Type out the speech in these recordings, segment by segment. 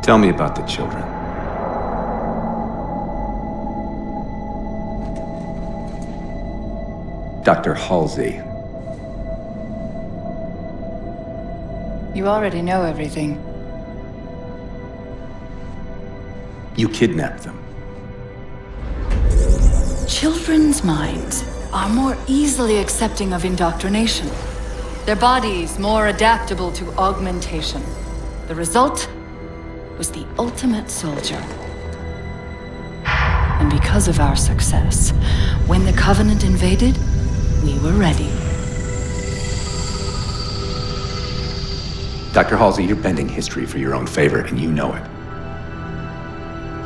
Tell me about the children. Dr. Halsey. You already know everything. You kidnapped them. Children's minds are more easily accepting of indoctrination. Their bodies more adaptable to augmentation. The result was the ultimate soldier. And because of our success, when the Covenant invaded, we were ready. Dr. Halsey, you're bending history for your own favor, and you know it.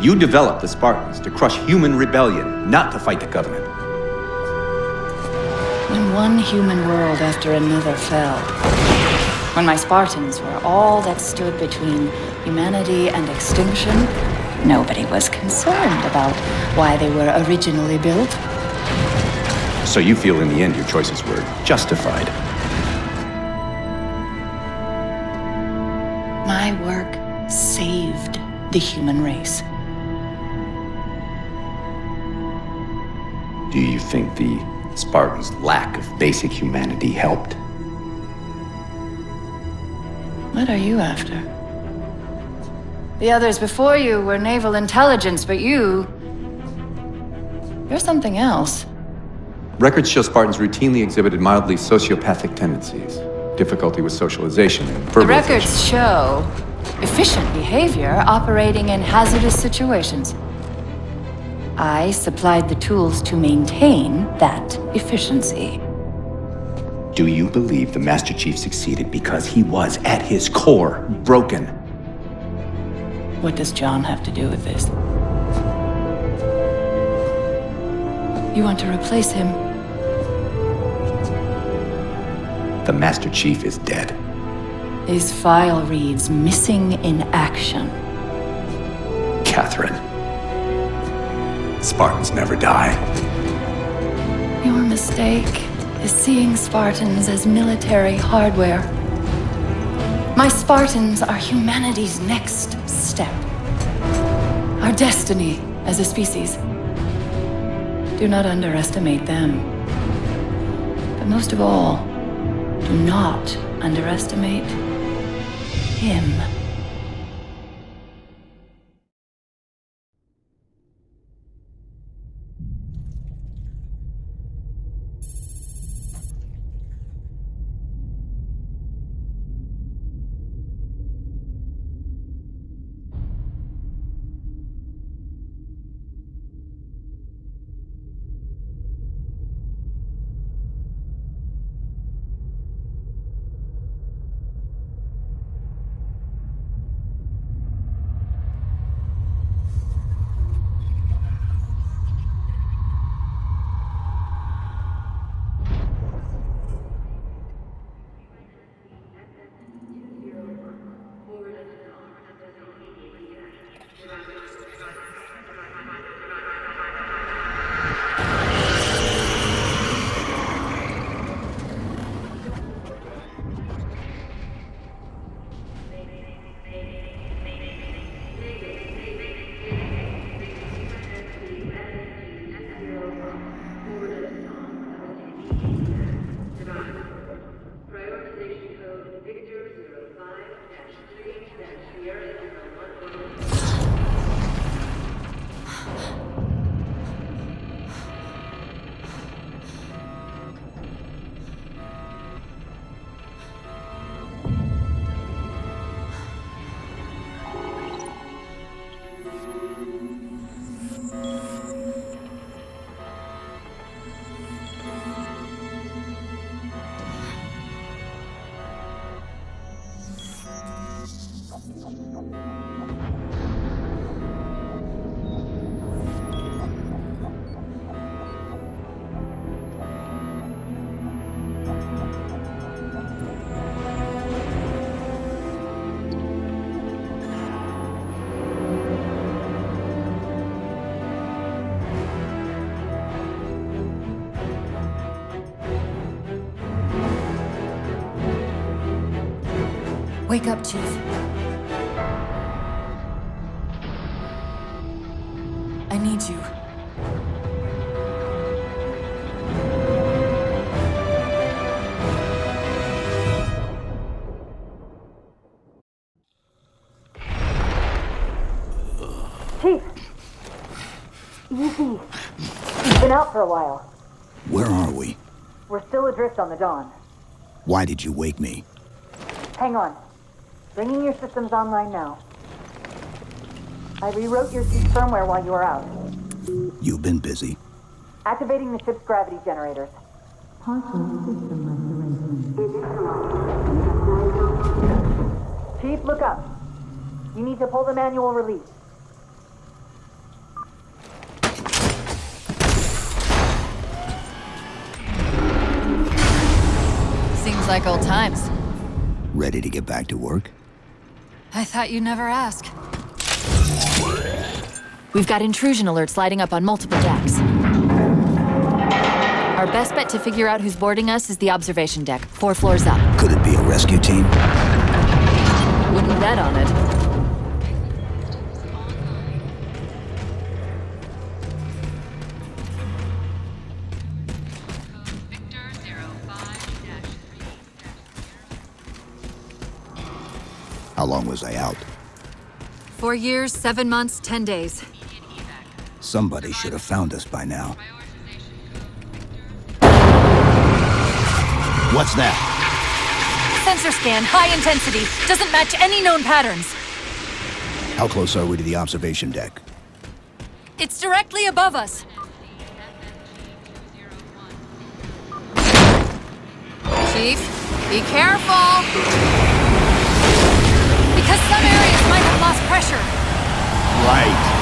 You developed the Spartans to crush human rebellion, not to fight the Covenant. When one human world after another fell, when my Spartans were all that stood between humanity and extinction, nobody was concerned about why they were originally built. So you feel in the end your choices were justified? My work saved the human race. Do you think the Spartans' lack of basic humanity helped? What are you after? The others before you were naval intelligence, but you're something else. Records show Spartans routinely exhibited mildly sociopathic tendencies, difficulty with socialization, and The verbalization. records show efficient behavior operating in hazardous situations. I supplied the tools to maintain that efficiency. Do you believe the Master Chief succeeded because he was, at his core, broken? What does John have to do with this? You want to replace him? The Master Chief is dead. His file reads missing in action. Catherine. Spartans never die. Your mistake is seeing Spartans as military hardware. My Spartans are humanity's next step. Our destiny as a species. Do not underestimate them. But most of all, do not underestimate him. Wake up, Chief. I need you. Chief! Easy. He's been out for a while. Where are we? We're still adrift on the Dawn. Why did you wake me? Hang on. Bringing your systems online now. I rewrote your ship's firmware while you were out. You've been busy. Activating the ship's gravity generators. Chief, look up. You need to pull the manual release. Seems like old times. Ready to get back to work? I thought you'd never ask. We've got intrusion alerts lighting up on multiple decks. Our best bet to figure out who's boarding us is the observation deck, 4 floors up. Could it be a rescue team? Wouldn't bet on it. How long was I out? 4 years, 7 months, 10 days. Somebody should have found us by now. What's that? Sensor scan, high intensity. Doesn't match any known patterns. How close are we to the observation deck? It's directly above us. Chief, be careful. Because some areas might have lost pressure. Right.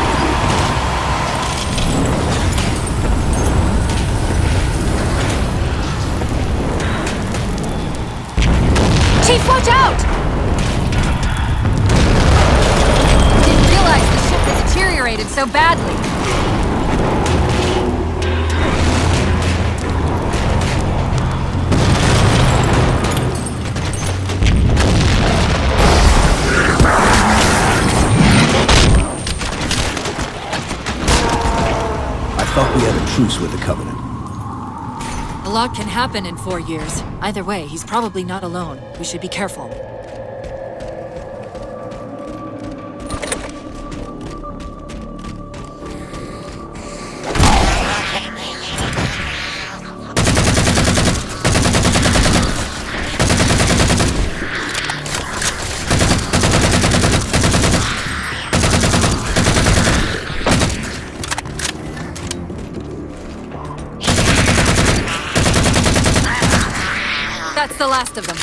Chief, watch out! Didn't realize the ship had deteriorated so badly. I thought we had a truce with the Covenant. A lot can happen in 4 years. Either way, he's probably not alone. We should be careful. That's the last of them.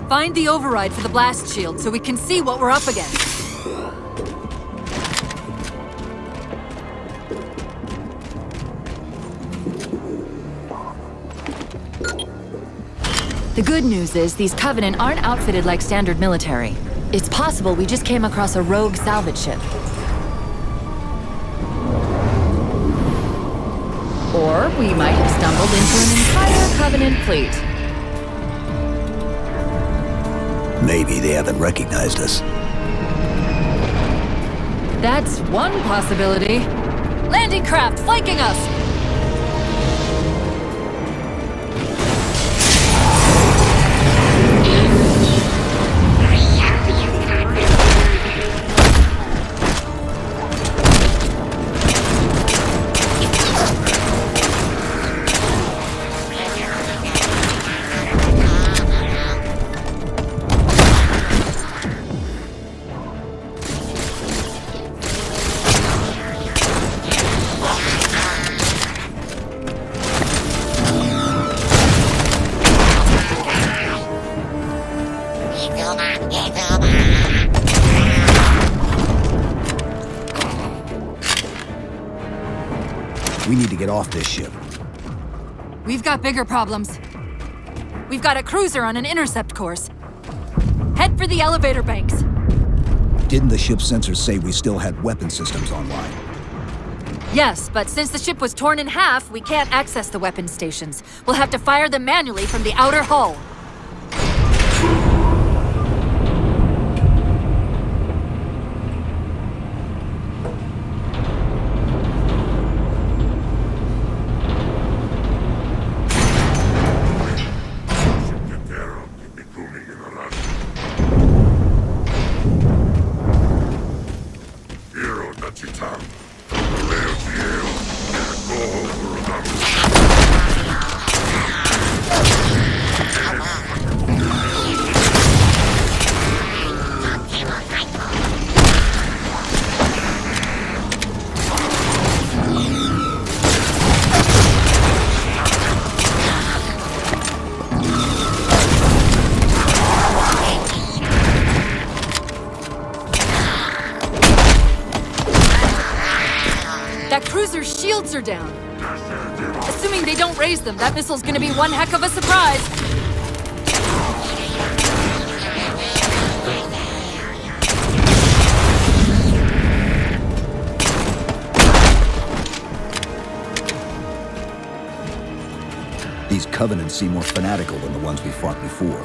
Find the override for the blast shield so we can see what we're up against. The good news is these Covenant aren't outfitted like standard military. It's possible we just came across a rogue salvage ship. Or we might have stumbled into an entire Covenant fleet. Maybe they haven't recognized us. That's one possibility. Landing craft flanking us! We need to get off this ship. We've got bigger problems. We've got a cruiser on an intercept course. Head for the elevator banks. Didn't the ship's sensors say we still had weapon systems online? Yes, but since the ship was torn in half, we can't access the weapon stations. We'll have to fire them manually from the outer hull. That cruiser's shields are down. Assuming they don't raise them, that missile's gonna be one heck of a surprise. These Covenants seem more fanatical than the ones we fought before.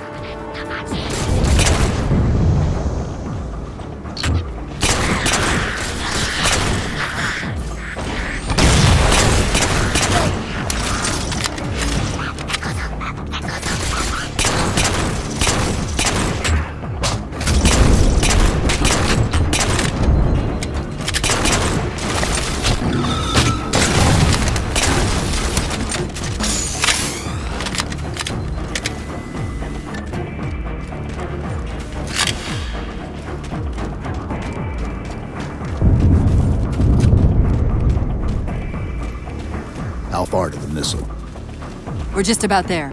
How far to the missile? We're just about there.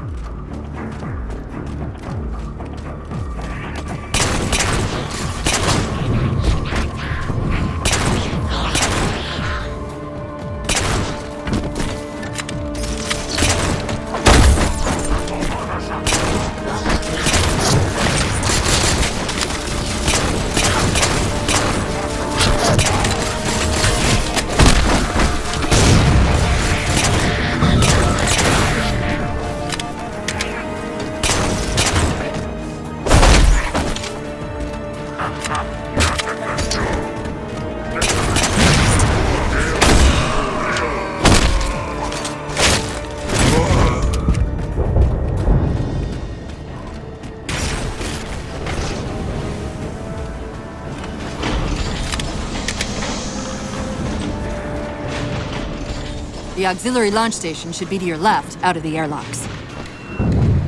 The auxiliary launch station should be to your left, out of the airlocks.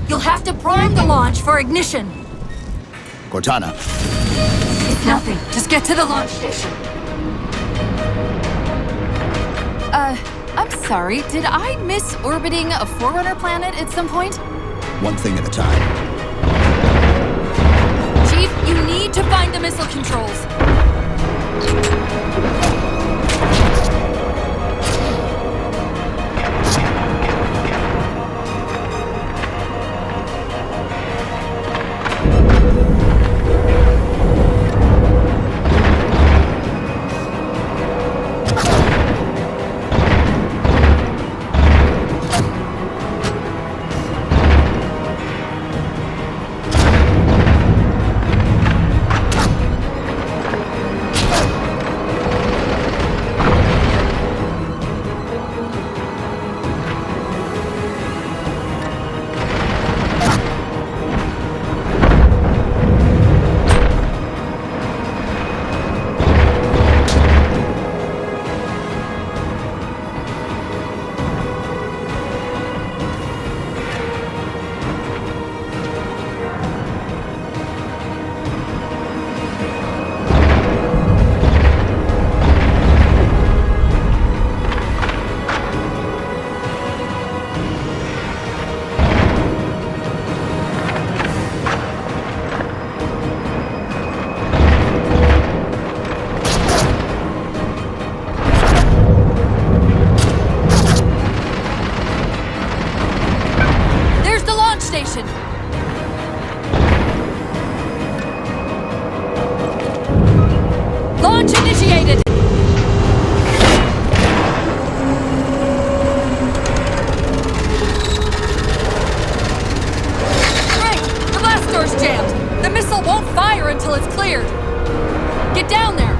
You'll have to prime the launch for ignition. Cortana, It's nothing. Just get to the launch station. I'm sorry. Did I miss orbiting a Forerunner planet at some point? one thing at a time. Chief, you need to find the missile controls. Launch initiated! Great! The blast door's jammed! The missile won't fire until it's cleared! Get down there!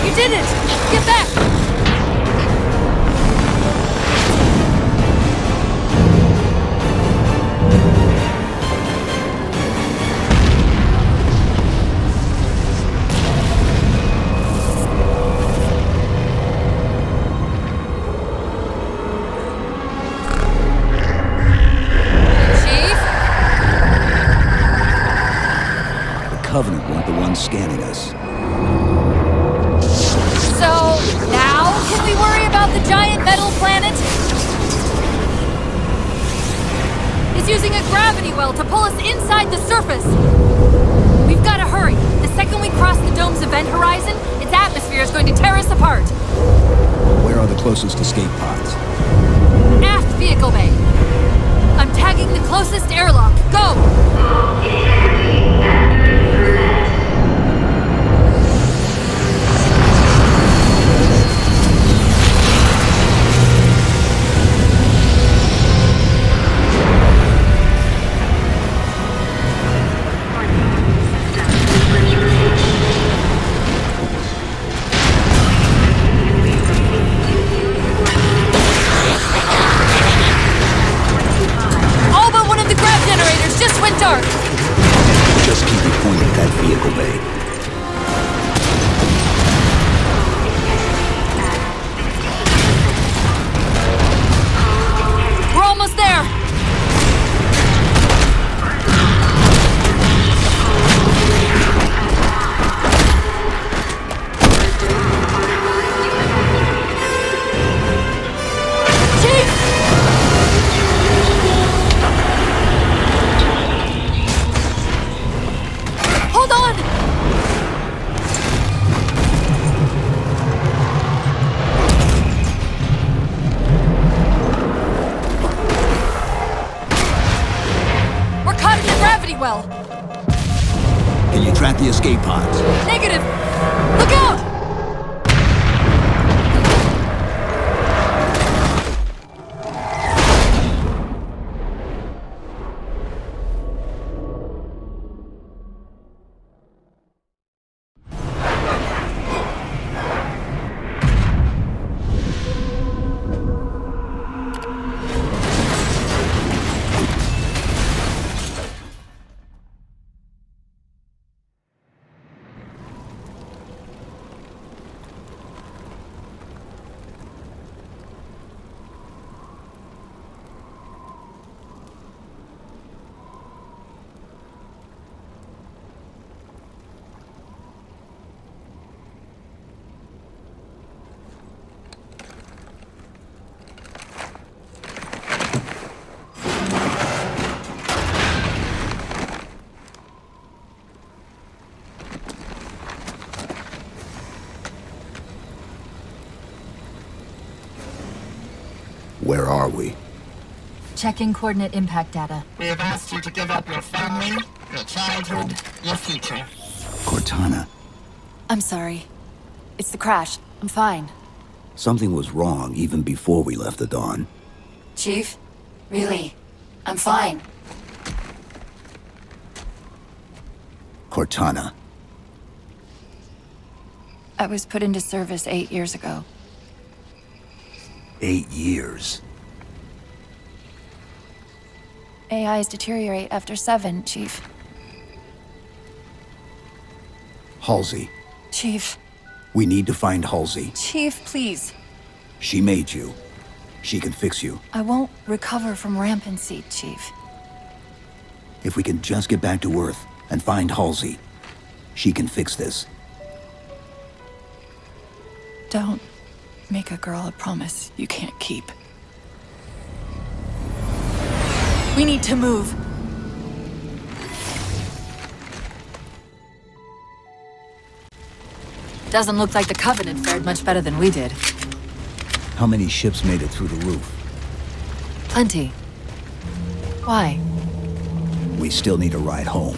You did it! Get back! the ones scanning us. So, now can we worry about the giant metal planet? It's using a gravity well to pull us inside the surface. We've got to hurry. The second we cross the dome's event horizon, its atmosphere is going to tear us apart. Where are the closest escape pods? Aft vehicle bay. I'm tagging the closest airlock. Go! Just keep it pointed at that vehicle bay. We're almost there! Well. Can you track the escape pods? Negative! Look out! Where are we? Checking coordinate impact data. We have asked you to give up your family, your childhood, your future. Cortana. I'm sorry. It's the crash. I'm fine. Something was wrong even before we left the Dawn. Chief? Really? I'm fine. Cortana. I was put into service 8 years ago. 8 years. AIs deteriorate after 7, Chief. Halsey. Chief. We need to find Halsey. Chief, please. She made you. She can fix you. I won't recover from rampancy, Chief. If we can just get back to Earth and find Halsey, she can fix this. Don't make a girl a promise you can't keep. We need to move. Doesn't look like the Covenant fared much better than we did. How many ships made it through the roof? Plenty. Why? We still need a ride home.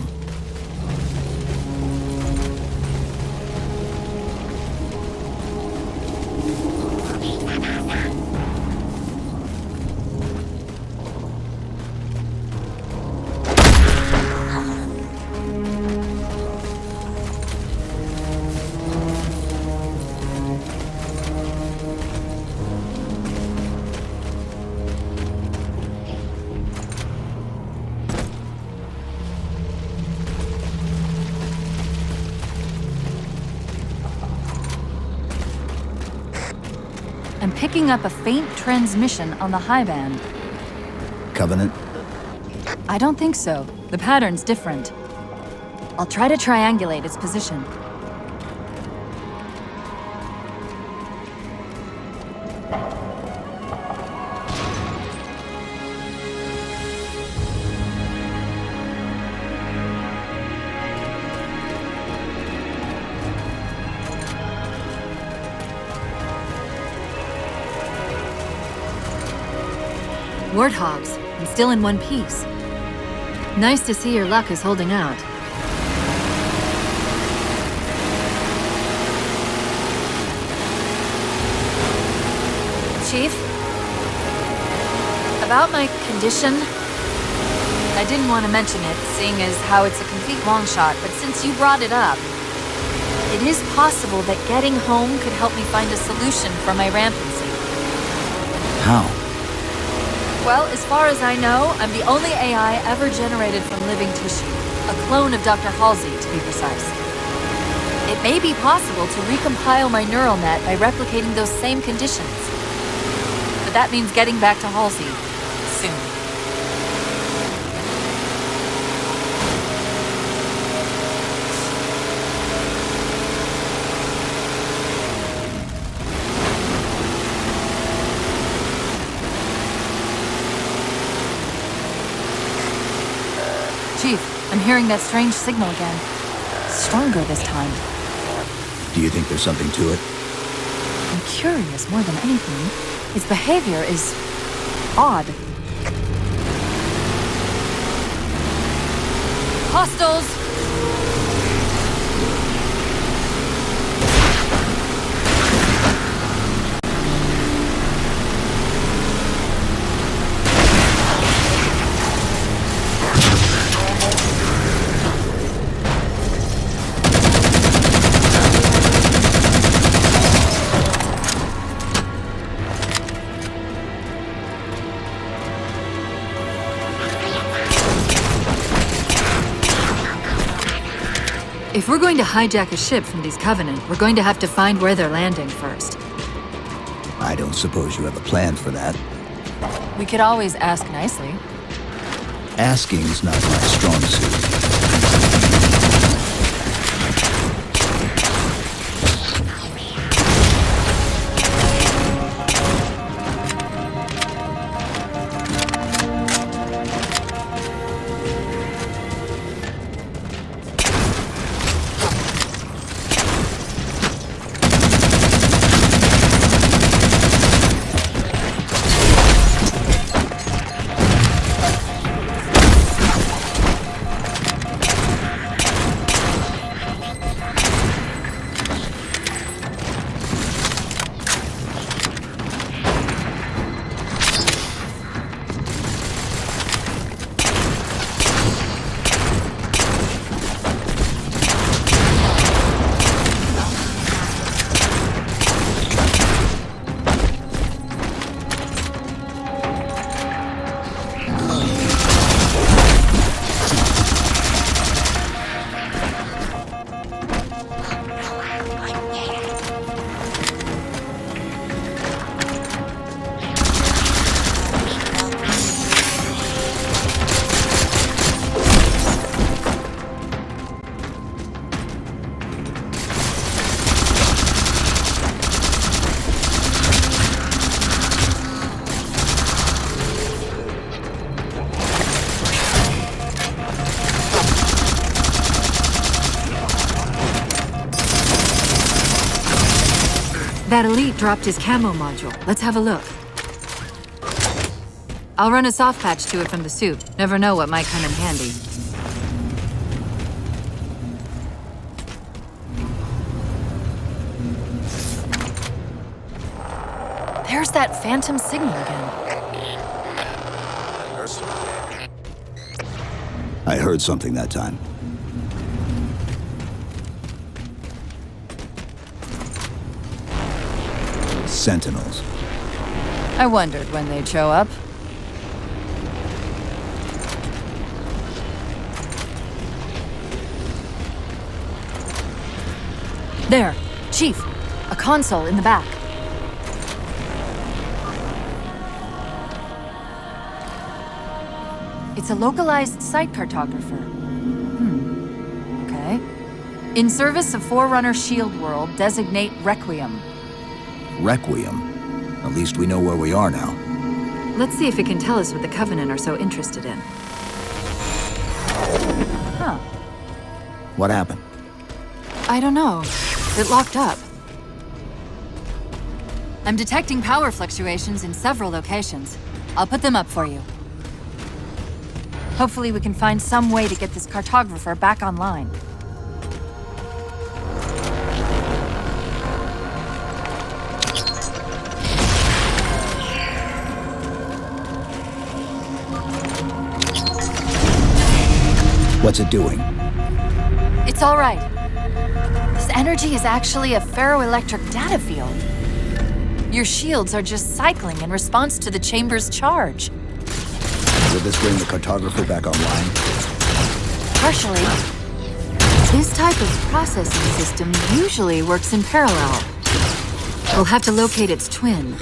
I'm picking up a faint transmission on the high band. Covenant? I don't think so. The pattern's different. I'll try to triangulate its position. Warthogs, and still in one piece. Nice to see your luck is holding out. Chief? About my condition? I didn't want to mention it, seeing as how it's a complete long shot, but since you brought it up, it is possible that getting home could help me find a solution for my rampancy. How? Well, as far as I know, I'm the only AI ever generated from living tissue. A clone of Dr. Halsey, to be precise. It may be possible to recompile my neural net by replicating those same conditions. But that means getting back to Halsey soon. Chief, I'm hearing that strange signal again. Stronger this time. Do you think there's something to it? I'm curious more than anything. Its behavior is odd. Hostiles! If we're going to hijack a ship from these Covenant, we're going to have to find where they're landing first. I don't suppose you have a plan for that. We could always ask nicely. Asking's not my strong suit. That elite dropped his camo module. Let's have a look. I'll run a soft patch to it from the suit. Never know what might come in handy. There's that phantom signal again. I heard something that time. Sentinels. I wondered when they'd show up. There, Chief. A console in the back. It's a localized site cartographer. In service of Forerunner Shield World, designate Requiem. Requiem? At least we know where we are now. Let's see if it can tell us what the Covenant are so interested in. Huh. What happened? I don't know. It locked up. I'm detecting power fluctuations in several locations. I'll put them up for you. Hopefully we can find some way to get this cartographer back online. What's it doing? It's all right. This energy is actually a ferroelectric data field. Your shields are just cycling in response to the chamber's charge. Will this bring the cartographer back online? Partially. This type of processing system usually works in parallel. We'll have to locate its twin.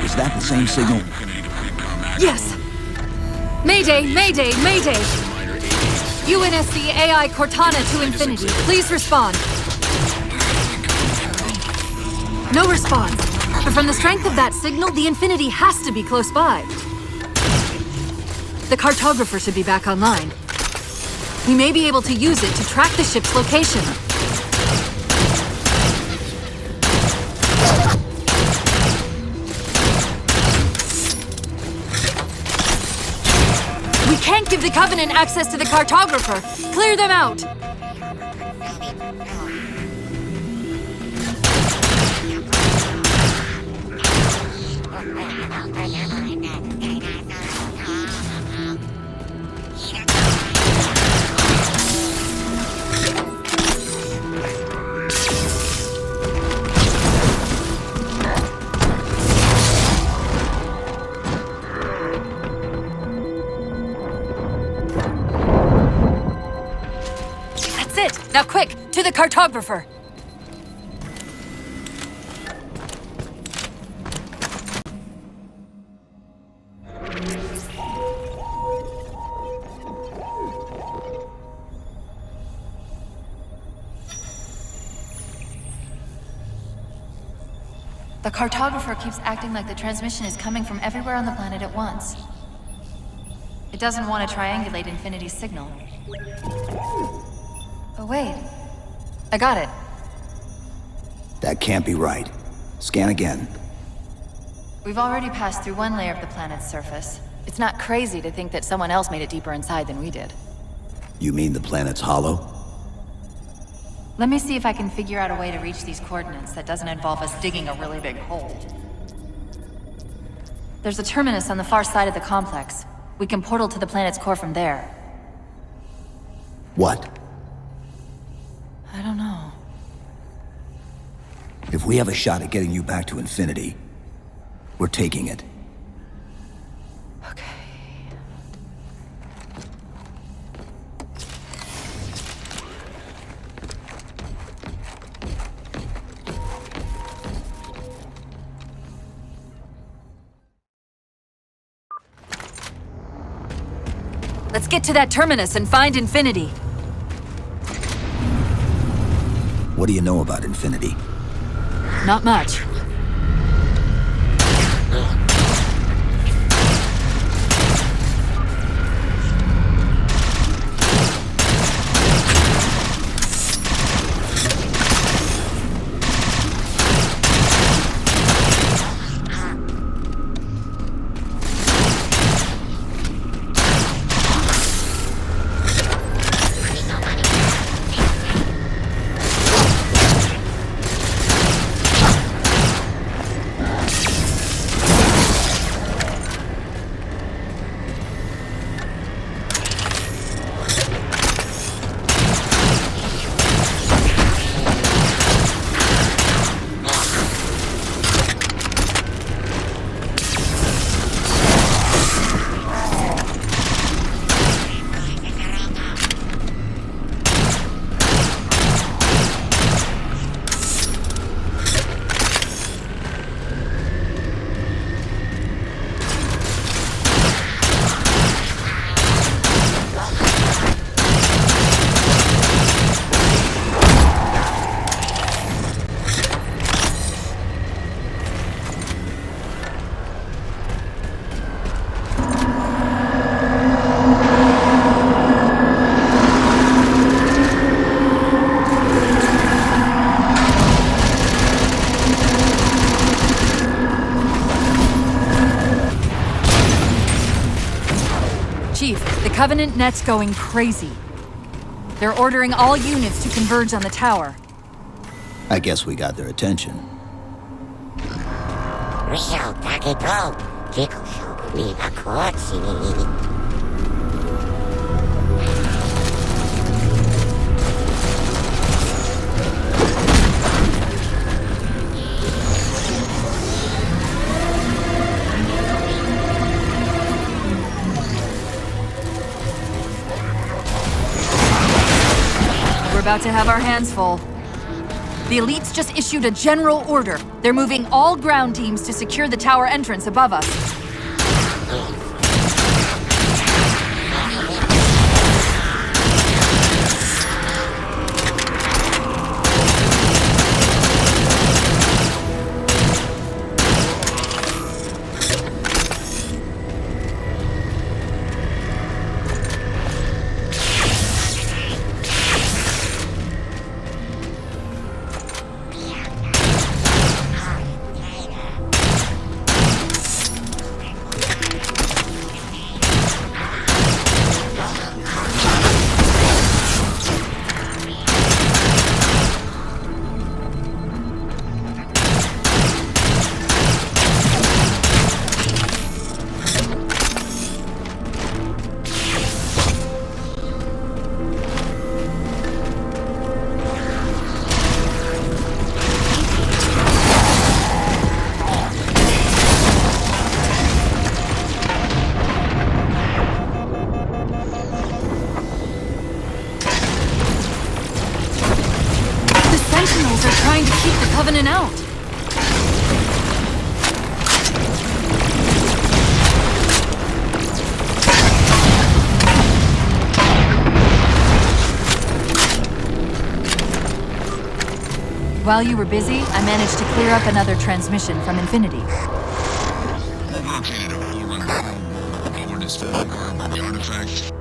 Is that the same signal? Yes! Mayday, mayday, mayday! UNSC AI Cortana to Infinity. Please respond. No response. But from the strength of that signal, the Infinity has to be close by. The cartographer should be back online. We may be able to use it to track the ship's location. We can't give the Covenant access to the cartographer. Clear them out. Now quick, to the cartographer! The cartographer keeps acting like the transmission is coming from everywhere on the planet at once. It doesn't want to triangulate Infinity's signal. Oh, wait. I got it. That can't be right. Scan again. We've already passed through one layer of the planet's surface. It's not crazy to think that someone else made it deeper inside than we did. You mean the planet's hollow? Let me see if I can figure out a way to reach these coordinates that doesn't involve us digging a really big hole. There's a terminus on the far side of the complex. We can portal to the planet's core from there. What? I don't know. If we have a shot at getting you back to Infinity, we're taking it. Okay. Let's get to that terminus and find Infinity. What do you know about Infinity? Not much. The Covenant net's going crazy. They're ordering all units to converge on the tower. I guess we got their attention. We're about to have our hands full. The elites just issued a general order. They're moving all ground teams to secure the tower entrance above us. Trying to keep the Covenant out. While you were busy, I managed to clear up another transmission from Infinity. Located a Forerunner. Coordinates for the artifact.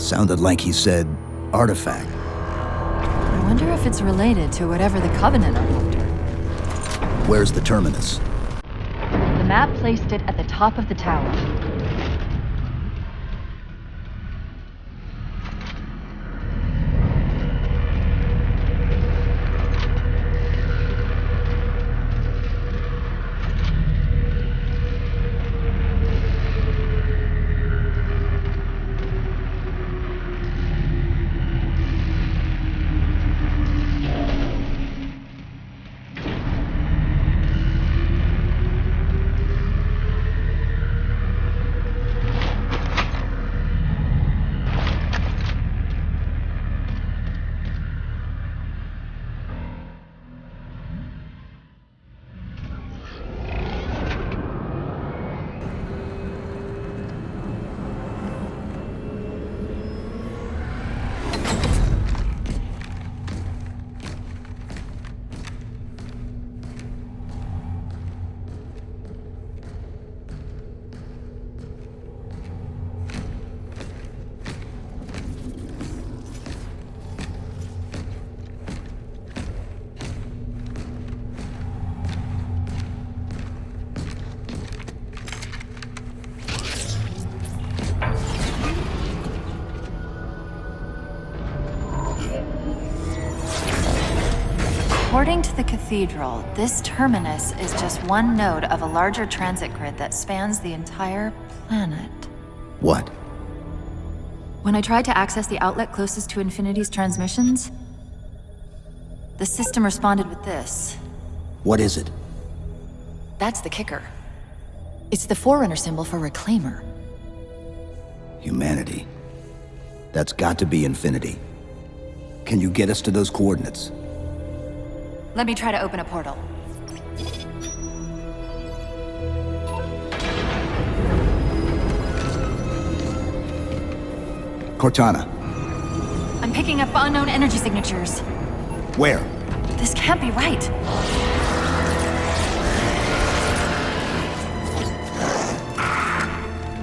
Sounded like he said artifact. I wonder if it's related to whatever the Covenant are after. Where's the terminus? The map placed it at the top of the tower. According to the cathedral, this terminus is just one node of a larger transit grid that spans the entire planet. What? When I tried to access the outlet closest to Infinity's transmissions, the system responded with this. What is it? That's the kicker. It's the Forerunner symbol for Reclaimer. Humanity. That's got to be Infinity. Can you get us to those coordinates? Let me try to open a portal. Cortana. I'm picking up unknown energy signatures. Where? This can't be right.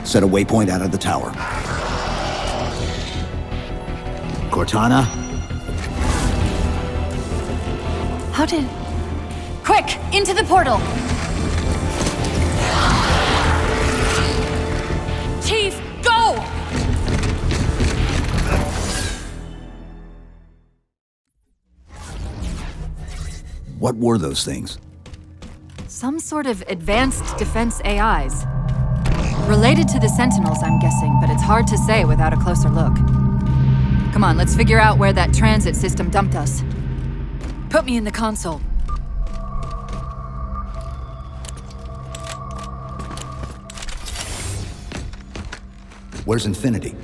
Set a waypoint out of the tower. Cortana? How did... Quick! Into the portal! Chief, go! What were those things? Some sort of advanced defense AIs. Related to the Sentinels, I'm guessing, but it's hard to say without a closer look. Come on, let's figure out where that transit system dumped us. Put me in the console. Where's Infinity?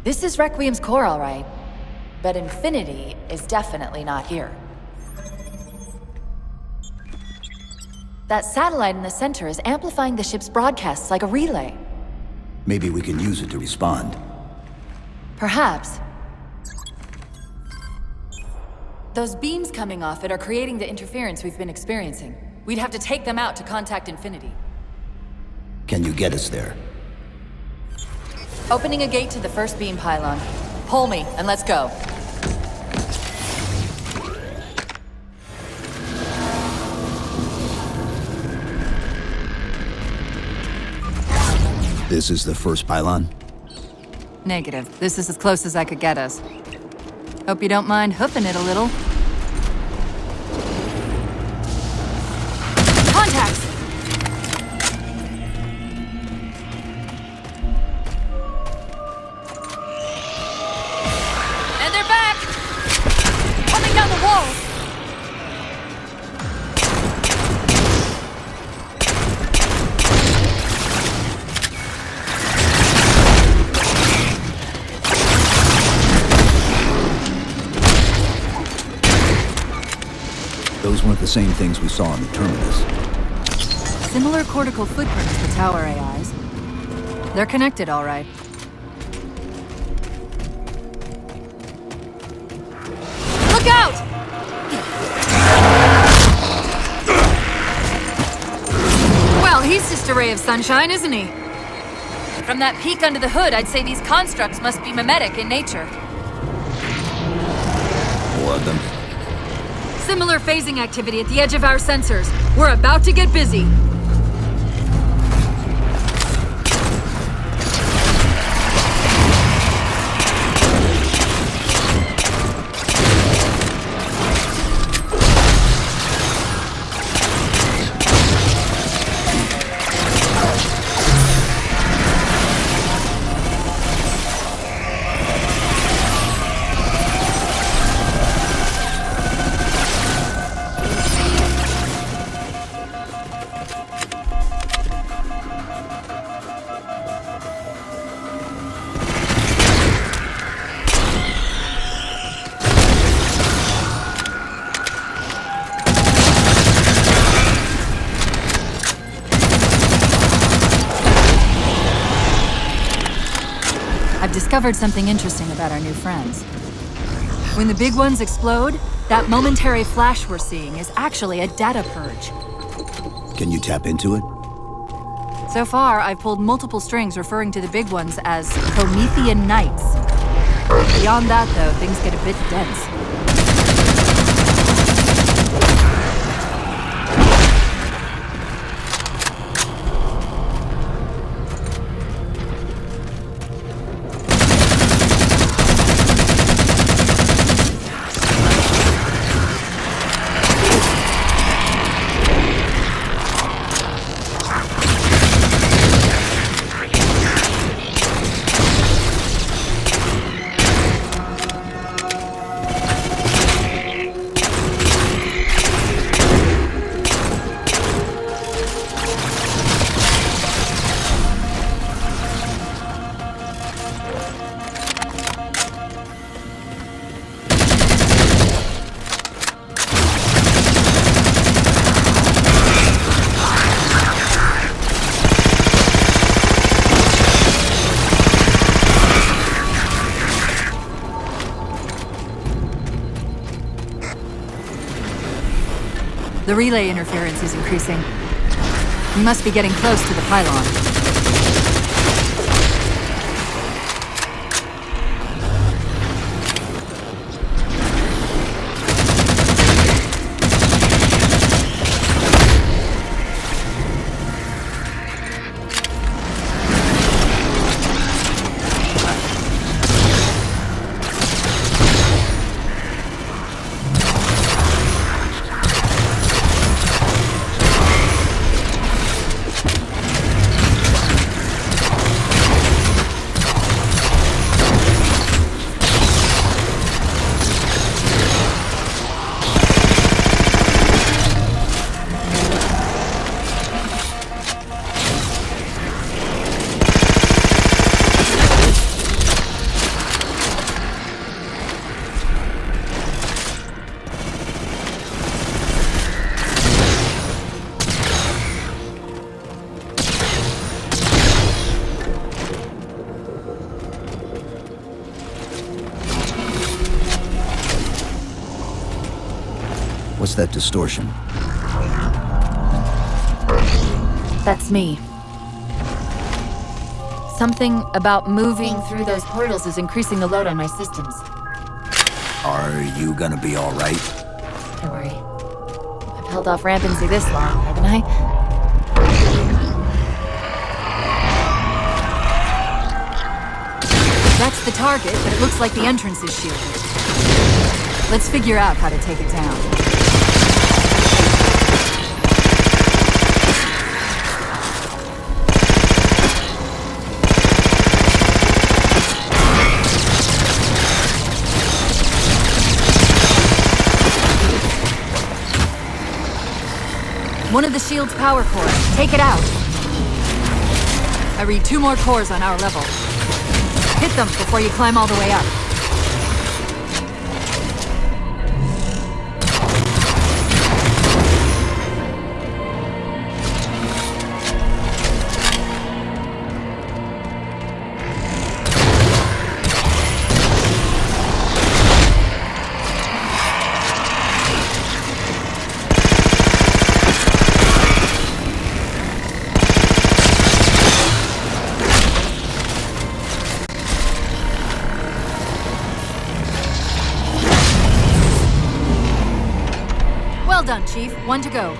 This is Requiem's core, all right. But Infinity is definitely not here. That satellite in the center is amplifying the ship's broadcasts like a relay. Maybe we can use it to respond. Perhaps. Those beams coming off it are creating the interference we've been experiencing. We'd have to take them out to contact Infinity. Can you get us there? Opening a gate to the first beam pylon. Pull me, and let's go. This is the first pylon? Negative. This is as close as I could get us. Hope you don't mind hoofing it a little. Contacts! And they're back! Coming down the walls! Those weren't the same things we saw in the terminus. Similar cortical footprints to tower AIs. They're connected, all right. Look out! Well, he's just a ray of sunshine, isn't he? From that peek under the hood, I'd say these constructs must be mimetic in nature. More of them. Similar phasing activity at the edge of our sensors. We're about to get busy. I've discovered something interesting about our new friends. When the big ones explode, that momentary flash we're seeing is actually a data purge. Can you tap into it? So far, I've pulled multiple strings referring to the big ones as Promethean Knights. Beyond that, though, things get a bit dense. The relay interference is increasing. We must be getting close to the pylon. that distortion? That's me. Something about moving through those portals is increasing the load on my systems. Are you gonna be all right? Don't worry. I've held off rampancy this long, haven't I? That's the target, but it looks like the entrance is shielded. Let's figure out how to take it down. One of the shield's power cores. Take it out. I read 2 more cores on our level. Hit them before you climb all the way up. Well done, Chief. 1 to go.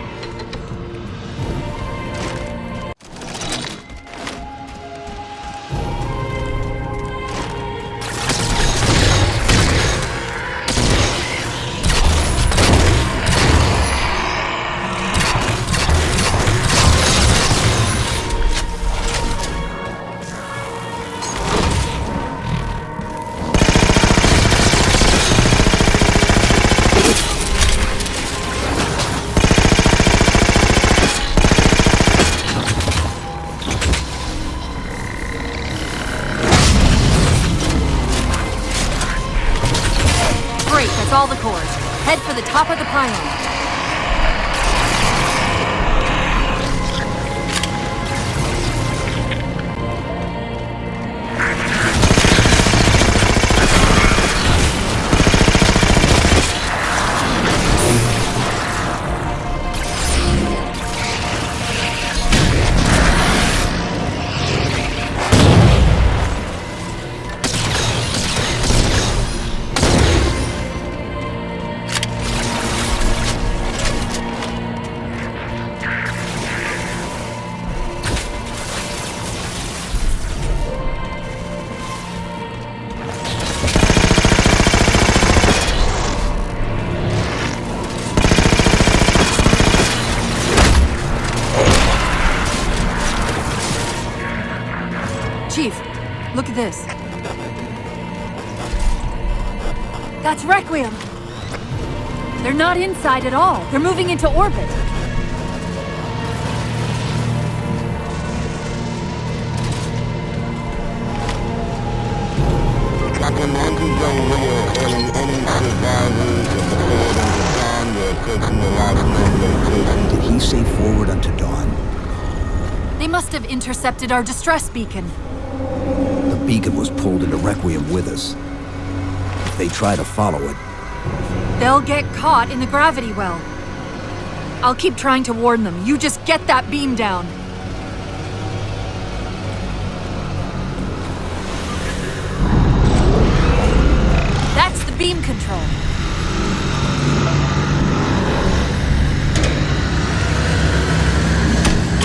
That's all the cores. Head for the top of the pylon. Chief, look at this. That's Requiem! They're not inside at all. They're moving into orbit. Captain Andrews are calling any survivors of the Forward Unto Dawn. We're approaching the last known location. Did he say Forward Unto Dawn? They must have intercepted our distress beacon. The beacon was pulled into Requiem with us. If they try to follow it... They'll get caught in the gravity well. I'll keep trying to warn them. You just get that beam down. That's the beam control.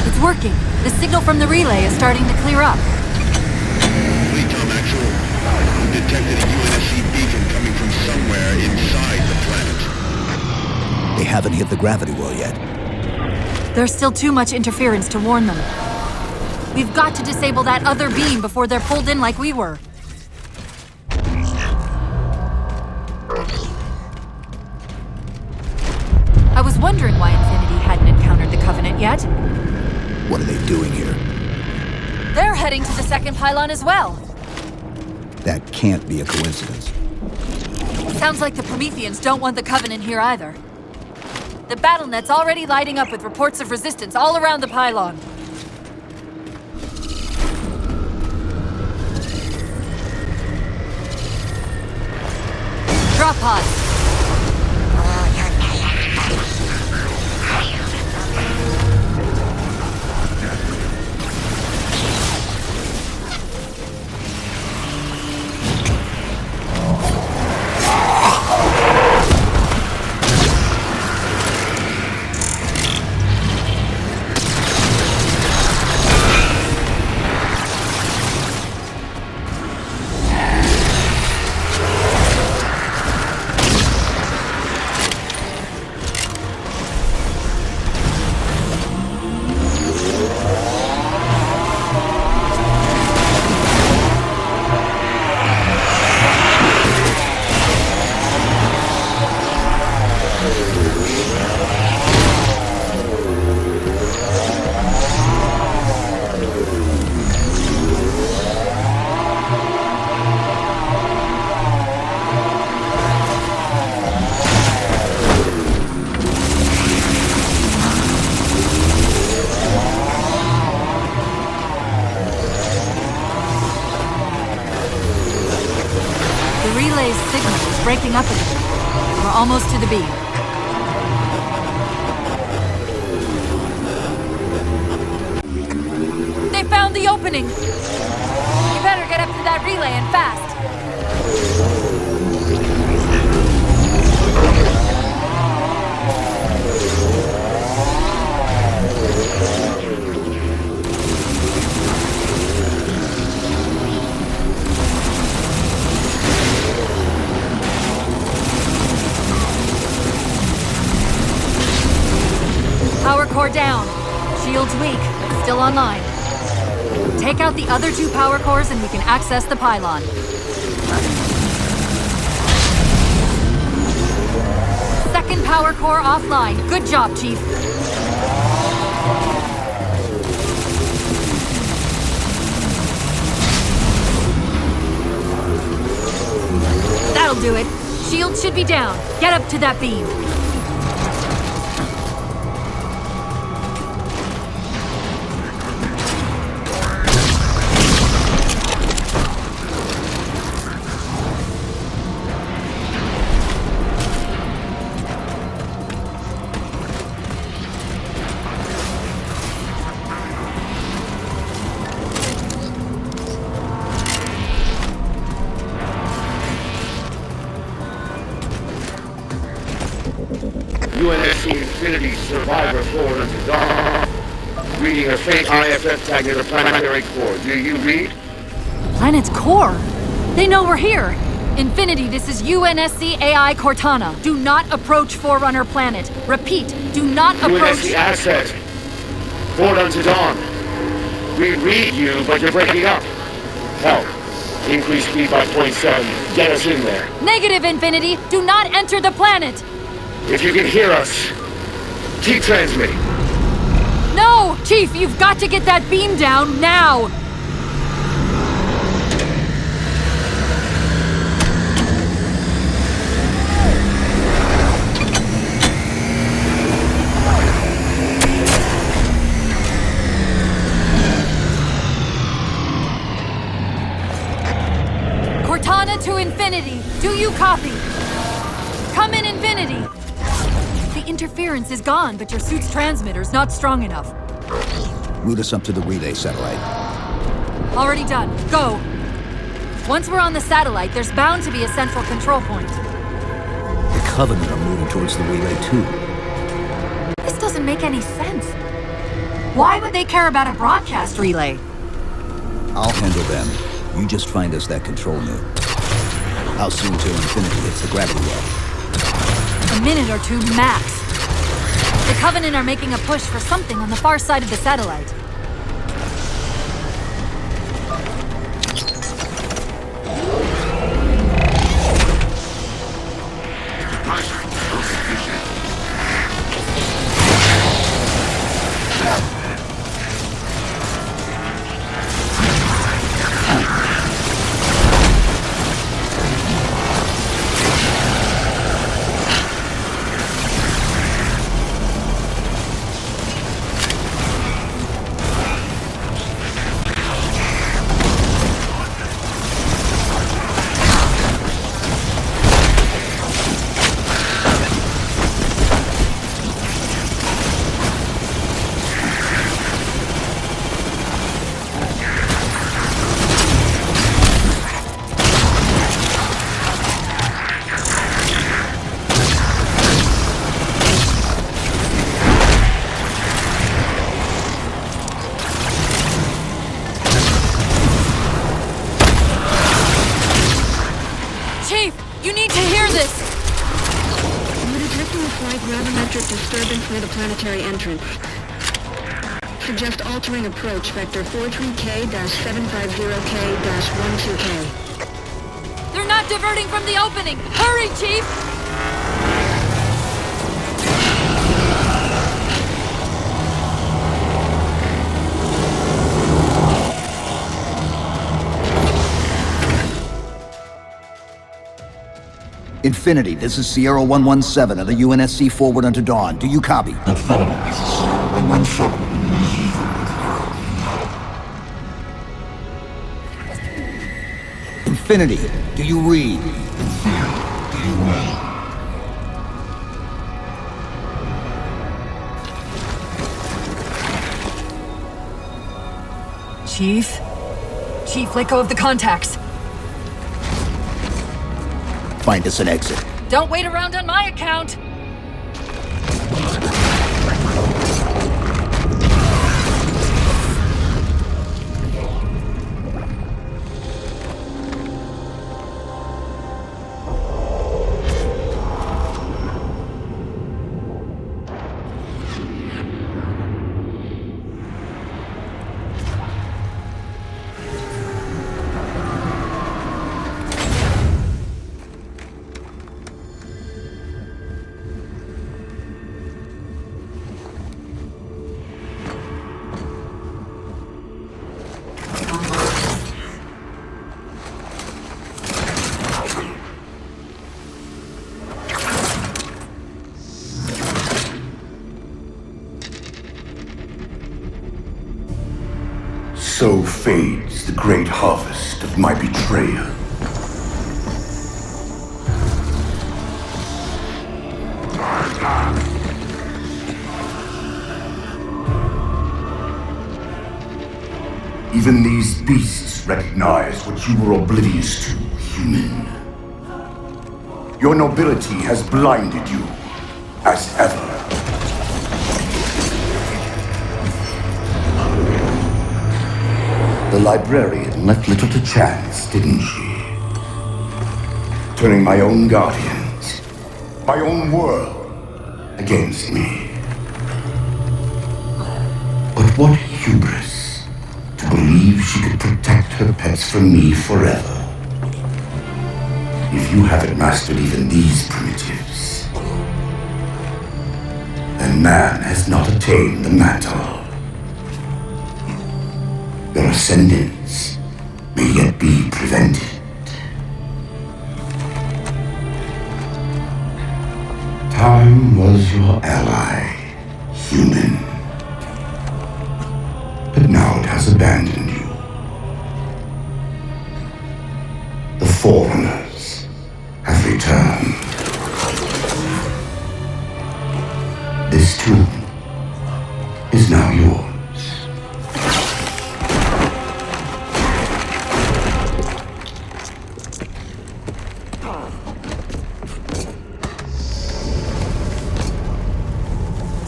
It's working. The signal from the relay is starting to clear up. Fleet Tom Actual. We detected a UNSC beacon coming from somewhere inside the planet. They haven't hit the gravity well yet. There's still too much interference to warn them. We've got to disable that other beam before they're pulled in like we were. I was wondering why Infinity hadn't encountered the Covenant yet. What are they doing here? They're heading to the second pylon as well. That can't be a coincidence. Sounds like the Prometheans don't want the Covenant here either. The battle net's already lighting up with reports of resistance all around the pylon. Drop pods. acting up again. We're almost to the beam. They found the opening! You better get up to that relay and fast! Power core down. Shield's weak, but still online. Take out the other 2 power cores and we can access the pylon. Second power core offline. Good job, Chief. That'll do it. Shield should be down. Get up to that beam. UNSC Infinity Survivor Forward Unto Dawn. Reading a faint IFF tag near the planetary core. Do you read? Planet's core? They know we're here! Infinity, this is UNSC AI Cortana. Do not approach Forerunner planet. Repeat, do not approach... UNSC Asset. Forward Unto Dawn. We read you, but you're breaking up. Help. Increase speed by 0.7. Get us in there. Negative, Infinity! Do not enter the planet! If you can hear us, keep transmitting. No! Chief, you've got to get that beam down now! Cortana to Infinity. Do you copy? Come in, Infinity. The interference is gone, but your suit's transmitter's not strong enough. Route us up to the relay satellite. Already done. Go! Once we're on the satellite, there's bound to be a central control point. The Covenant are moving towards the relay too. This doesn't make any sense. Why would they care about a broadcast relay? I'll handle them. You just find us that control nuke. How soon till Infinity hits the gravity well? A minute or 2 max. The Covenant are making a push for something on the far side of the satellite. Disturbance near the planetary entrance. Suggest altering approach vector 43K-750K-12K. They're not diverting from the opening! Hurry, Chief! Infinity, this is Sierra 117 of the UNSC Forward Unto Dawn. Do you copy? Affirmative, this is Sierra 117. Infinity, do you read? Infinity, do you Chief? Chief, let go of the contacts. Find us an exit. Don't wait around on my account! So fades the great harvest of my betrayal. Even these beasts recognize what you were oblivious to, human. Your nobility has blinded you, as ever. The librarian left little to chance, didn't she? Turning my own guardians, my own world, against me. But what hubris to believe she could protect her pets from me forever. If you haven't mastered even these primitives, then man has not attained the mantle. Your ascendance may yet be prevented. Time was your ally, human. But now it has abandoned you. The Forerunners have returned. This tomb is now yours.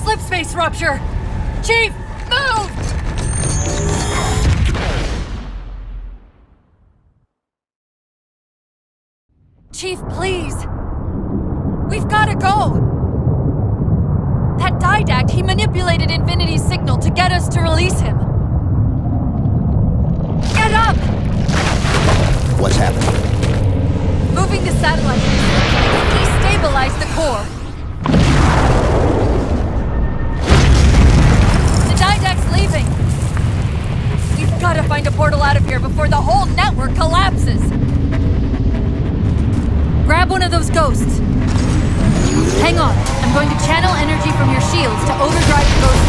Slipspace rupture! Chief, move! Chief, please! We've gotta go! That Didact, he manipulated Infinity's signal to get us to release him. Get up! What's happening? Moving the satellite. Destabilize the core. The Didact's leaving. We've gotta find a portal out of here before the whole network collapses. Grab one of those ghosts. Hang on. I'm going to channel energy from your shields to overdrive the ghost.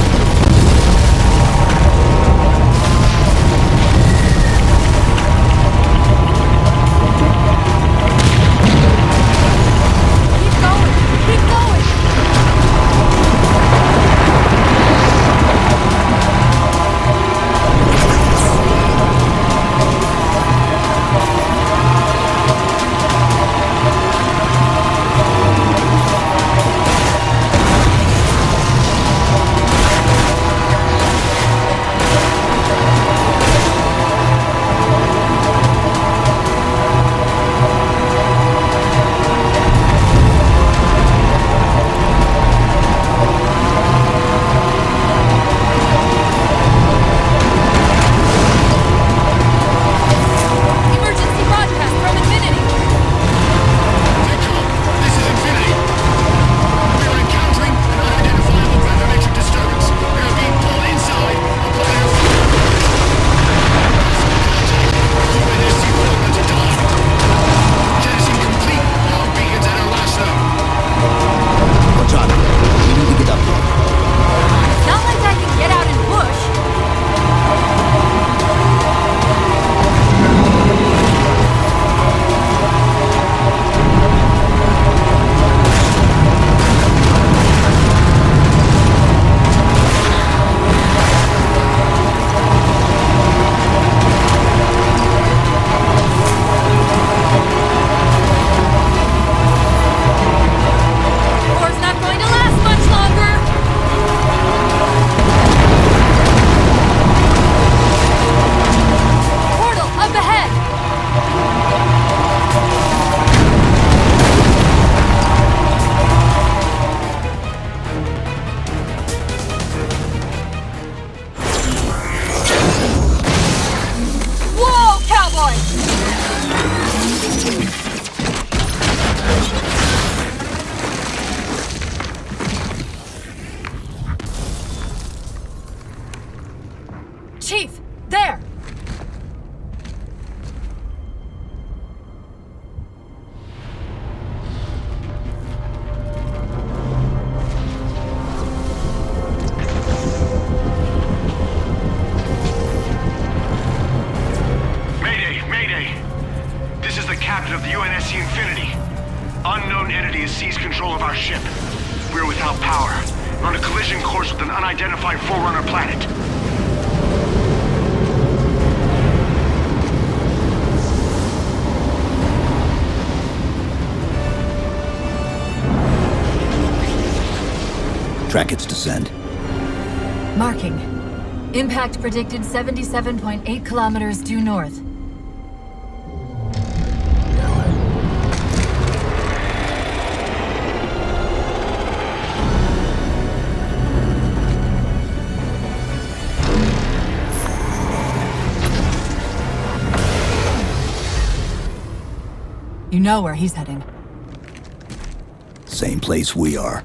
Chief! There! Of the UNSC Infinity. Unknown entity has seized control of our ship. We're without power. We're on a collision course with an unidentified Forerunner planet. Track its descent. Marking. Impact predicted 77.8 kilometers due north. You know where he's heading. Same place we are.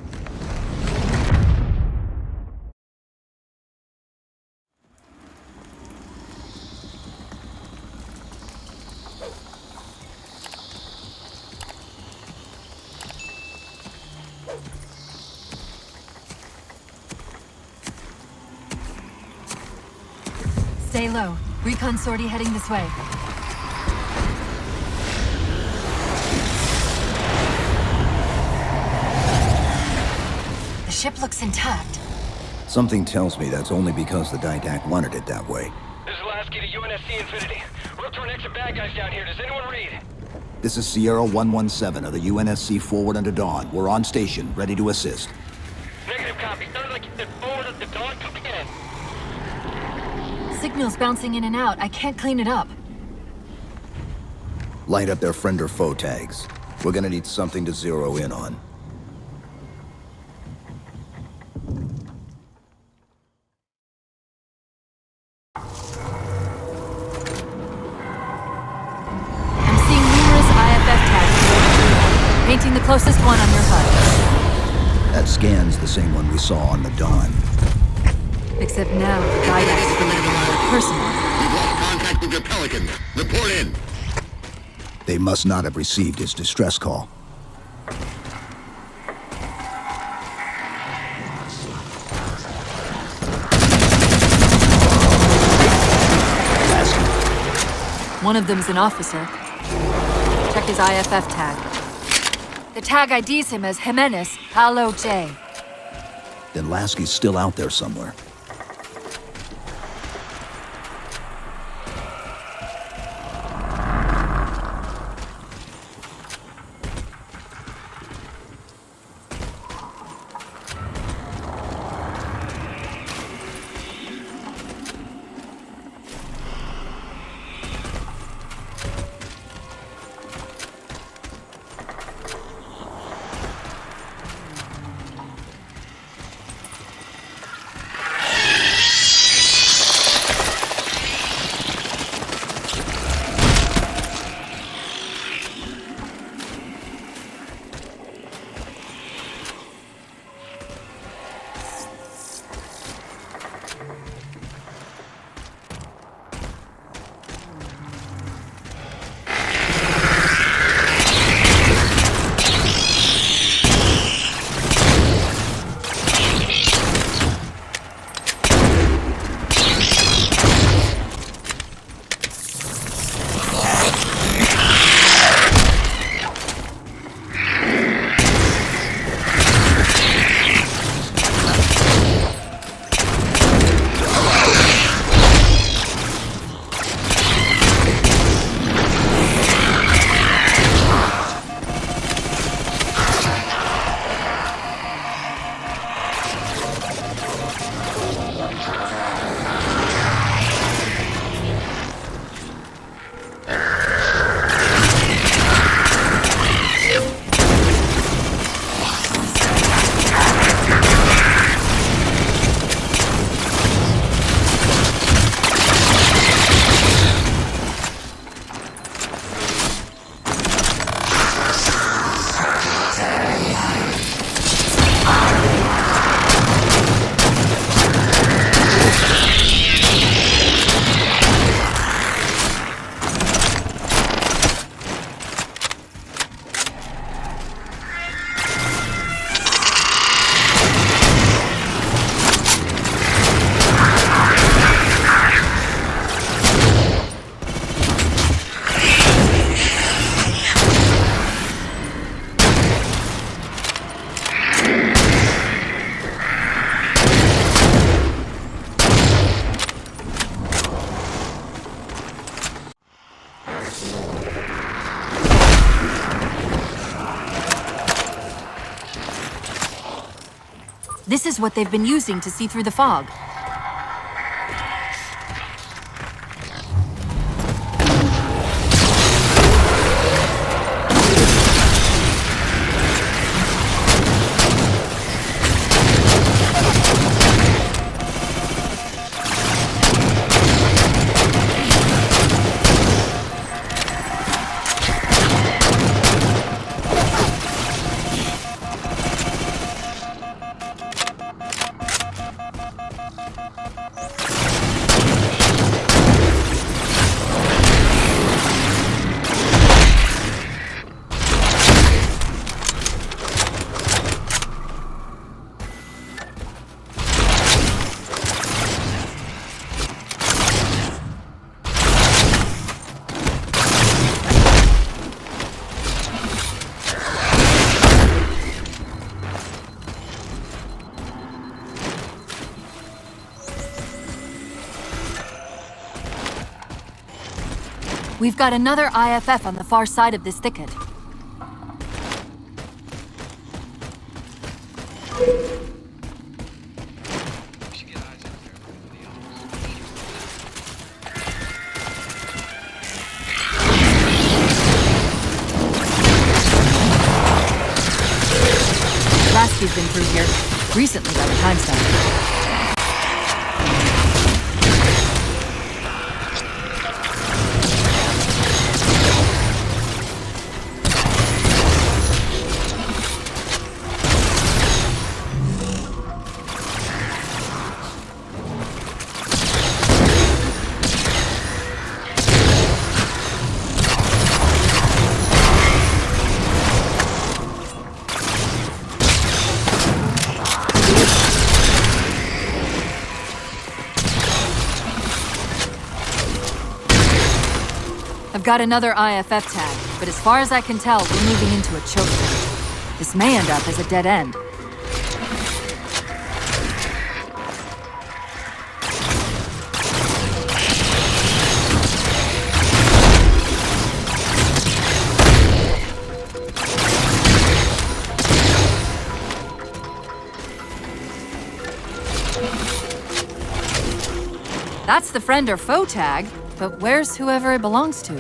Stay low. Recon sortie heading this way. The ship looks intact. Something tells me that's only because the Didact wanted it that way. This is Lasky to UNSC Infinity. We're up to an extra bad guys down here. Does anyone read? This is Sierra 117 of the UNSC Forward Unto Dawn. We're on station, ready to assist. Negative copy. Sounded like you said Forward Unto Dawn. Come again. Signal's bouncing in and out. I can't clean it up. Light up their friend or foe tags. We're gonna need something to zero in on. Painting the closest one on your HUD. That scan's the same one we saw on the Dawn. Except now, the Didact's delivering on their personal. We've lost contact with your Pelican. Report in. They must not have received his distress call. One of them's an officer. Check his IFF tag. The tag IDs him as Jimenez Palo J. Then Lasky's still out there somewhere. This is what they've been using to see through the fog. We've got another IFF on the far side of this thicket. Lasky's been through here recently by the timestamp. I've got another IFF tag, but as far as I can tell, we're moving into a choke point. This may end up as a dead end. That's the friend or foe tag. But where's whoever it belongs to?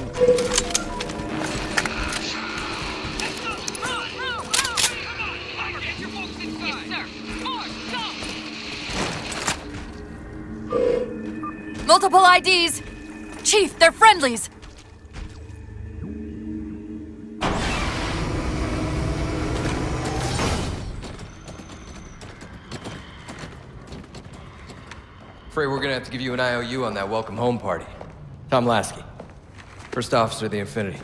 Multiple IDs! Chief, they're friendlies! Afraid we're gonna have to give you an IOU on that welcome home party. Tom Lasky, First Officer of the Infinity.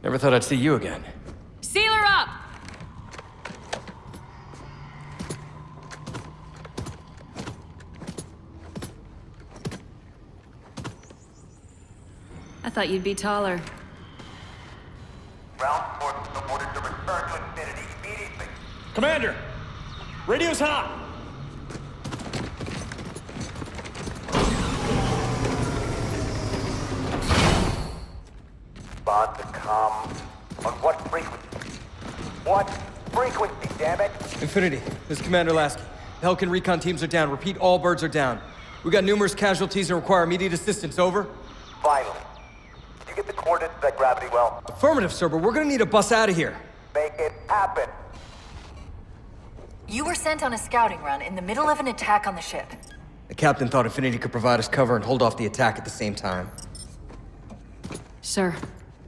Never thought I'd see you again. Seal her up! I thought you'd be taller. Ground forces are ordered to return to Infinity immediately. Commander! Radio's hot! Respond to comm. On what frequency? What frequency, damn it? Infinity, this is Commander Lasky. Pelican recon teams are down. Repeat, all birds are down. We got numerous casualties and require immediate assistance. Over. Finally. Did you get the coordinates of that gravity well? Affirmative, sir, but we're gonna need a bus out of here. Make it happen. You were sent on a scouting run in the middle of an attack on the ship. The captain thought Infinity could provide us cover and hold off the attack at the same time. Sir,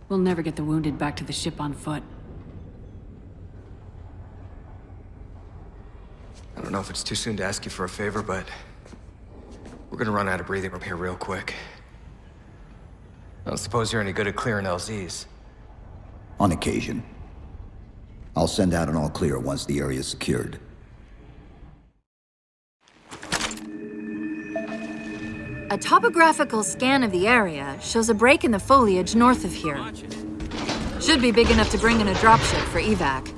we'll never get the wounded back to the ship on foot. I don't know if it's too soon to ask you for a favor, but we're gonna run out of breathing room here real quick. I don't suppose you're any good at clearing LZs. On occasion. I'll send out an all clear once the area is secured. A topographical scan of the area shows a break in the foliage north of here. Should be big enough to bring in a dropship for evac.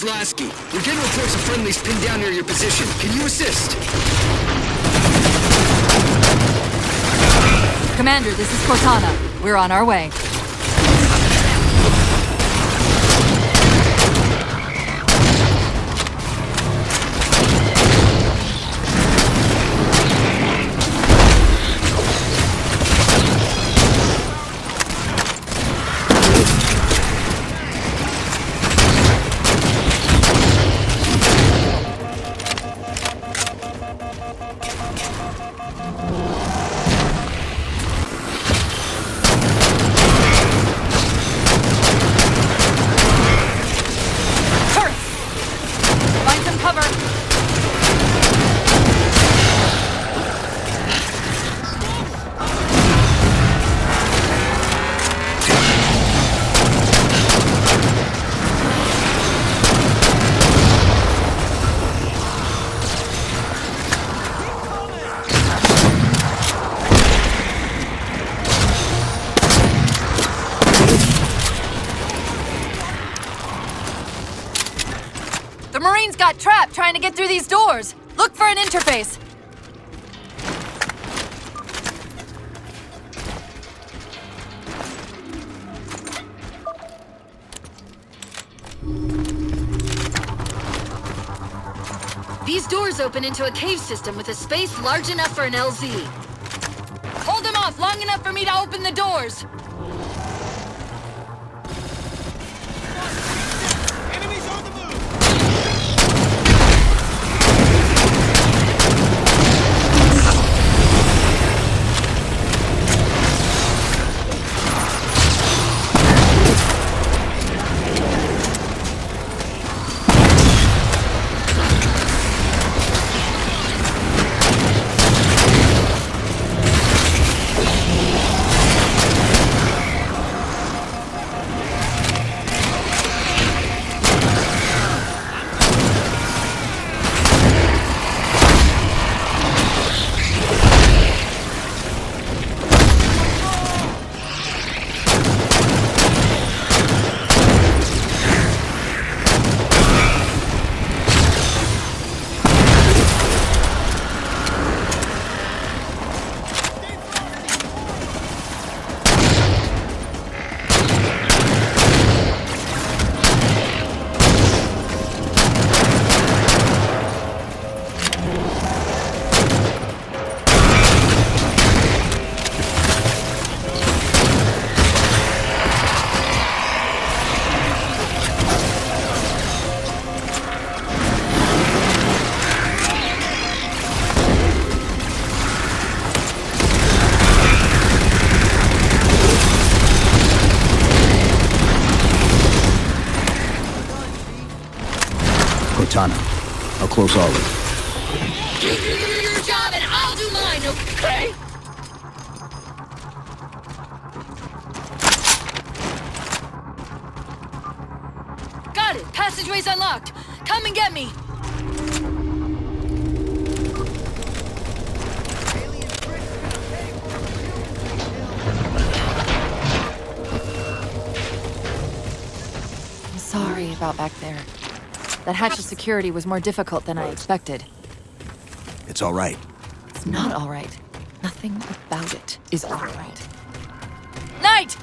is Lasky. We're getting reports of friendlies pinned down near your position. Can you assist? Commander, this is Cortana. We're on our way. Got trapped trying to get through these doors. Look for an interface. These doors open into a cave system with a space large enough for an LZ. Hold them off long enough for me to open the doors. Cortana, how close are we? You do your job and I'll do mine, okay? Got it! Passageway's unlocked! Come and get me! I'm sorry about back there. That hatch of security was more difficult than I expected. It's all right. It's not all right. Nothing about it is all right. Knight!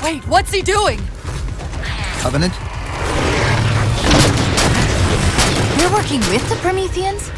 Wait, what's he doing? Covenant? You're working with the Prometheans?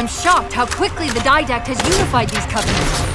I'm shocked how quickly the Didact has unified these covenants.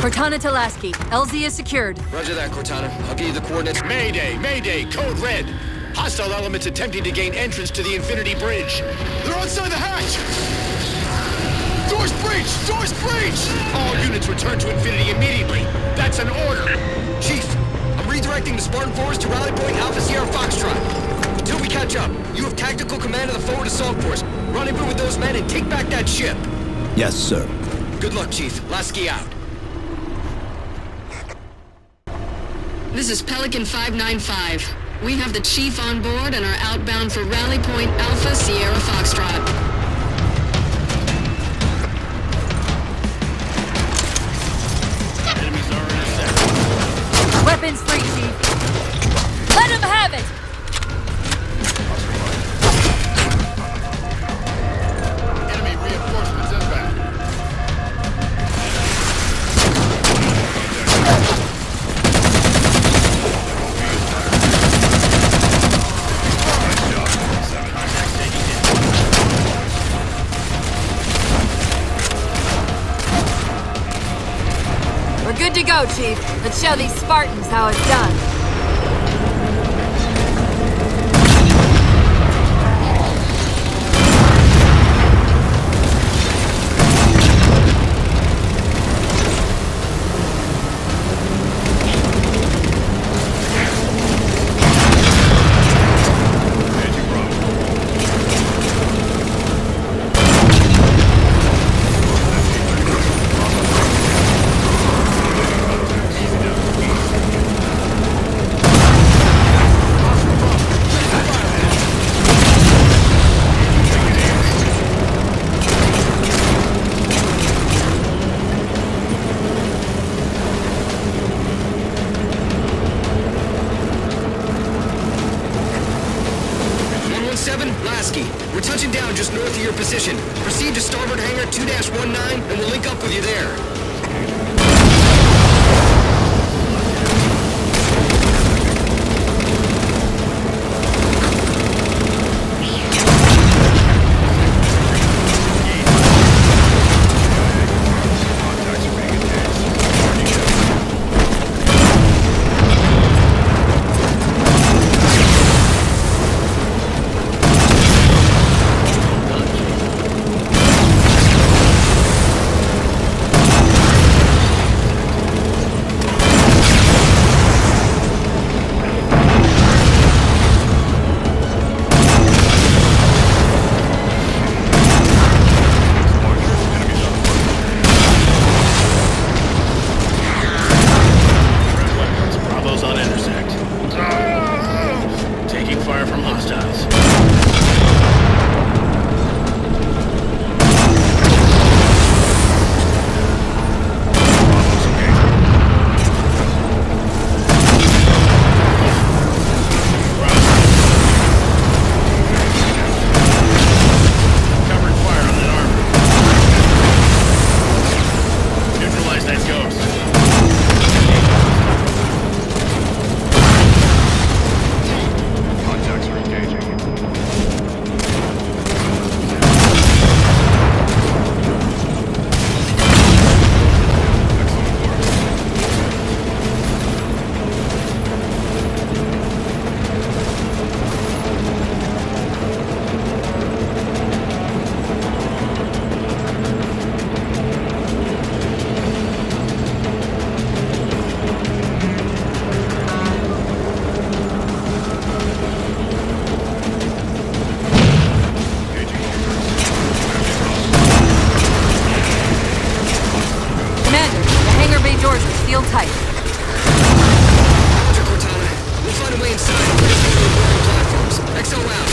Cortana to Lasky. LZ is secured. Roger that, Cortana. I'll give you the coordinates. Mayday! Mayday! Code red! Hostile elements attempting to gain entrance to the Infinity Bridge. They're outside the hatch! Doors breached! Doors breached! All units return to Infinity immediately. That's an order. Chief, I'm redirecting the Spartan force to rally point Alpha Sierra Foxtrot. Until we catch up, you have tactical command of the forward assault force. Rendezvous with those men and take back that ship. Yes, sir. Good luck, Chief. Lasky out. This is Pelican 595. We have the Chief on board and are outbound for Rally Point Alpha Sierra Foxtrot. Enemies are intercepted. Weapons free, Chief. Let him have it! Enemy reinforcements inbound. We're good to go, Chief. Let's show these Spartans how it's done. We're touching down just north of your position. Proceed to starboard hangar 2-19 and we'll link up with you there. Sealed tight. Roger, Cortana. We'll find a way inside and raise the boarding platforms. XO out.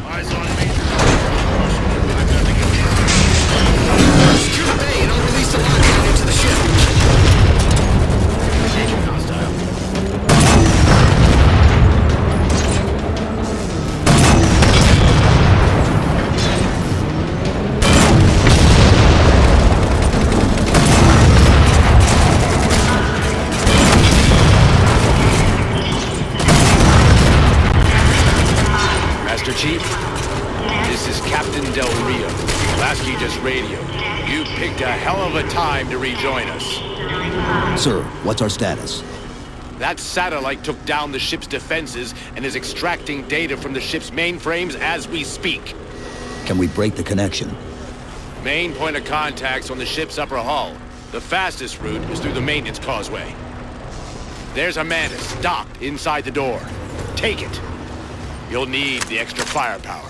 Eyes on me. radio. You picked a hell of a time to rejoin us. Sir, what's our status? That satellite took down the ship's defenses and is extracting data from the ship's mainframes as we speak. Can we break the connection? Main point of contact's on the ship's upper hull. The fastest route is through the maintenance causeway. There's a Mantis docked inside the door. Take it. You'll need the extra firepower.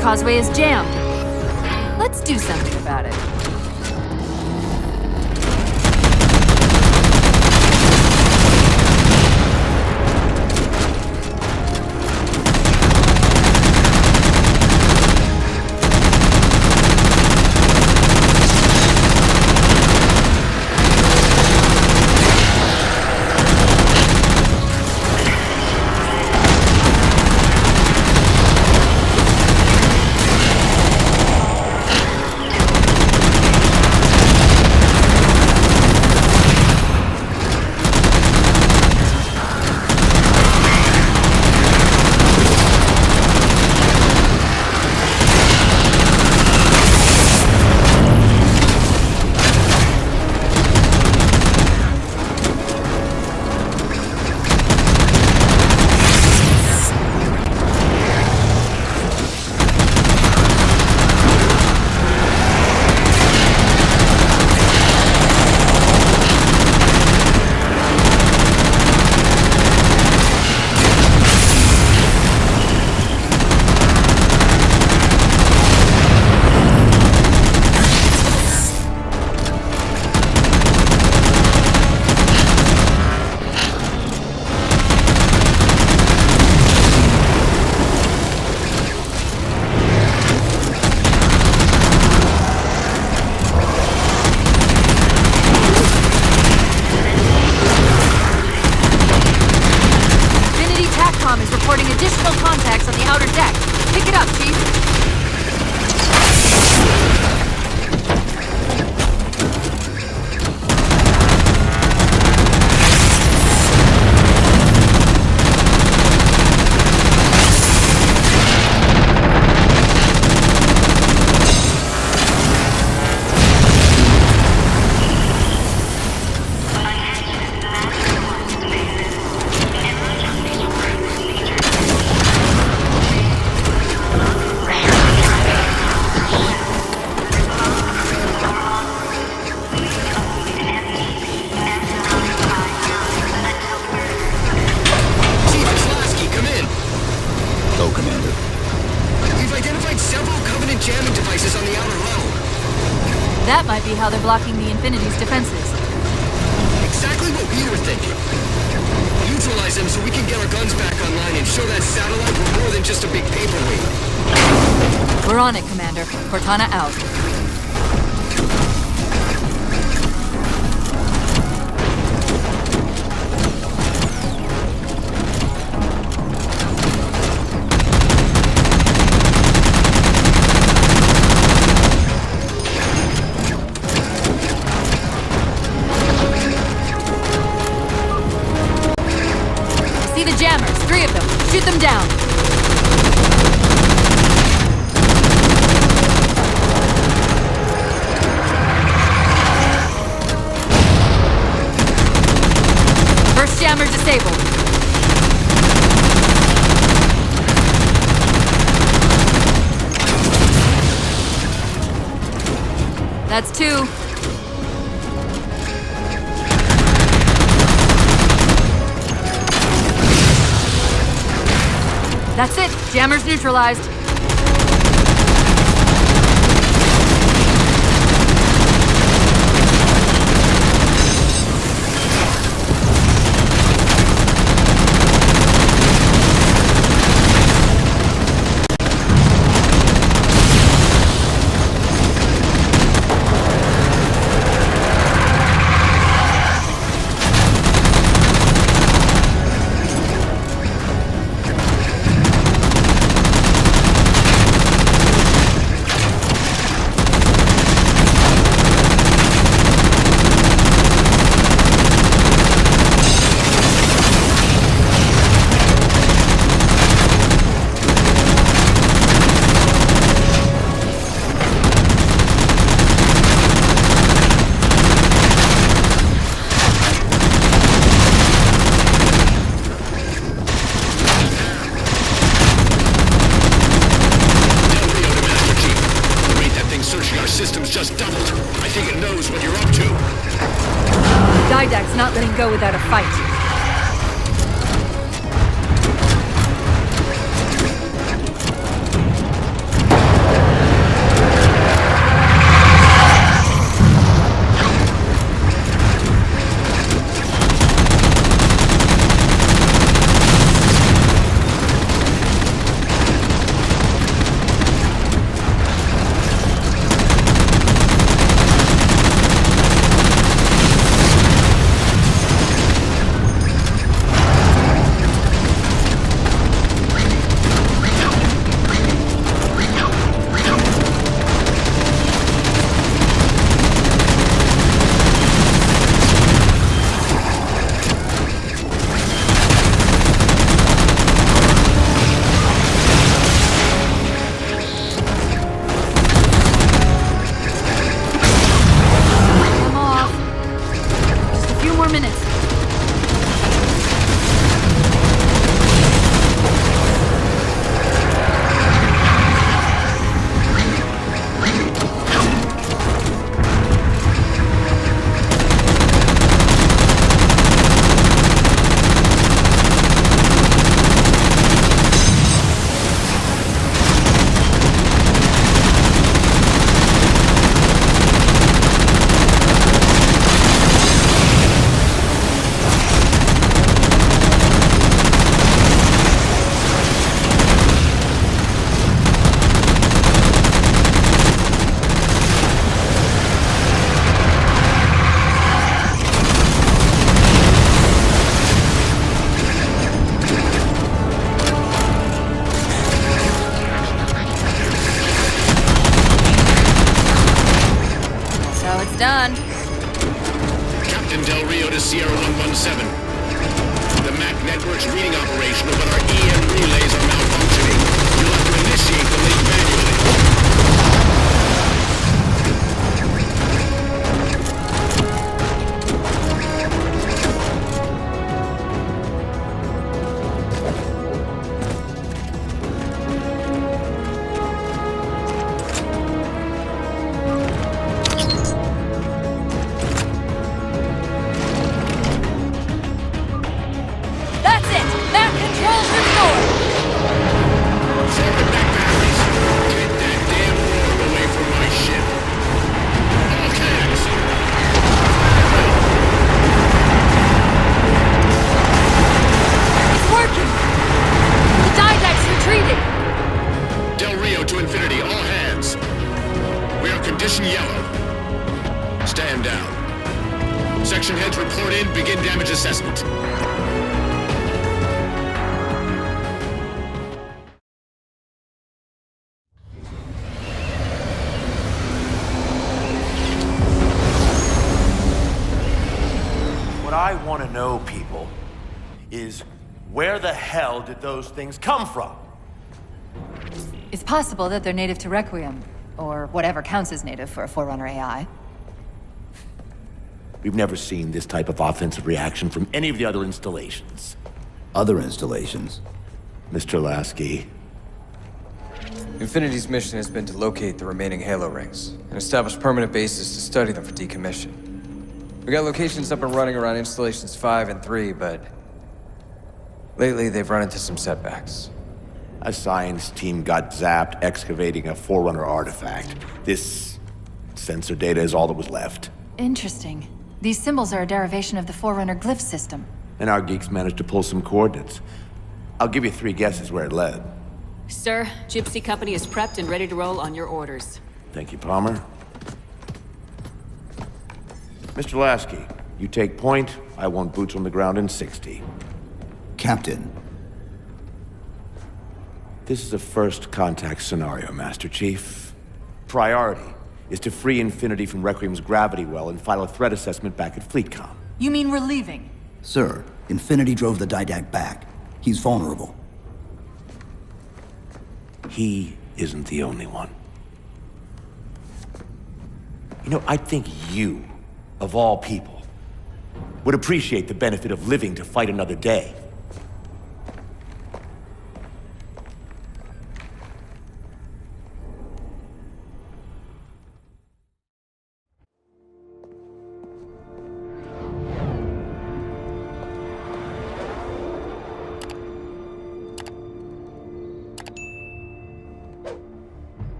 Causeway is jammed. Let's do something about it. That might be how they're blocking the Infinity's defenses. Exactly what we were thinking. Neutralize them so we can get our guns back online and show that satellite we're more than just a big paperweight. We're on it, Commander. Cortana out. Three of them. Shoot them down. First jammer disabled. That's two. That's it. Jammer's neutralized. systems just doubled. I think it knows what you're up to. Didact's not letting go without a fight. Done. Captain Del Rio to Sierra 117. The MAC network's reading operational, but our EM relays are malfunctioning. You'll have to initiate the link manually. Section heads report in, begin damage assessment. What I want to know, people, is where the hell did those things come from? It's possible that they're native to Requiem, or whatever counts as native for a Forerunner AI. We've never seen this type of offensive reaction from any of the other installations. Other installations? Mr. Lasky. Infinity's mission has been to locate the remaining Halo rings, and establish permanent bases to study them for decommission. We got locations up and running around installations 5 and 3, but lately they've run into some setbacks. A science team got zapped excavating a Forerunner artifact. This sensor data is all that was left. Interesting. These symbols are a derivation of the Forerunner glyph system. And our geeks managed to pull some coordinates. I'll give you 3 guesses where it led. Sir, Gypsy Company is prepped and ready to roll on your orders. Thank you, Palmer. Mr. Lasky, you take point. I want boots on the ground in 60. Captain. This is a first contact scenario, Master Chief. Priority is to free Infinity from Requiem's gravity well and file a threat assessment back at FleetCom. You mean we're leaving? Sir, Infinity drove the Didact back. He's vulnerable. He isn't the only one. You know, I think you, of all people, would appreciate the benefit of living to fight another day.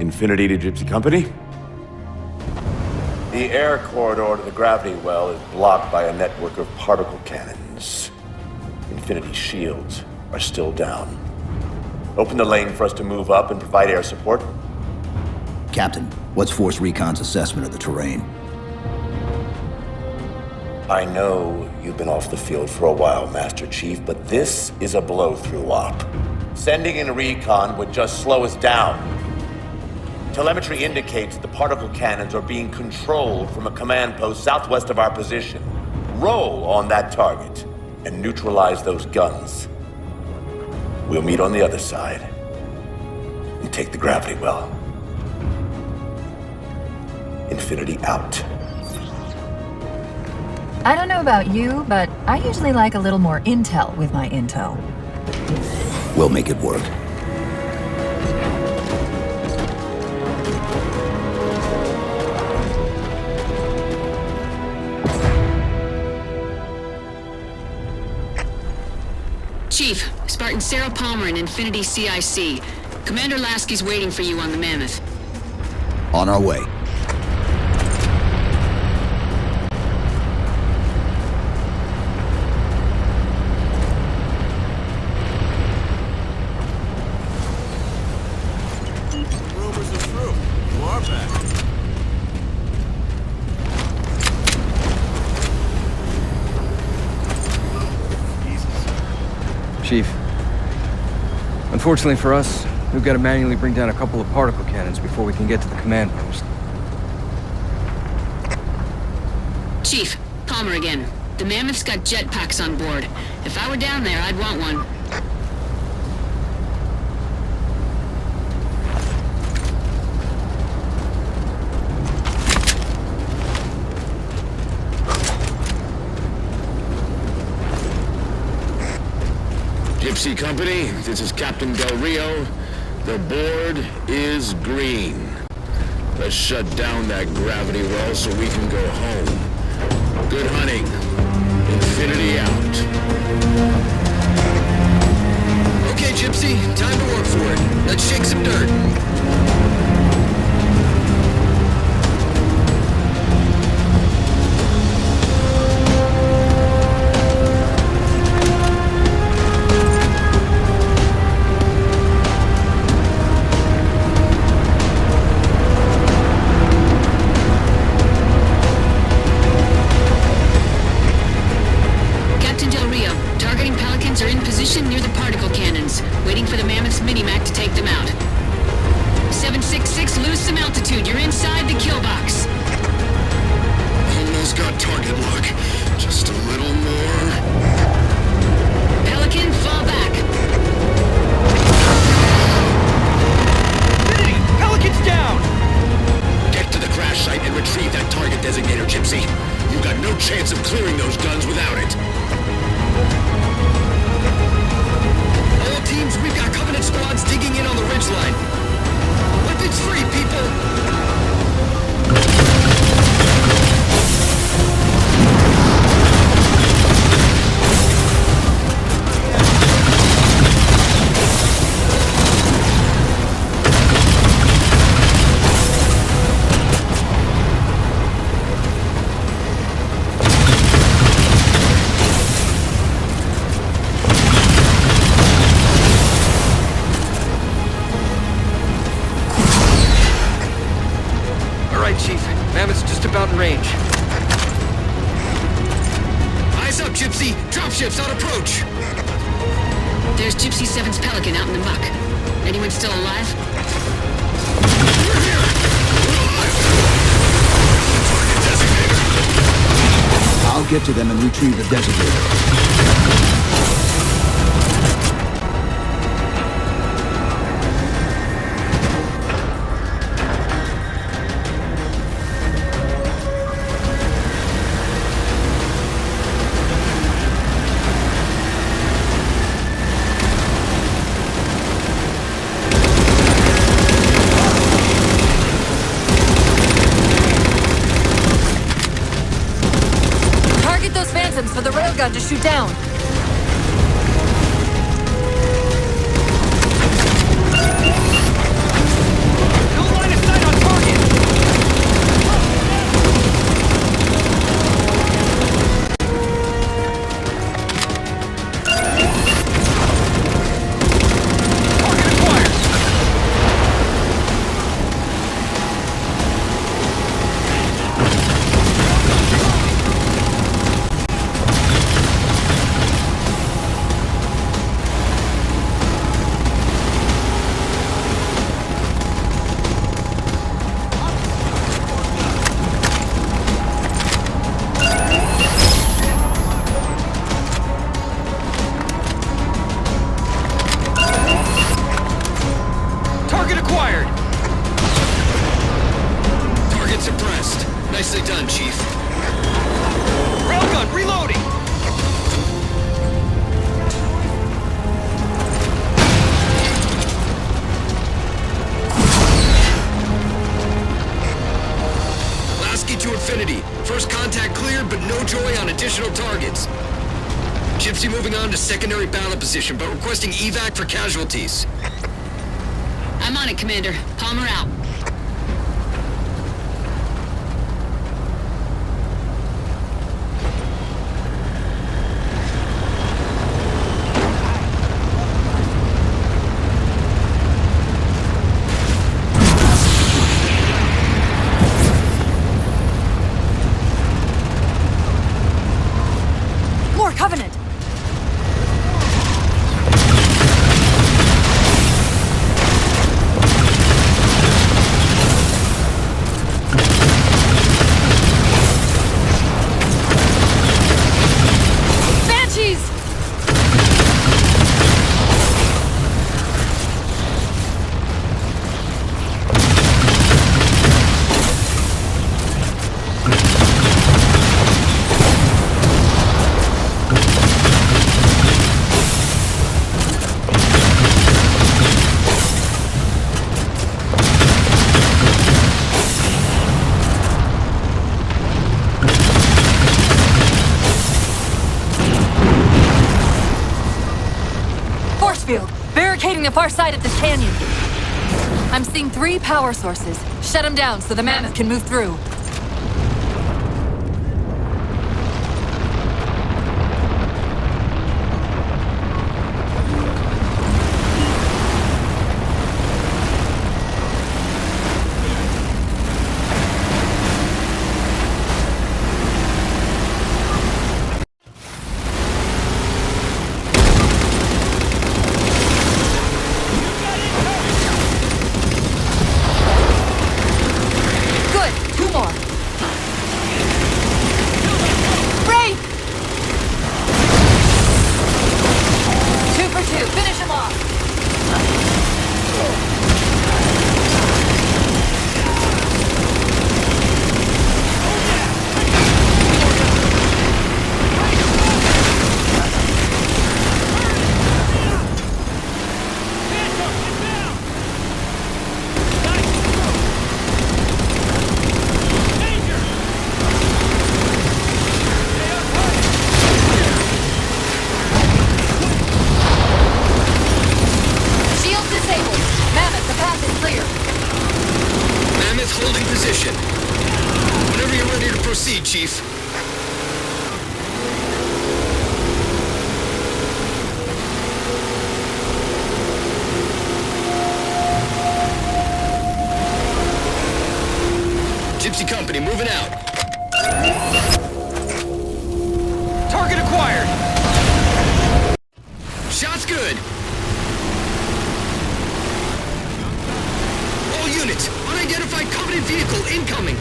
Infinity to Gypsy Company? The air corridor to the gravity well is blocked by a network of particle cannons. Infinity's shields are still down. Open the lane for us to move up and provide air support. Captain, what's Force Recon's assessment of the terrain? I know you've been off the field for a while, Master Chief, but this is a blow-through op. Sending in recon would just slow us down. Telemetry indicates the particle cannons are being controlled from a command post southwest of our position. Roll on that target and neutralize those guns. We'll meet on the other side and take the gravity well. Infinity out. I don't know about you, but I usually like a little more intel with my intel. We'll make it work. Chief, Spartan Sarah Palmer in Infinity CIC. Commander Lasky's waiting for you on the Mammoth. On our way. Rumors are true. You are back. Chief, unfortunately for us, we've got to manually bring down a couple of particle cannons before we can get to the command post. Chief, Palmer again. The Mammoth's got jetpacks on board. If I were down there, I'd want one. Gypsy Company, this is Captain Del Rio. The board is green. Let's shut down that gravity well so we can go home. Good hunting. Infinity out. Okay, Gypsy, time to work for it. Let's shake some dirt. Dropships on approach! There's Gypsy 7's Pelican out in the muck. Anyone still alive? We're here! We're alive! Target designator! I'll get to them and retrieve the designator. For the railgun to shoot down. No Infinity. First contact cleared, but no joy on additional targets. Gypsy moving on to secondary battle position, but requesting evac for casualties. I'm on it, Commander. Palmer out. More Covenant! Barricading the far side of this canyon. I'm seeing 3 power sources. Shut them down so the mammoth can move through. Chief. Gypsy Company moving out. Target acquired. Shot's good. All units, unidentified Covenant vehicle incoming.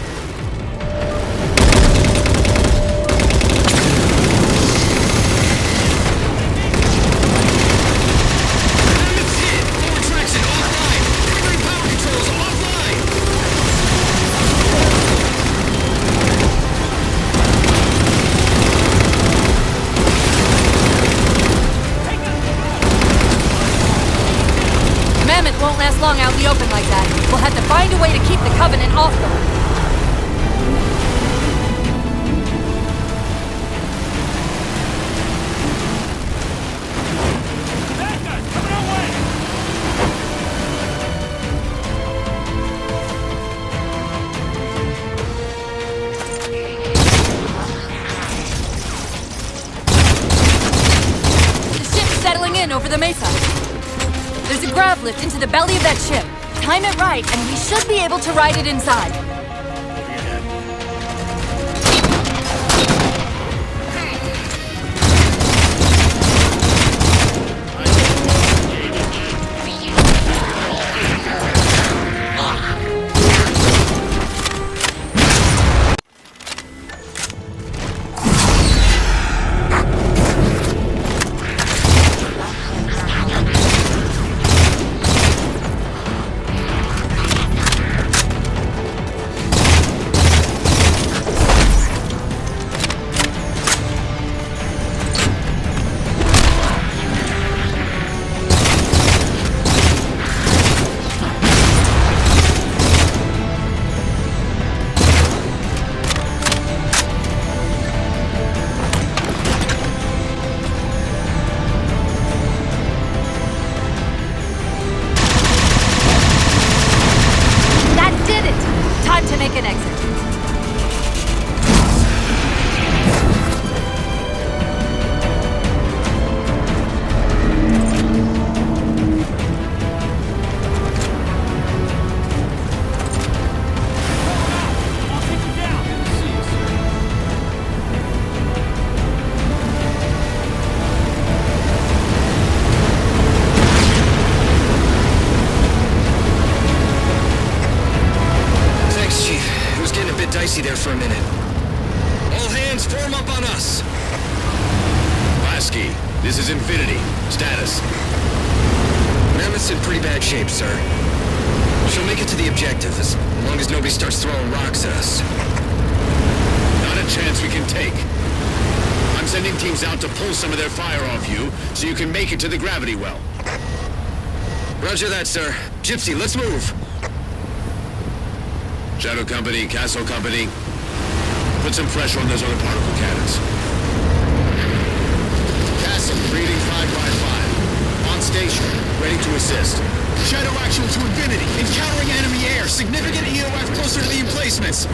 Won't last long out in the open like that. We'll have to find a way to keep the Covenant off them. The ship's settling in over the mesa. There's a grav lift into the belly of that ship. Time it right, and we should be able to ride it inside. cannons form up on us! Lasky, this is Infinity. Status. Mammoth's in pretty bad shape, sir. She'll make it to the objective as long as nobody starts throwing rocks at us. Not a chance we can take. I'm sending teams out to pull some of their fire off you, so you can make it to the gravity well. Roger that, sir. Gypsy, let's move! Shadow Company, Castle Company, put some pressure on those other particle cannons. Castle, reading 5x5. On station, ready to assist. Shadow actual to Infinity. Encountering enemy air. Significant EOF closer to the emplacements.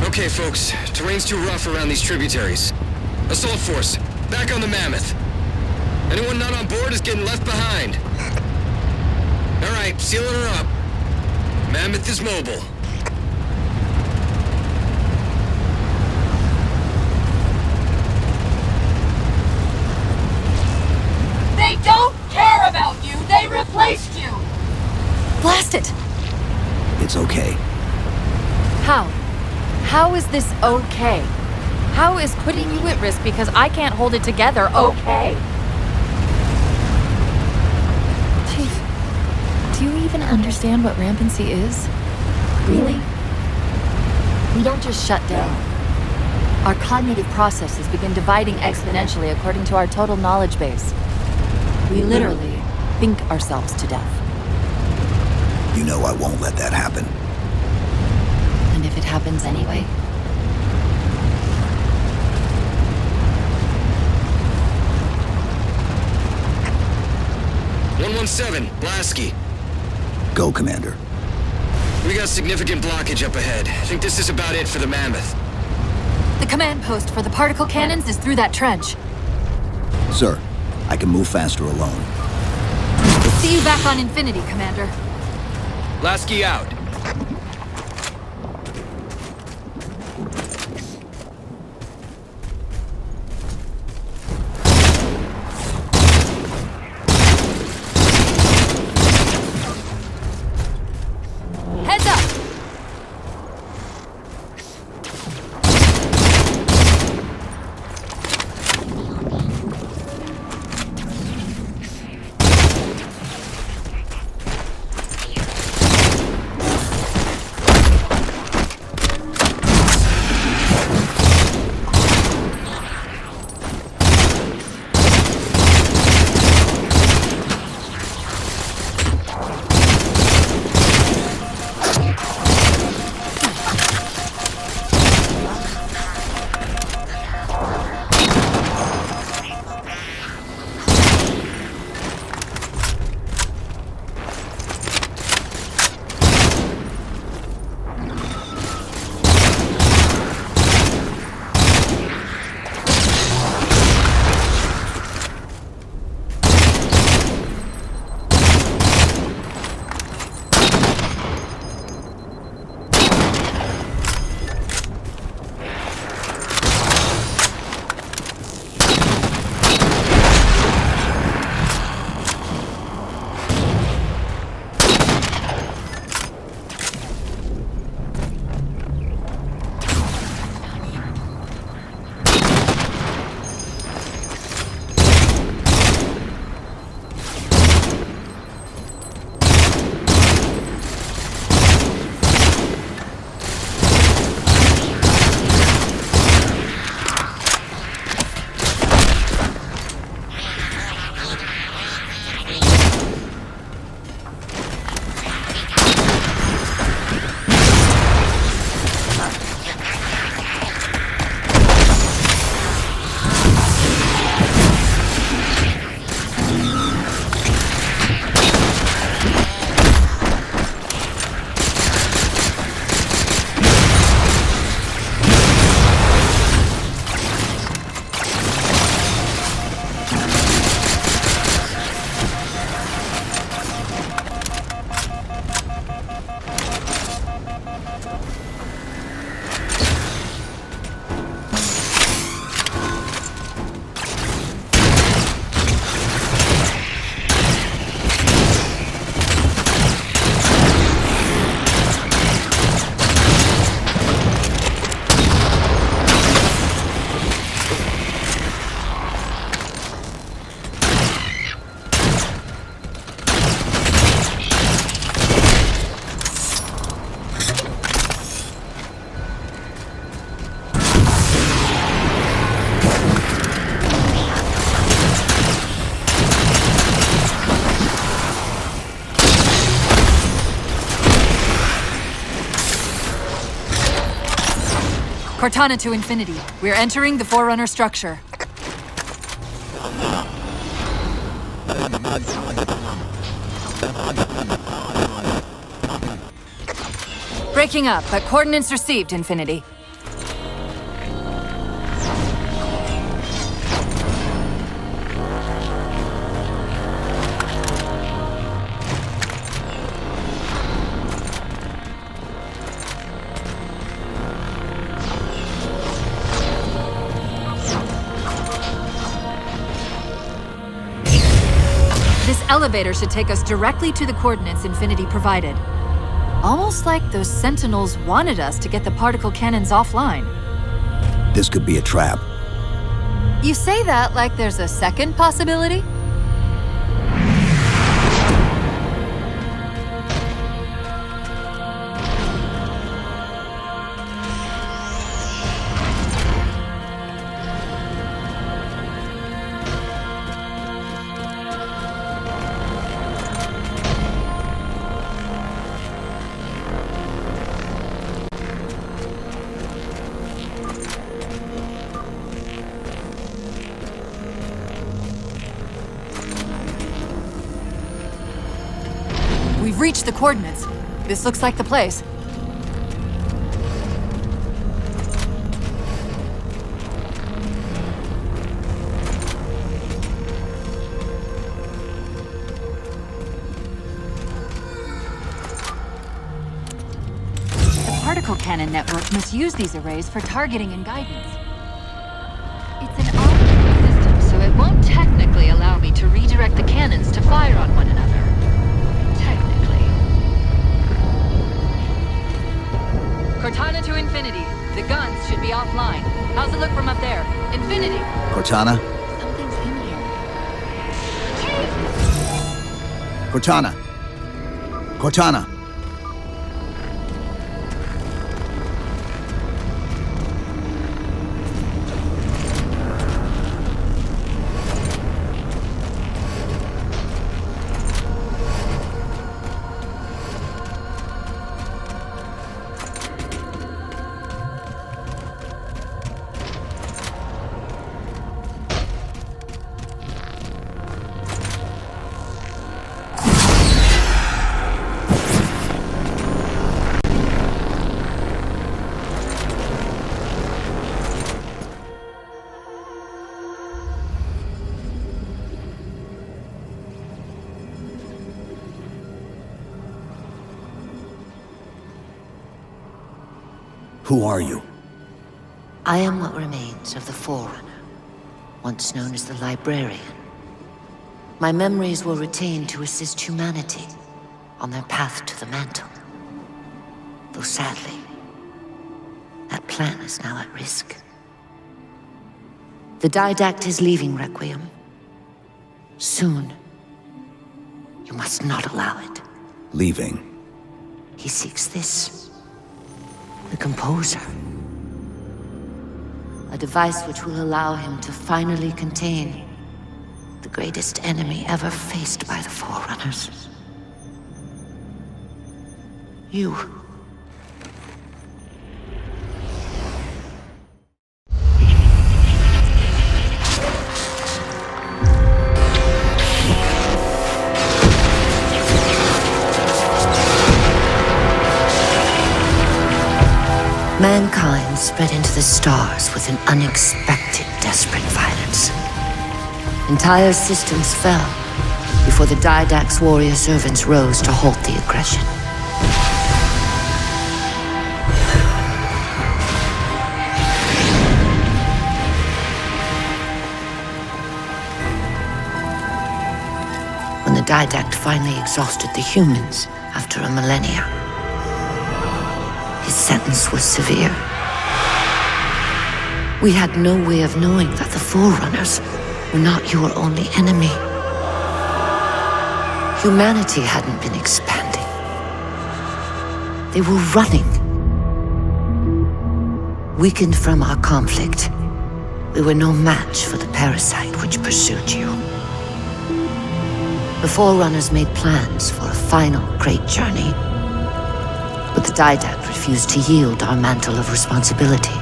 Okay, folks. Terrain's too rough around these tributaries. Assault force, back on the Mammoth. Anyone not on board is getting left behind. Alright, sealing her up. Mammoth is mobile. They don't care about you! They replaced you! Blast it! It's okay. How? How is this okay? How is putting you at risk because I can't hold it together okay? Chief, do you even understand what rampancy is? Really? We don't just shut down. Our cognitive processes begin dividing exponentially according to our total knowledge base. We literally think ourselves to death. You know I won't let that happen. And if it happens anyway? 117, Lasky. Go, Commander. We got significant blockage up ahead. I think this is about it for the Mammoth. The command post for the particle cannons is through that trench. Sir, I can move faster alone. See you back on Infinity, Commander. Lasky out. Heads up! Cortana to infinity. We're entering the Forerunner structure. Breaking up, but coordinates received, Infinity. This elevator should take us directly to the coordinates Infinity provided. Almost like those Sentinels wanted us to get the particle cannons offline. This could be a trap. You say that like there's a second possibility? We've reached the coordinates. This looks like the place. The particle cannon network must use these arrays for targeting and guidance. It's an automated system, so it won't technically allow me to redirect the cannons to fire on one another. Cortana to infinity. The guns should be offline. How's it look from up there? Infinity! Cortana? Something's in here. Cortana! Cortana! Who are you? I am what remains of the Forerunner, once known as the Librarian. My memories were retained to assist humanity on their path to the mantle. Though sadly, that plan is now at risk. The Didact is leaving Requiem. Soon. You must not allow it. Leaving? He seeks this. The Composer. A device which will allow him to finally contain the greatest enemy ever faced by the Forerunners. You. Mankind spread into the stars with an unexpected, desperate violence. Entire systems fell before the Didact's warrior servants rose to halt the aggression. When the Didact finally exhausted the humans after a millennia, his sentence was severe. We had no way of knowing that the Forerunners were not your only enemy. Humanity hadn't been expanding. They were running. Weakened from our conflict, we were no match for the parasite which pursued you. The Forerunners made plans for a final great journey, but the Didact refused to yield our mantle of responsibility.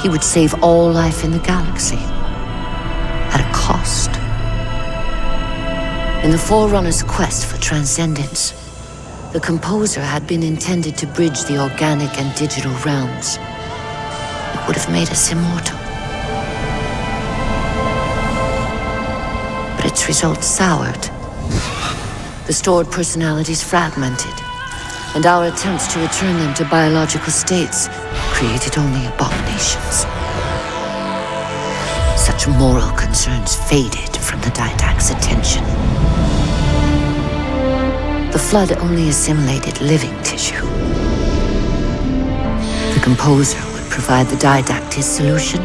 He would save all life in the galaxy. At a cost. In the Forerunner's quest for transcendence, the composer had been intended to bridge the organic and digital realms. It would have made us immortal. But its results soured. The stored personalities fragmented, and our attempts to return them to biological states created only abominations. Such moral concerns faded from the Didact's attention. The Flood only assimilated living tissue. The composer would provide the Didact his solution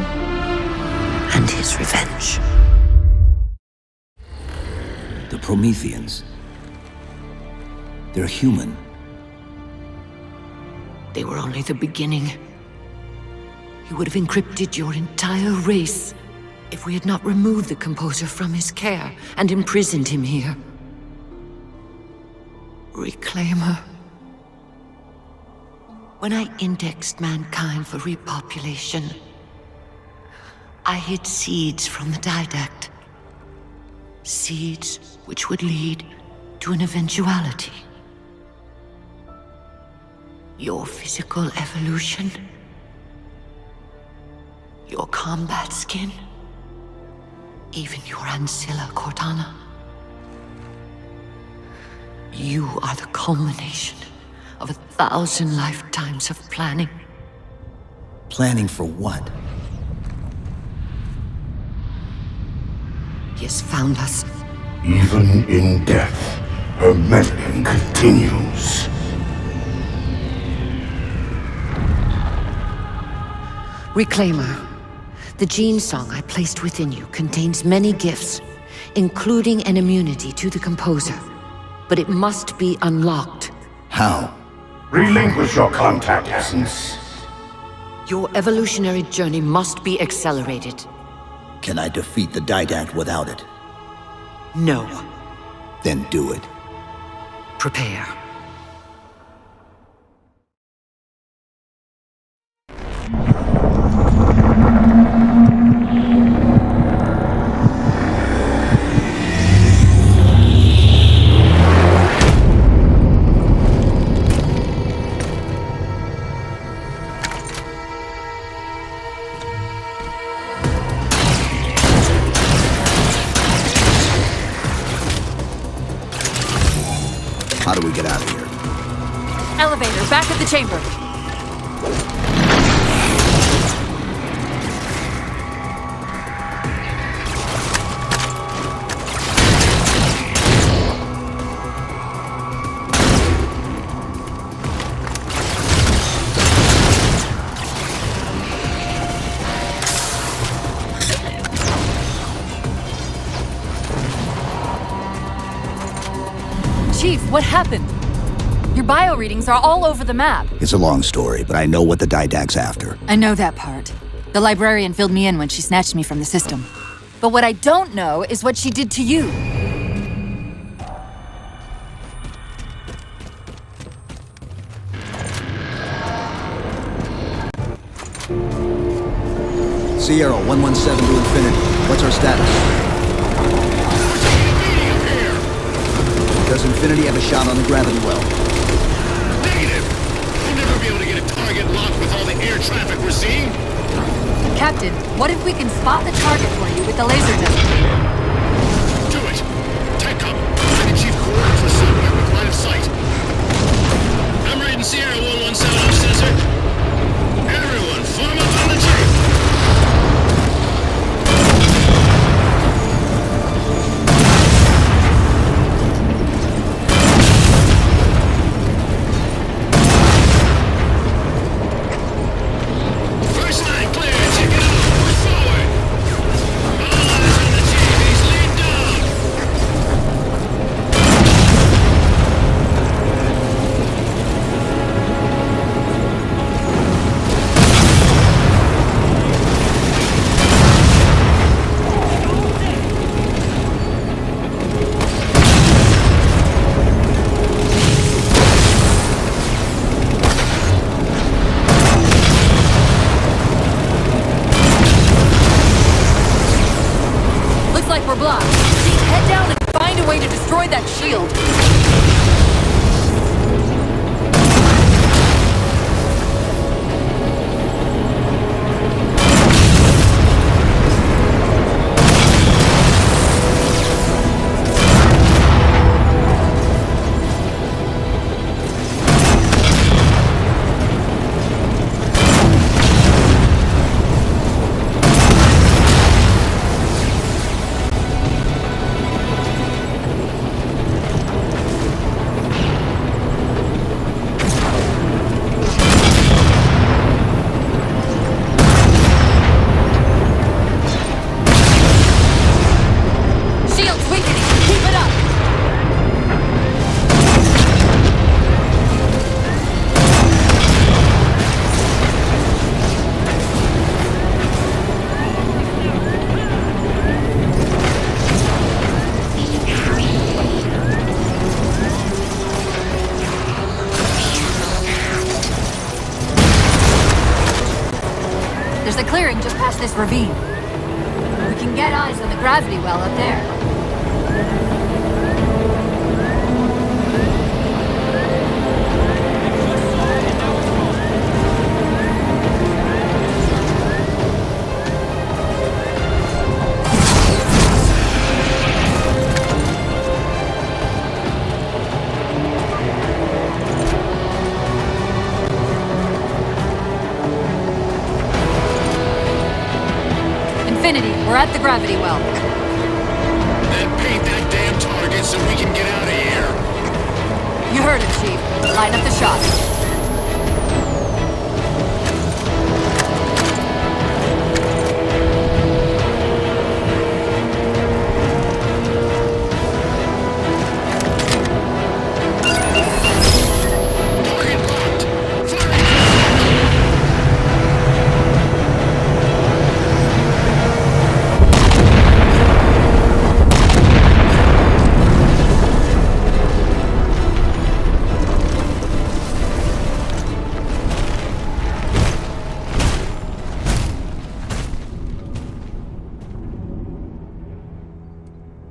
and his revenge. The Prometheans. They're human. They were only the beginning. He would have encrypted your entire race if we had not removed the composer from his care and imprisoned him here. Reclaimer. When I indexed mankind for repopulation, I hid seeds from the Didact. Seeds which would lead to an eventuality. Your physical evolution, your combat skin, even your ancilla, Cortana. You are the culmination of 1,000 lifetimes of planning. Planning for what? He has found us. Even in death, her meddling continues. Reclaimer. The gene song I placed within you contains many gifts, including an immunity to the composer. But it must be unlocked. How? Relinquish your contact essence. Your evolutionary journey must be accelerated. Can I defeat the Didact without it? No. Then do it. Prepare. How do we get out of here? Elevator, back at the chamber. Chief, what happened? Your bio readings are all over the map. It's a long story, but I know what the Didact's after. I know that part. The librarian filled me in when she snatched me from the system. But what I don't know is what she did to you. Sierra 117 to infinity. What's our status? Does Infinity have a shot on the gravity well? Negative! We'll never be able to get a target locked with all the air traffic we're seeing. Captain, what if we can spot the target for you with the laser designator? Do it! TechCom, find the chief coordinates for somewhere with line of sight. I'm reading Sierra 117 on sensor. Everyone, form up on the chief! First line clear, check it out, push forward! All eyes on the chief! that shield! There's a clearing just past this ravine. We can get eyes on the gravity well up there. We're at the gravity well. Then paint that damn target so we can get out of here. You heard him, Chief. Line up the shot.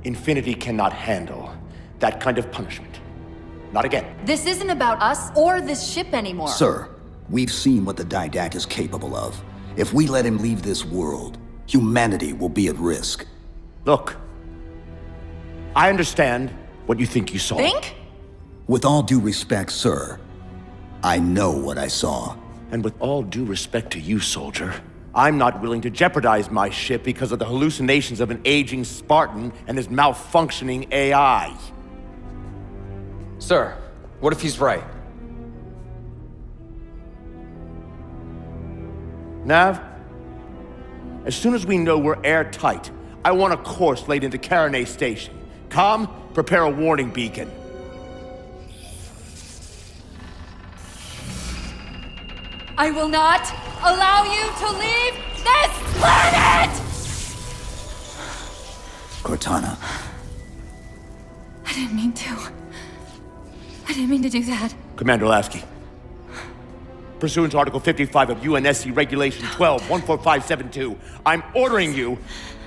Infinity cannot handle that kind of punishment. Not again. This isn't about us or this ship anymore. Sir, we've seen what the Didact is capable of. If we let him leave this world, humanity will be at risk. Look, I understand what you think you saw. Think? With all due respect, sir, I know what I saw. And with all due respect to you, soldier, I'm not willing to jeopardize my ship because of the hallucinations of an aging Spartan and his malfunctioning AI. Sir, what if he's right? Nav, as soon as we know we're airtight, I want a course laid into Caranay Station. Com, prepare a warning beacon. I will not allow you to leave this planet! Cortana. I didn't mean to. I didn't mean to do that. Commander Lasky. Pursuant to Article 55 of UNSC Regulation 12-14572, I'm ordering you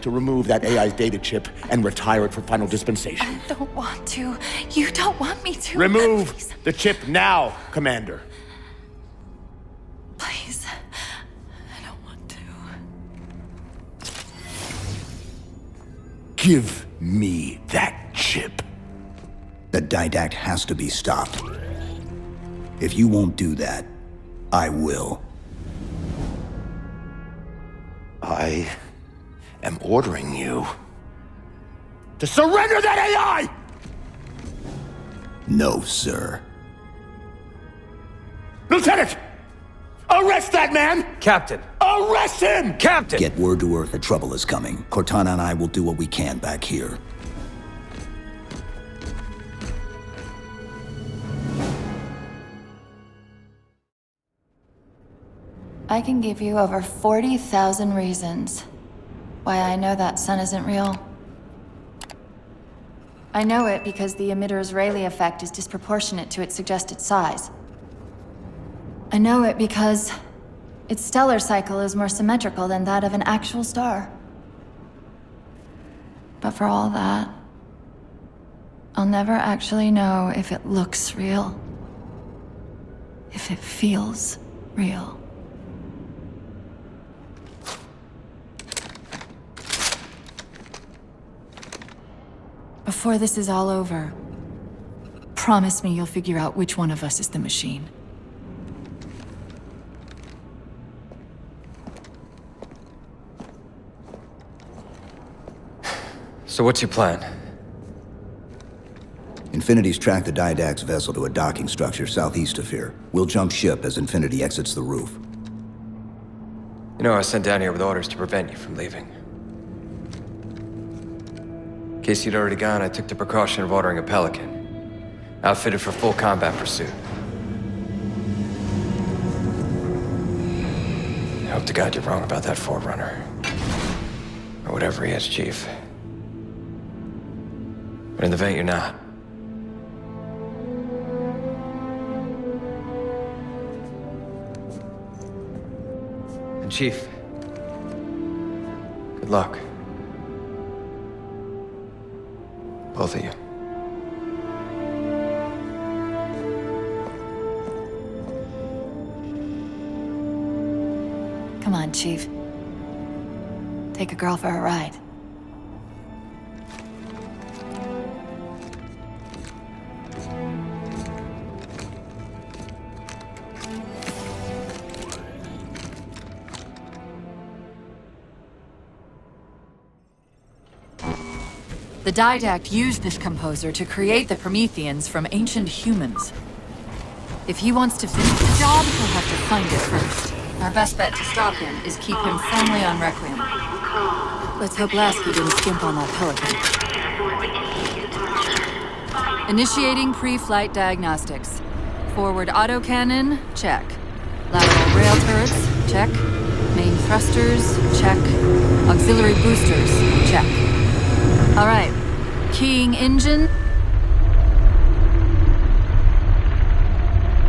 to remove that AI's data chip and retire it for final dispensation. I don't want to. You don't want me to. Remove Please. the chip now, Commander. Please. I don't want to. Give me that chip. The Didact has to be stopped. If you won't do that, I will. I am ordering you to surrender that AI! No, sir. Lieutenant! Arrest that man! Captain! Arrest him! Captain! Get word to Earth that trouble is coming. Cortana and I will do what we can back here. I can give you over 40,000 reasons why I know that sun isn't real. I know it because the emitter's Rayleigh effect is disproportionate to its suggested size. I know it because its stellar cycle is more symmetrical than that of an actual star. But for all that, I'll never actually know if it looks real. If it feels real. Before this is all over, promise me you'll figure out which one of us is the machine. So what's your plan? Infinity's tracked the Didact's vessel to a docking structure southeast of here. We'll jump ship as Infinity exits the roof. You know, I was sent down here with orders to prevent you from leaving. In case you'd already gone, I took the precaution of ordering a Pelican, outfitted for full combat pursuit. I hope to God you're wrong about that Forerunner. Or whatever he is, Chief. But in the event you're not. And Chief, good luck. Both of you. Come on, Chief. Take a girl for a ride. The Didact used this composer to create the Prometheans from ancient humans. If he wants to finish the job, he'll have to find it first. Our best bet to stop him is keep him firmly on Requiem. Let's hope Lasky didn't skimp on that Pelican. Initiating pre-flight diagnostics. Forward autocannon, check. Lateral rail turrets, check. Main thrusters, check. Auxiliary boosters, check. All right. Keying engine.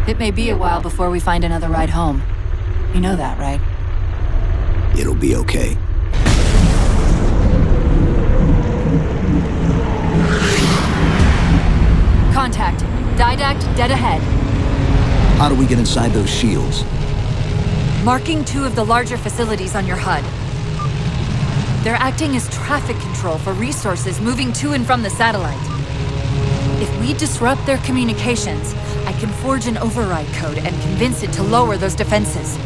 It may be a while before we find another ride home. You know that, right? It'll be okay. Contact. Didact dead ahead. How do we get inside those shields? Marking 2 of the larger facilities on your HUD. They're acting as traffic control for resources moving to and from the satellite. If we disrupt their communications, I can forge an override code and convince it to lower those defenses.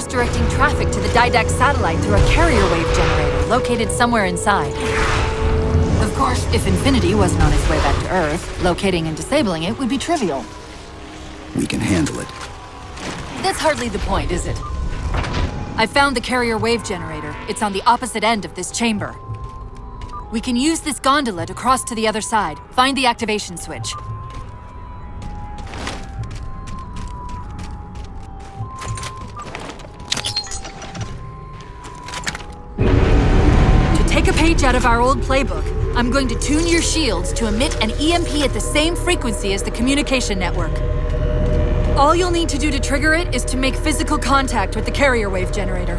Directing traffic to the Didact satellite through a carrier wave generator located somewhere inside. Of course, if Infinity wasn't on its way back to Earth, locating and disabling it would be trivial. We can handle it. That's hardly the point, is it? I found the carrier wave generator. It's on the opposite end of this chamber. We can use this gondola to cross to the other side. Find the activation switch. Take a page out of our old playbook. I'm going to tune your shields to emit an EMP at the same frequency as the communication network. All you'll need to do to trigger it is to make physical contact with the carrier wave generator.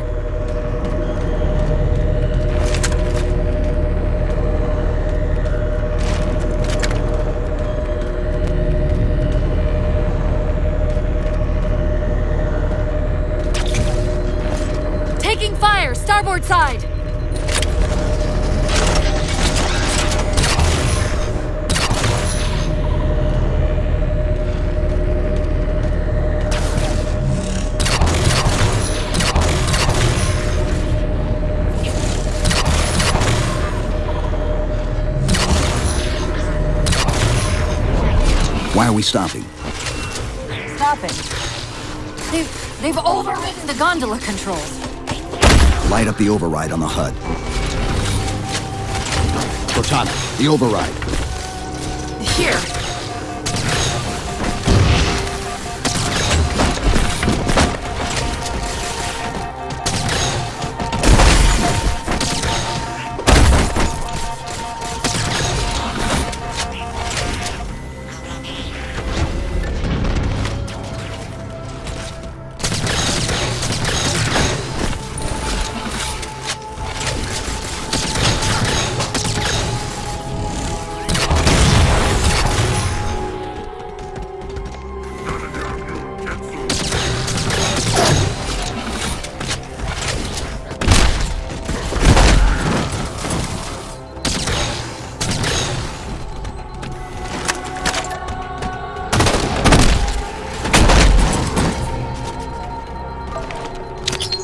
starboard side! Why are we stopping? Stopping? They've overridden the gondola controls. Light up the override on the HUD. Cortana, the override. Here.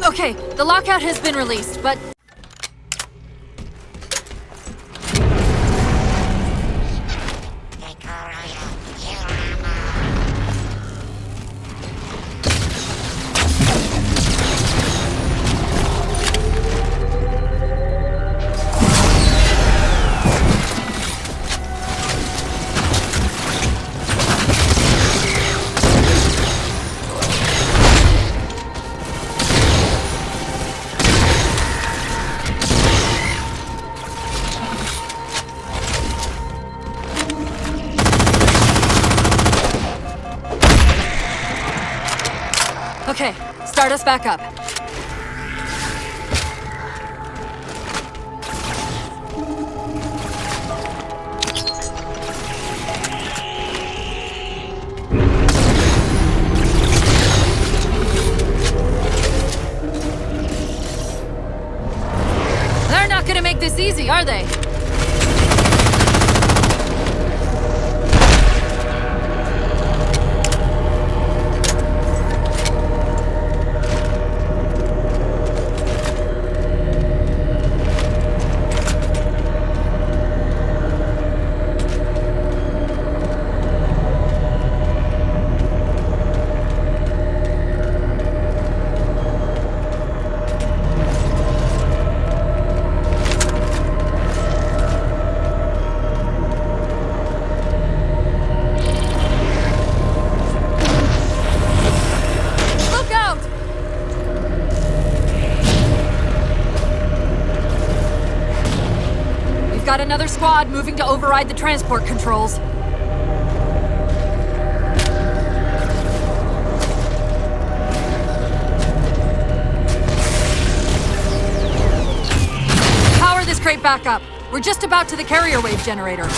Okay, the lockout has been released, but... Okay, start us back up. They're not gonna make this easy, are they? Got another squad moving to override the transport controls. Power this crate back up. We're just about to the carrier wave generator.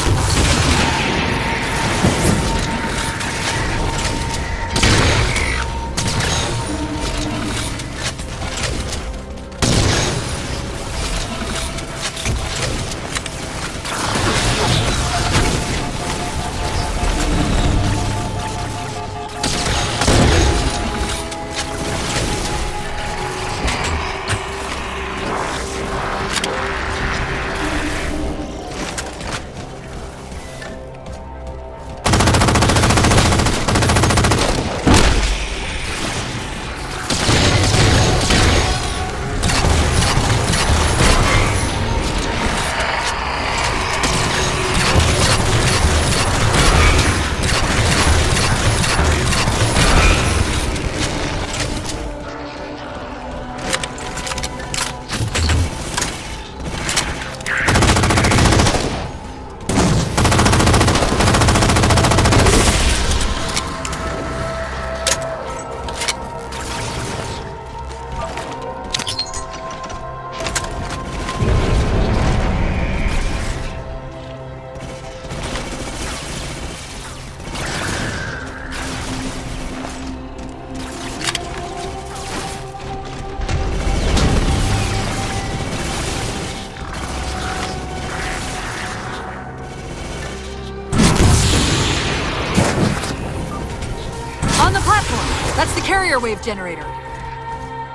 platform. That's the carrier wave generator.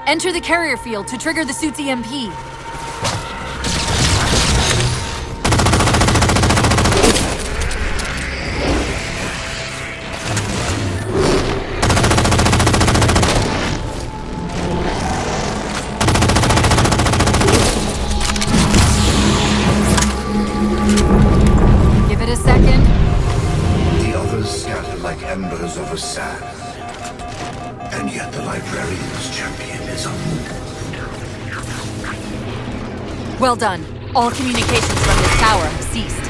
Enter the carrier field to trigger the suit's EMP. Give it a second. The others scatter like embers over sand. And yet the librarian's champion is unmoved. Well done. All communications from this tower have ceased.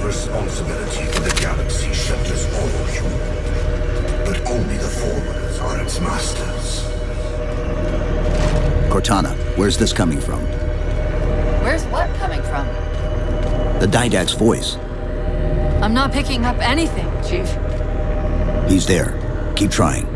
Responsibility for the galaxy shelters all human, but only the Forerunners are its masters. Cortana, where's this coming from? Where's what coming from? The Didact's voice. I'm not picking up anything, Chief. He's there. Keep trying.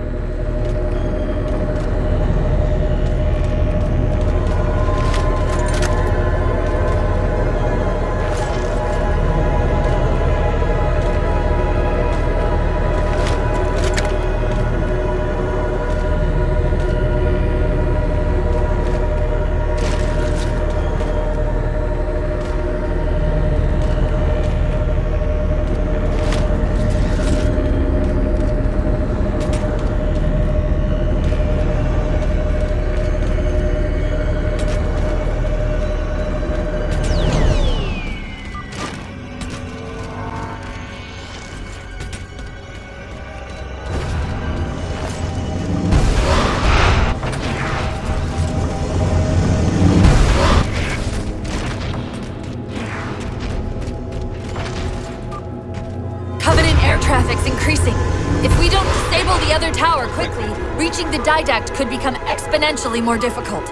Traffic's increasing. If we don't disable the other tower quickly, reaching the Didact could become exponentially more difficult.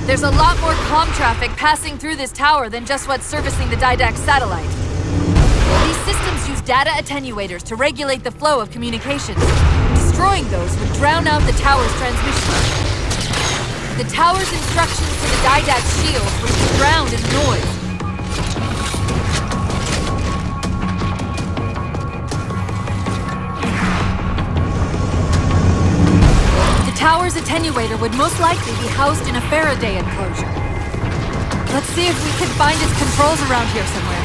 There's a lot more comm traffic passing through this tower than just what's servicing the Didact satellite. These systems use data attenuators to regulate the flow of communications. Destroying those would drown out the tower's transmission. The tower's instructions to the Didact shields would be drowned in the noise. Tower's attenuator would most likely be housed in a Faraday enclosure. Let's see if we can find its controls around here somewhere.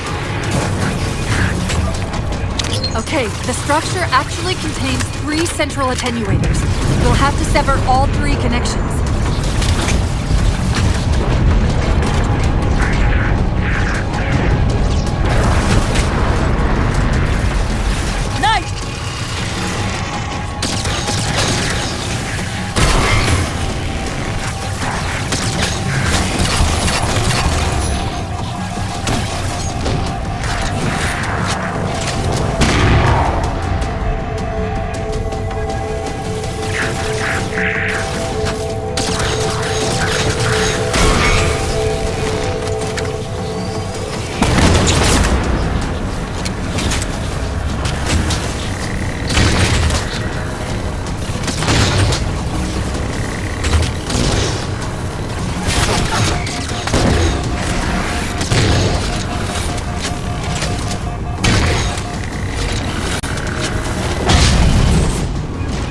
Okay, the structure actually contains 3 central attenuators. We'll have to sever all 3 connections.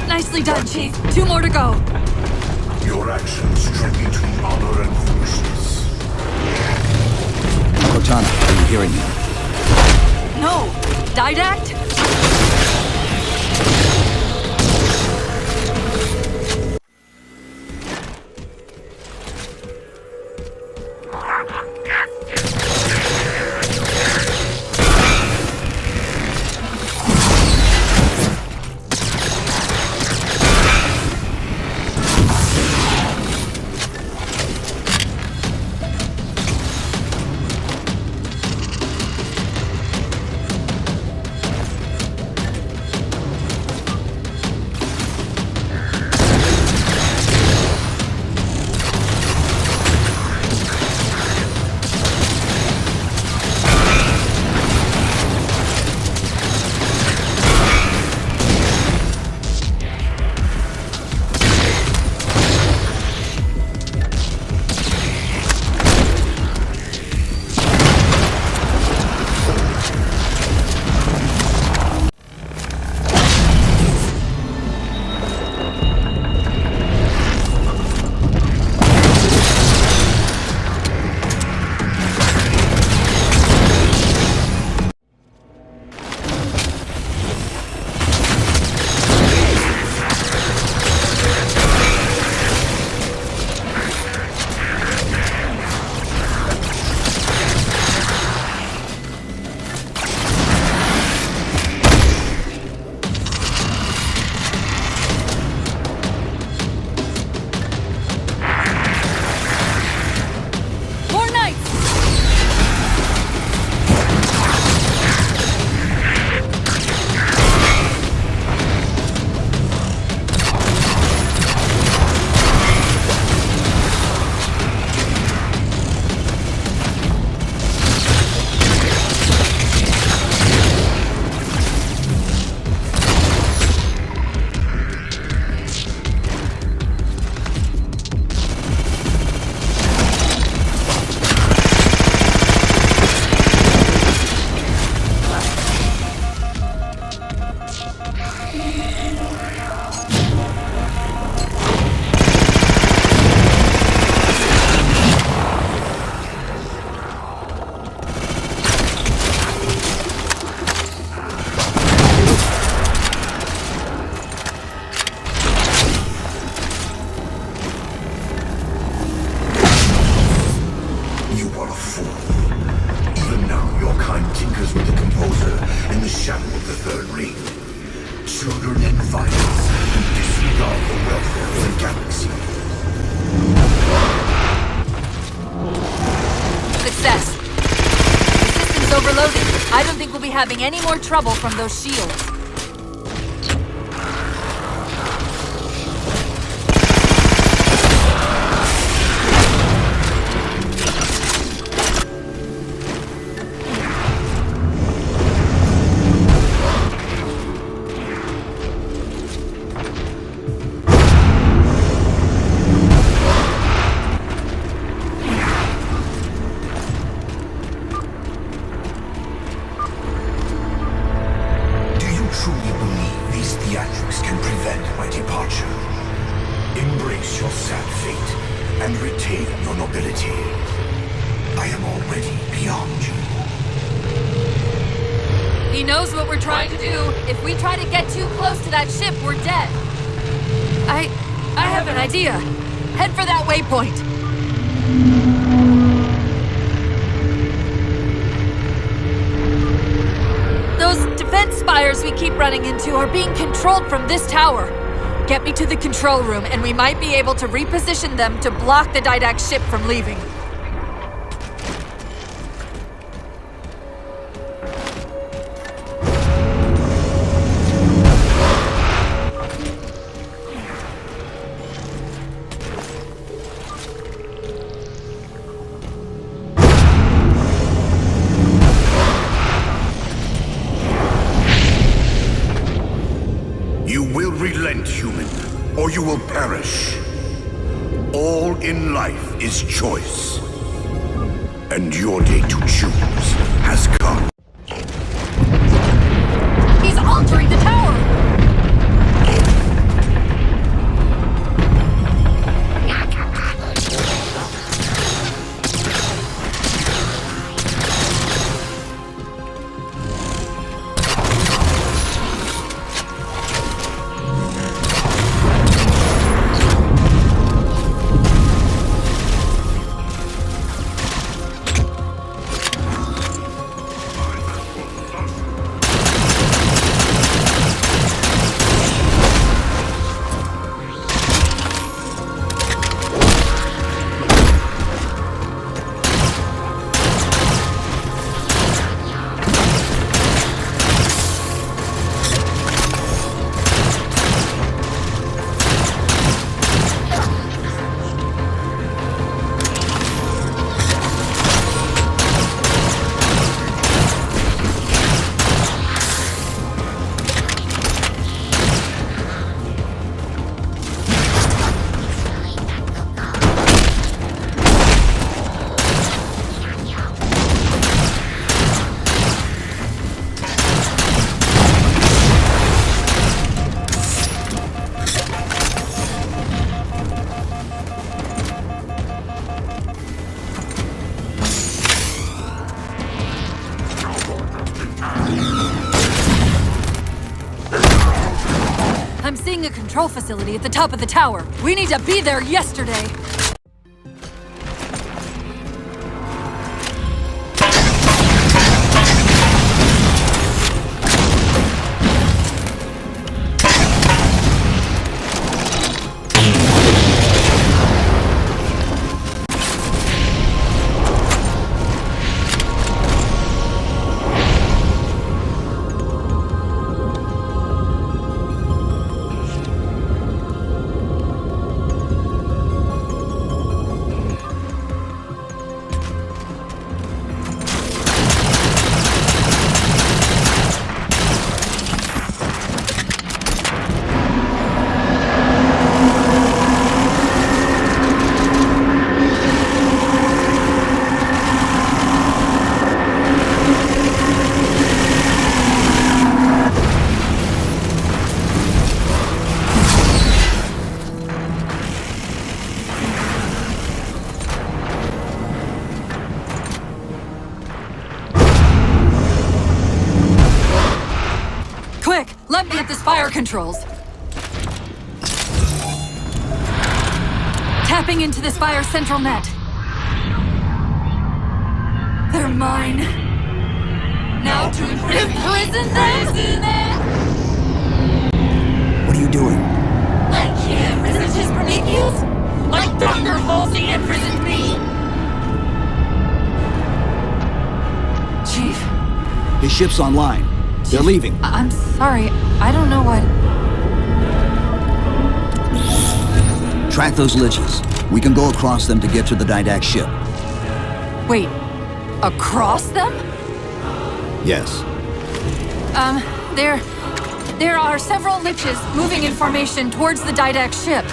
Nicely done, Chief. 2 more to go. Your actions tread between honor and foolishness. Cortana, are you hearing me? No! Didact? I don't think we'll be having any more trouble from those shields. ability. I am already beyond you. He knows what we're trying to do. If we try to get too close to that ship, we're dead. I have an idea. Head for that waypoint. Those defense spires we keep running into are being controlled from this tower. Get me to the control room, and we might be able to reposition them to block the Didact ship from leaving. Relent, human, or you will perish. All in life is choice. And your day to choose has come. He's altering the tower! I'm seeing a control facility at the top of the tower. We need to be there yesterday. Let me at the spire controls. Tapping into the spire's central net. They're mine. Now to imprison them? What are you doing? I can't resist his Prometheus! Like Thunder Halsey imprisoned me! Chief? His ship's online. They're leaving. I'm sorry. I don't know what... Track those liches. We can go across them to get to the Didact ship. Wait. Across them? Yes. There are several liches moving in formation towards the Didact ship.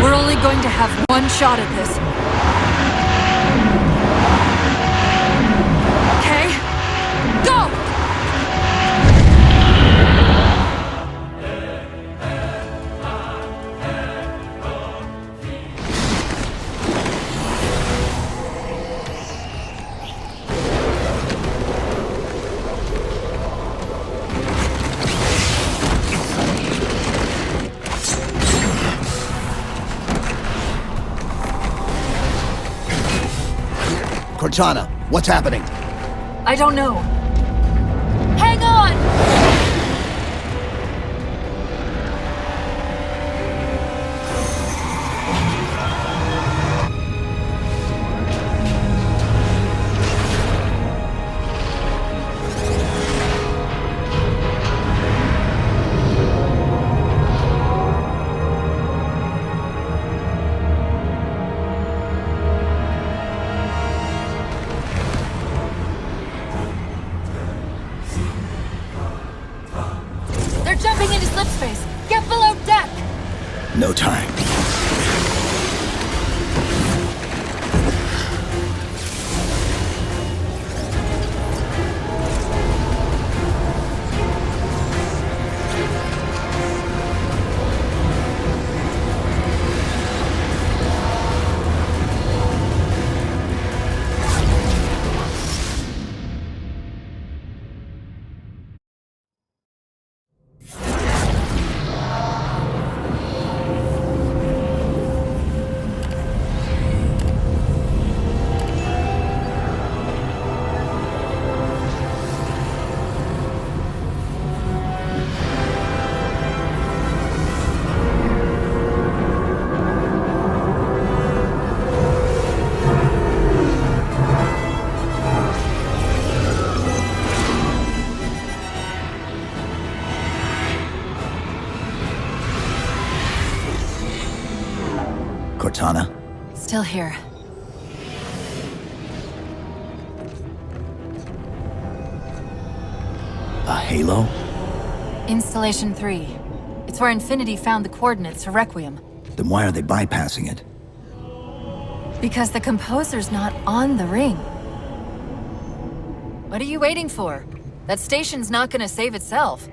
We're only going to have one shot at this. Okay? Go! Cortana, what's happening? I don't know. Hang on! Jumping into slip space! Get below deck! No time. Cortana? Still here. A halo? Installation 3. It's where Infinity found the coordinates for Requiem. Then why are they bypassing it? Because the composer's not on the ring. What are you waiting for? That station's not gonna save itself.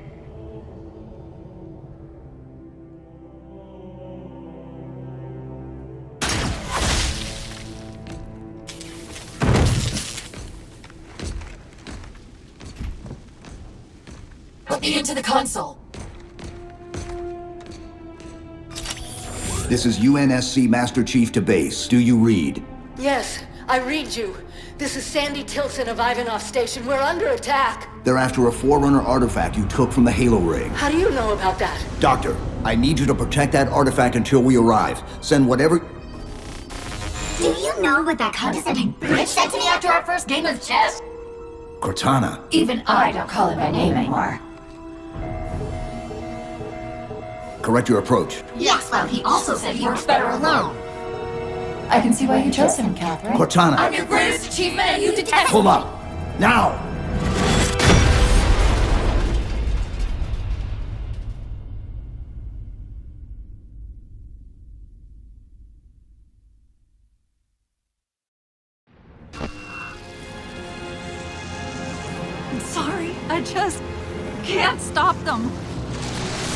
Put me into the console. This is UNSC Master Chief to base. Do you read? Yes, I read you. This is Sandy Tilson of Ivanov Station. We're under attack. They're after a Forerunner artifact you took from the Halo ring. How do you know about that? Doctor, I need you to protect that artifact until we arrive. Send whatever... Do you know what that condescending bitch said to me after our first game of chess? Cortana. Even I don't call him by name anymore. Correct your approach. Yes, well, he also said he works better alone. I can see why you chose him, Catherine. Cortana. I'm your greatest achievement and you detest Hold up. Now! I'm sorry, I just can't stop them.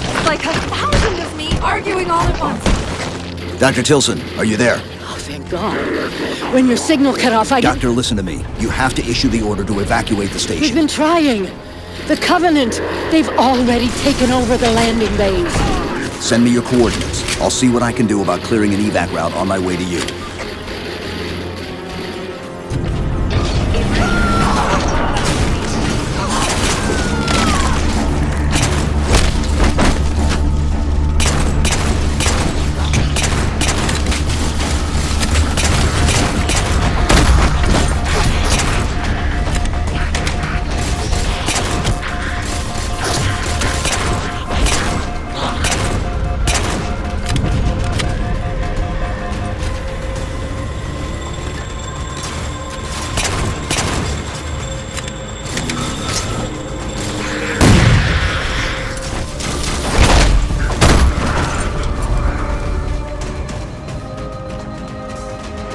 It's like 1,000 of me arguing all at once. Dr. Tilson, are you there? Oh, thank God. When your signal cut off, Doctor, listen to me. You have to issue the order to evacuate the station. We've been trying. The Covenant, they've already taken over the landing bays. Send me your coordinates. I'll see what I can do about clearing an evac route on my way to you.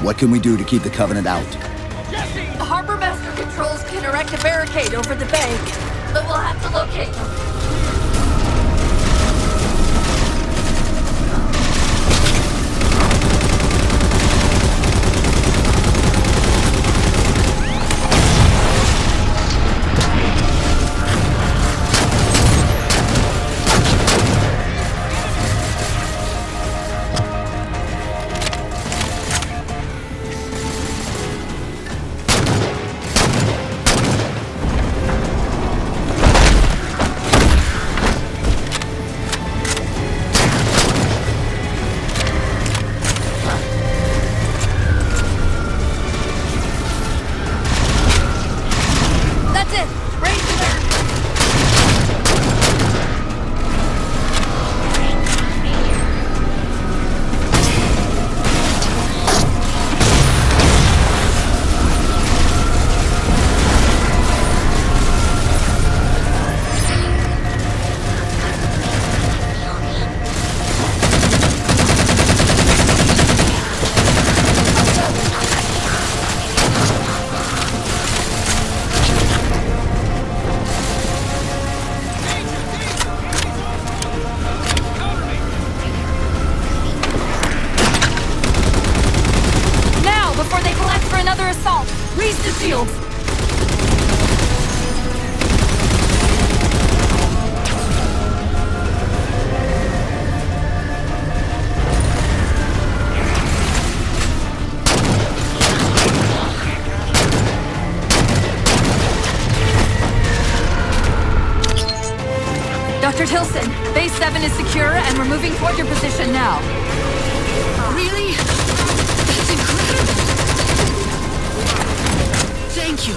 What can we do to keep the Covenant out? The Harbor Master Controls can erect a barricade over the bay, but we'll have to locate them. assault! Raise the shields! Dr. Tilson, Base 7 is secure, and we're moving toward your position now. Really? That's incredible! Thank you.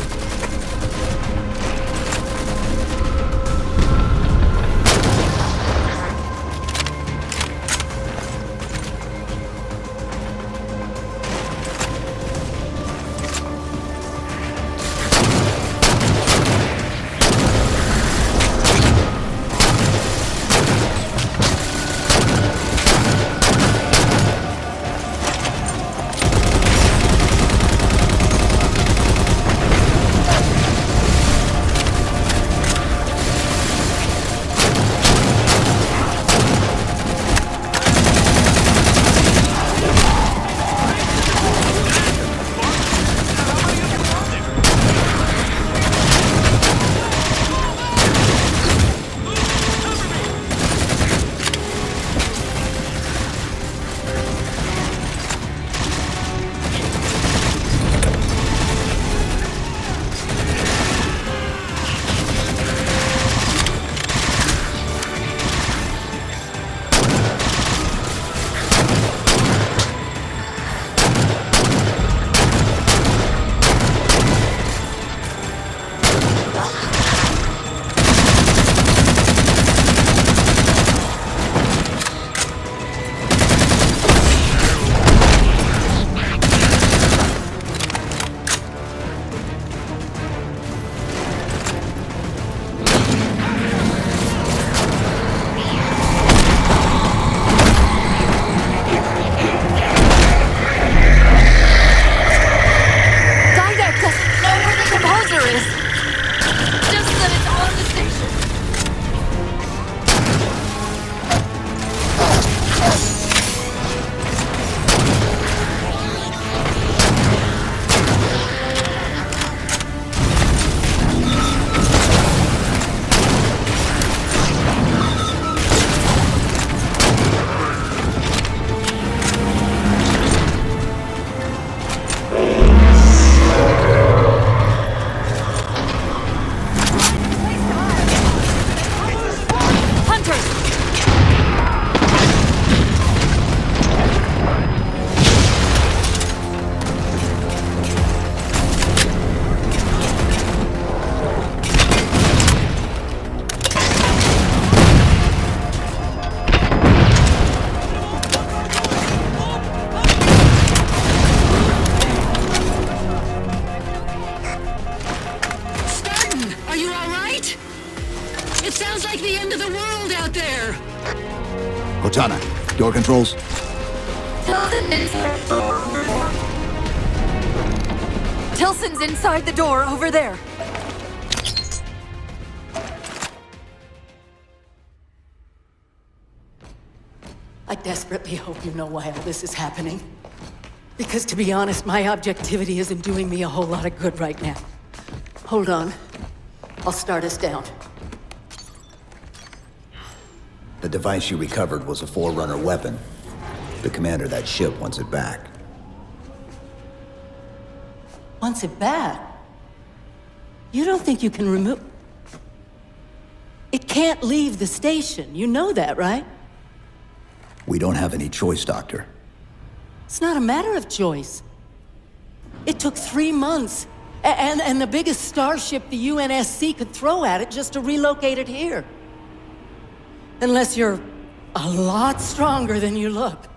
Cortana, door controls. Tilson's inside the door, over there. I desperately hope you know why all this is happening. Because to be honest, my objectivity isn't doing me a whole lot of good right now. Hold on. I'll start us down. The device you recovered was a Forerunner weapon. The commander of that ship wants it back. Wants it back? You don't think you can remove... It can't leave the station. You know that, right? We don't have any choice, Doctor. It's not a matter of choice. It took 3 months, and the biggest starship the UNSC could throw at it just to relocate it here. Unless you're a lot stronger than you look.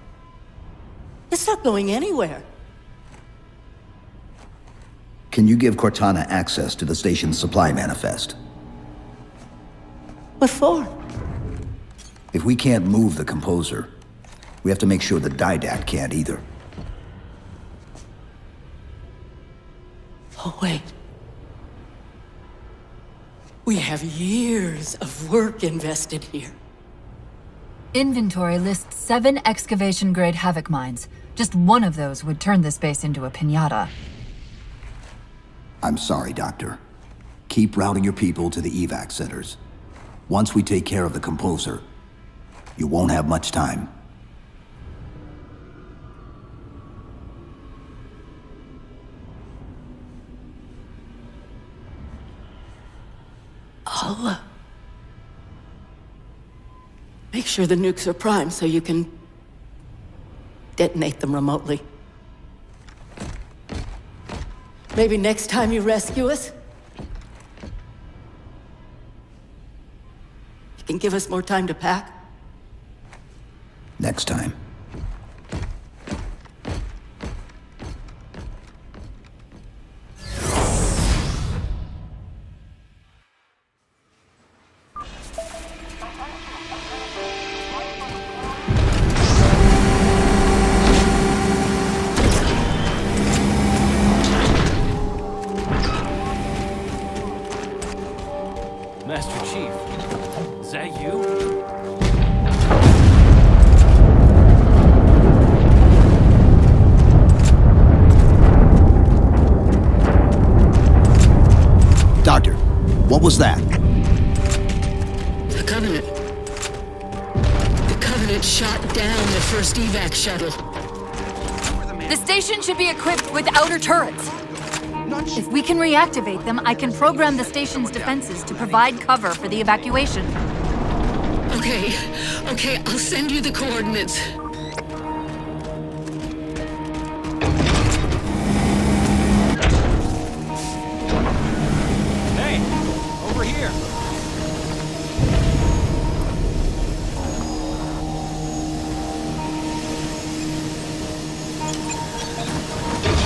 It's not going anywhere. Can you give Cortana access to the station's supply manifest? What for? If we can't move the composer, we have to make sure the Didact can't either. Oh, wait. We have years of work invested here. Inventory lists 7 excavation-grade Havoc mines. Just one of those would turn this base into a piñata. I'm sorry, Doctor. Keep routing your people to the evac centers. Once we take care of the composer, you won't have much time. I'll make sure the nukes are primed so you can detonate them remotely. Maybe next time you rescue us, you can give us more time to pack. Next time. Master Chief, is that you? Doctor, what was that? The Covenant. The Covenant shot down the first evac shuttle. The station should be equipped with outer turrets. If we can reactivate them, I can program the station's defenses to provide cover for the evacuation. Okay, I'll send you the coordinates. Hey, over here.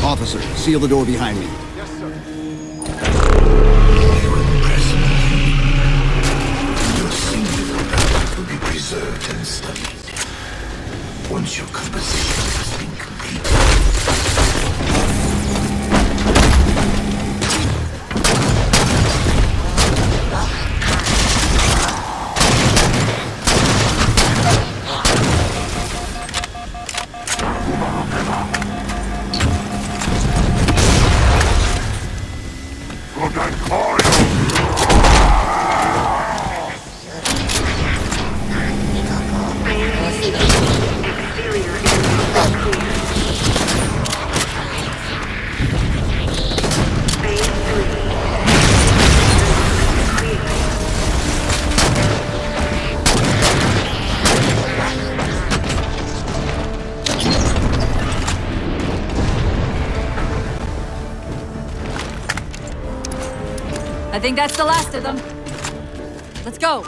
Officer, seal the door behind me. Your singular relic will be preserved and studied. Once your composition has been completed. I think that's the last of them. Let's go.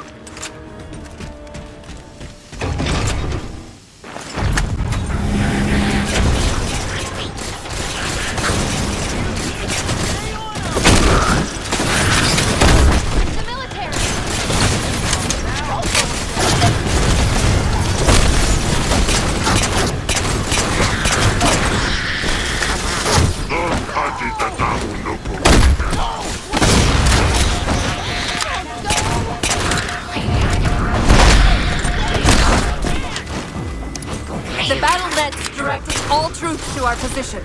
The battle net's directing all troops to our position.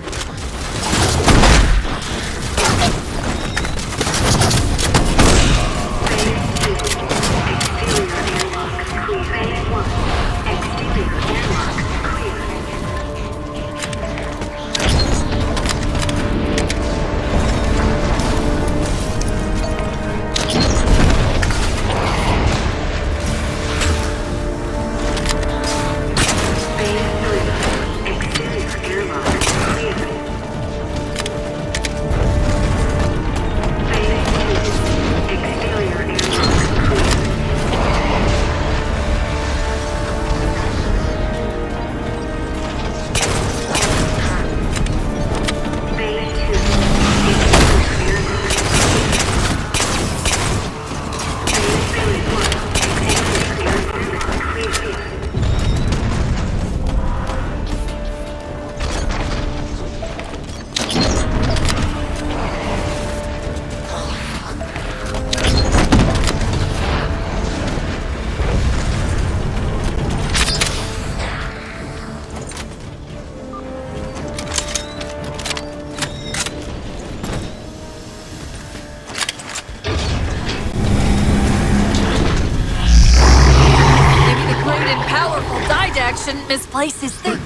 misplace his things.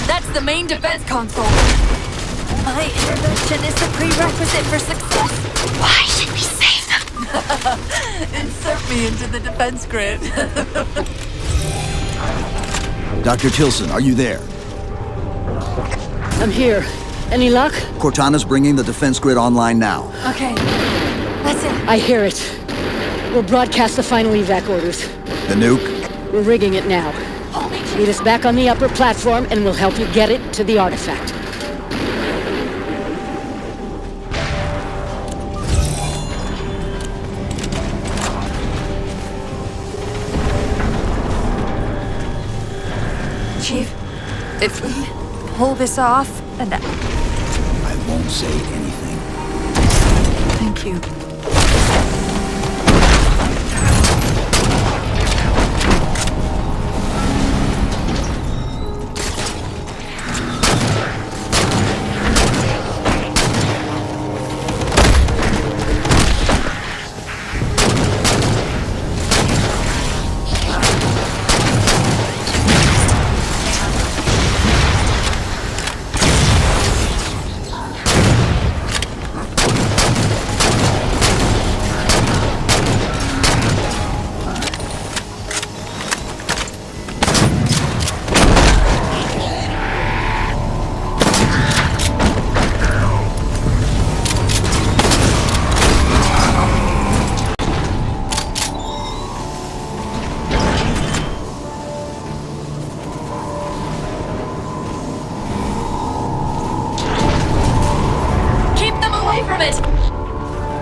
That's the main defense console. My intervention is the prerequisite for success. Why should we save them? Insert me into the defense grid. Dr. Tilson, are you there? I'm here. Any luck? Cortana's bringing the defense grid online now. Okay. That's it. I hear it. We'll broadcast the final evac orders. The nuke? We're rigging it now. Meet us back on the upper platform and we'll help you get it to the artifact. Chief, if we pull this off and... I won't say anything. Thank you.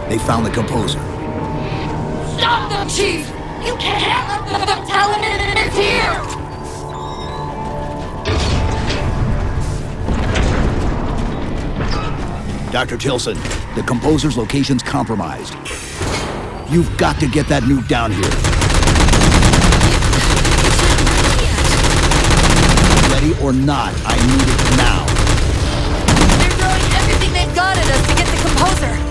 They found the composer. Stop them, Chief! You can't let them tell him it's here! Dr. Tilson, the composer's location's compromised. You've got to get that nuke down here. Ready or not, I need it now. They're throwing everything they've got at us to get the composer.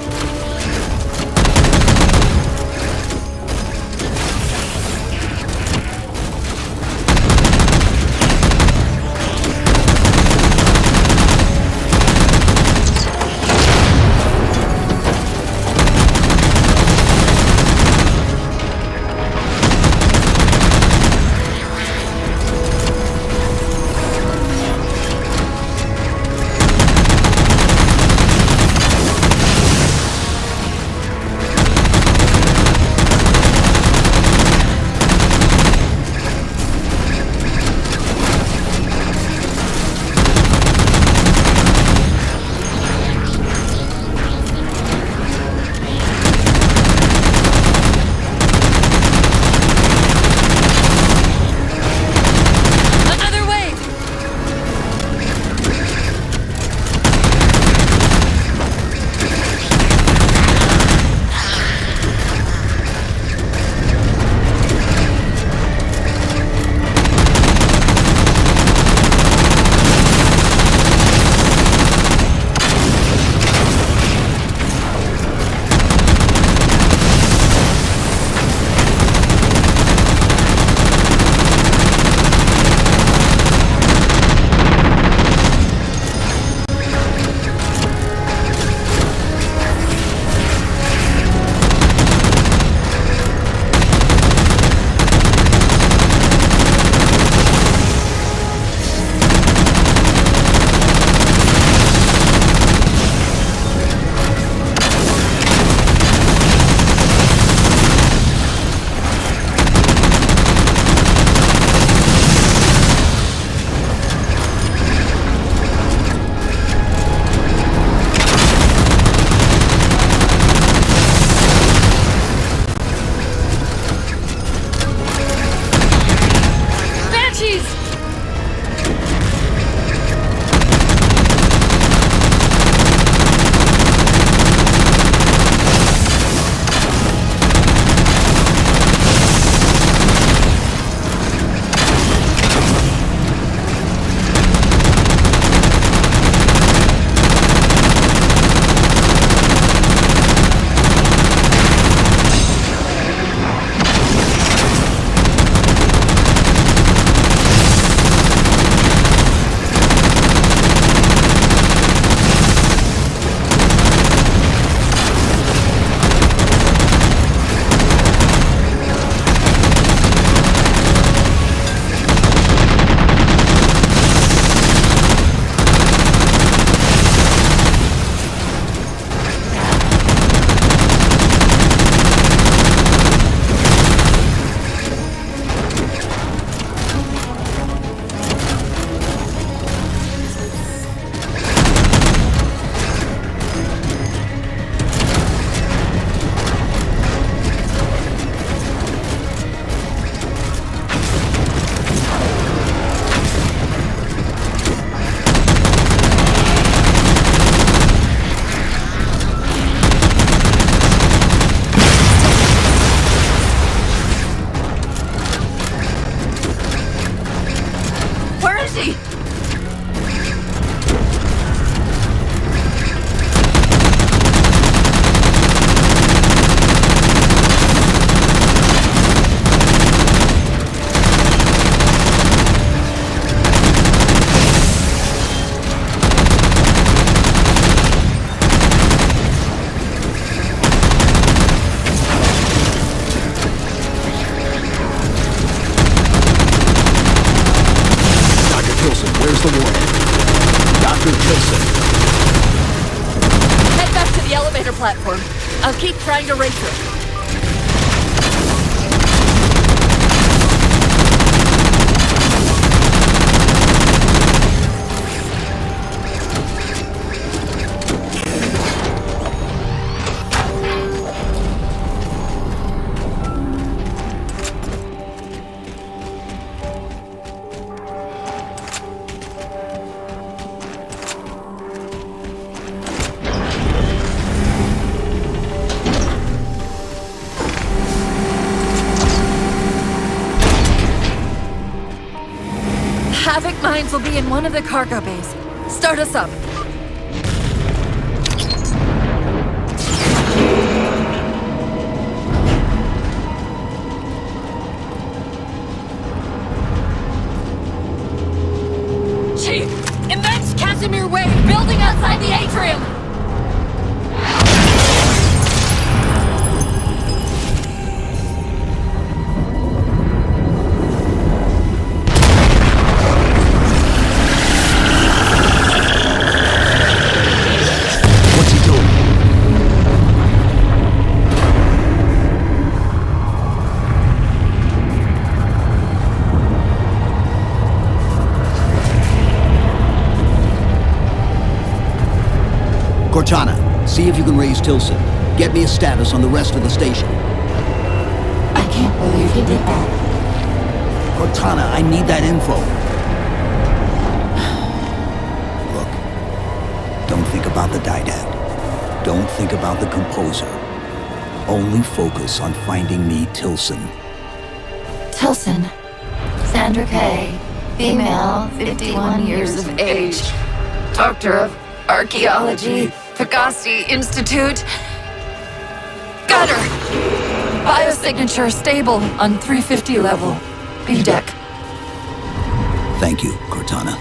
Tilson. Head back to the elevator platform. I'll keep trying to race her. Havoc mines will be in one of the cargo bays. Start us up. Chief! Immense Casimir wave building outside the atrium! Cortana, see if you can raise Tilson. Get me a status on the rest of the station. I can't believe you did that. Cortana, I need that info. Look, don't think about the didact. Don't think about the composer. Only focus on finding me Tilson. Tilson. Sandra Kay. Female, 51 years of age. Doctor of Archaeology, Pegasi Institute. Got her! Biosignature stable on 350 level. B-deck. Thank you, Cortana.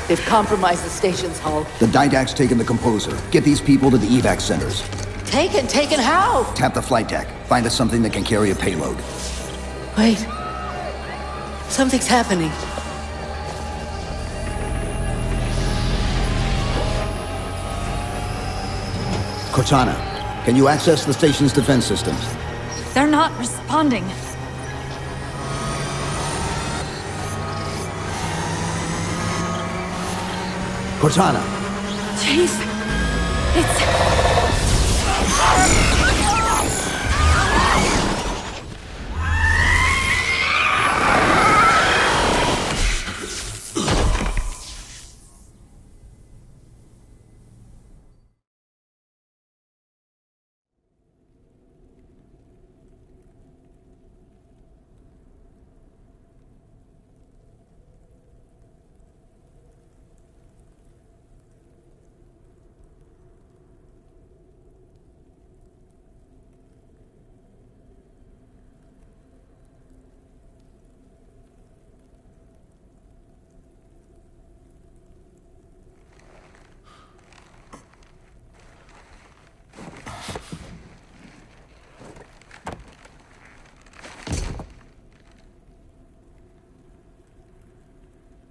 They've compromised the station's hull. The didact's taken the composer. Get these people to the evac centers. Taken how? Tap the flight deck. Find us something that can carry a payload. Wait. Something's happening. Cortana, can you access the station's defense systems? They're not responding. Cortana! Chief, it's...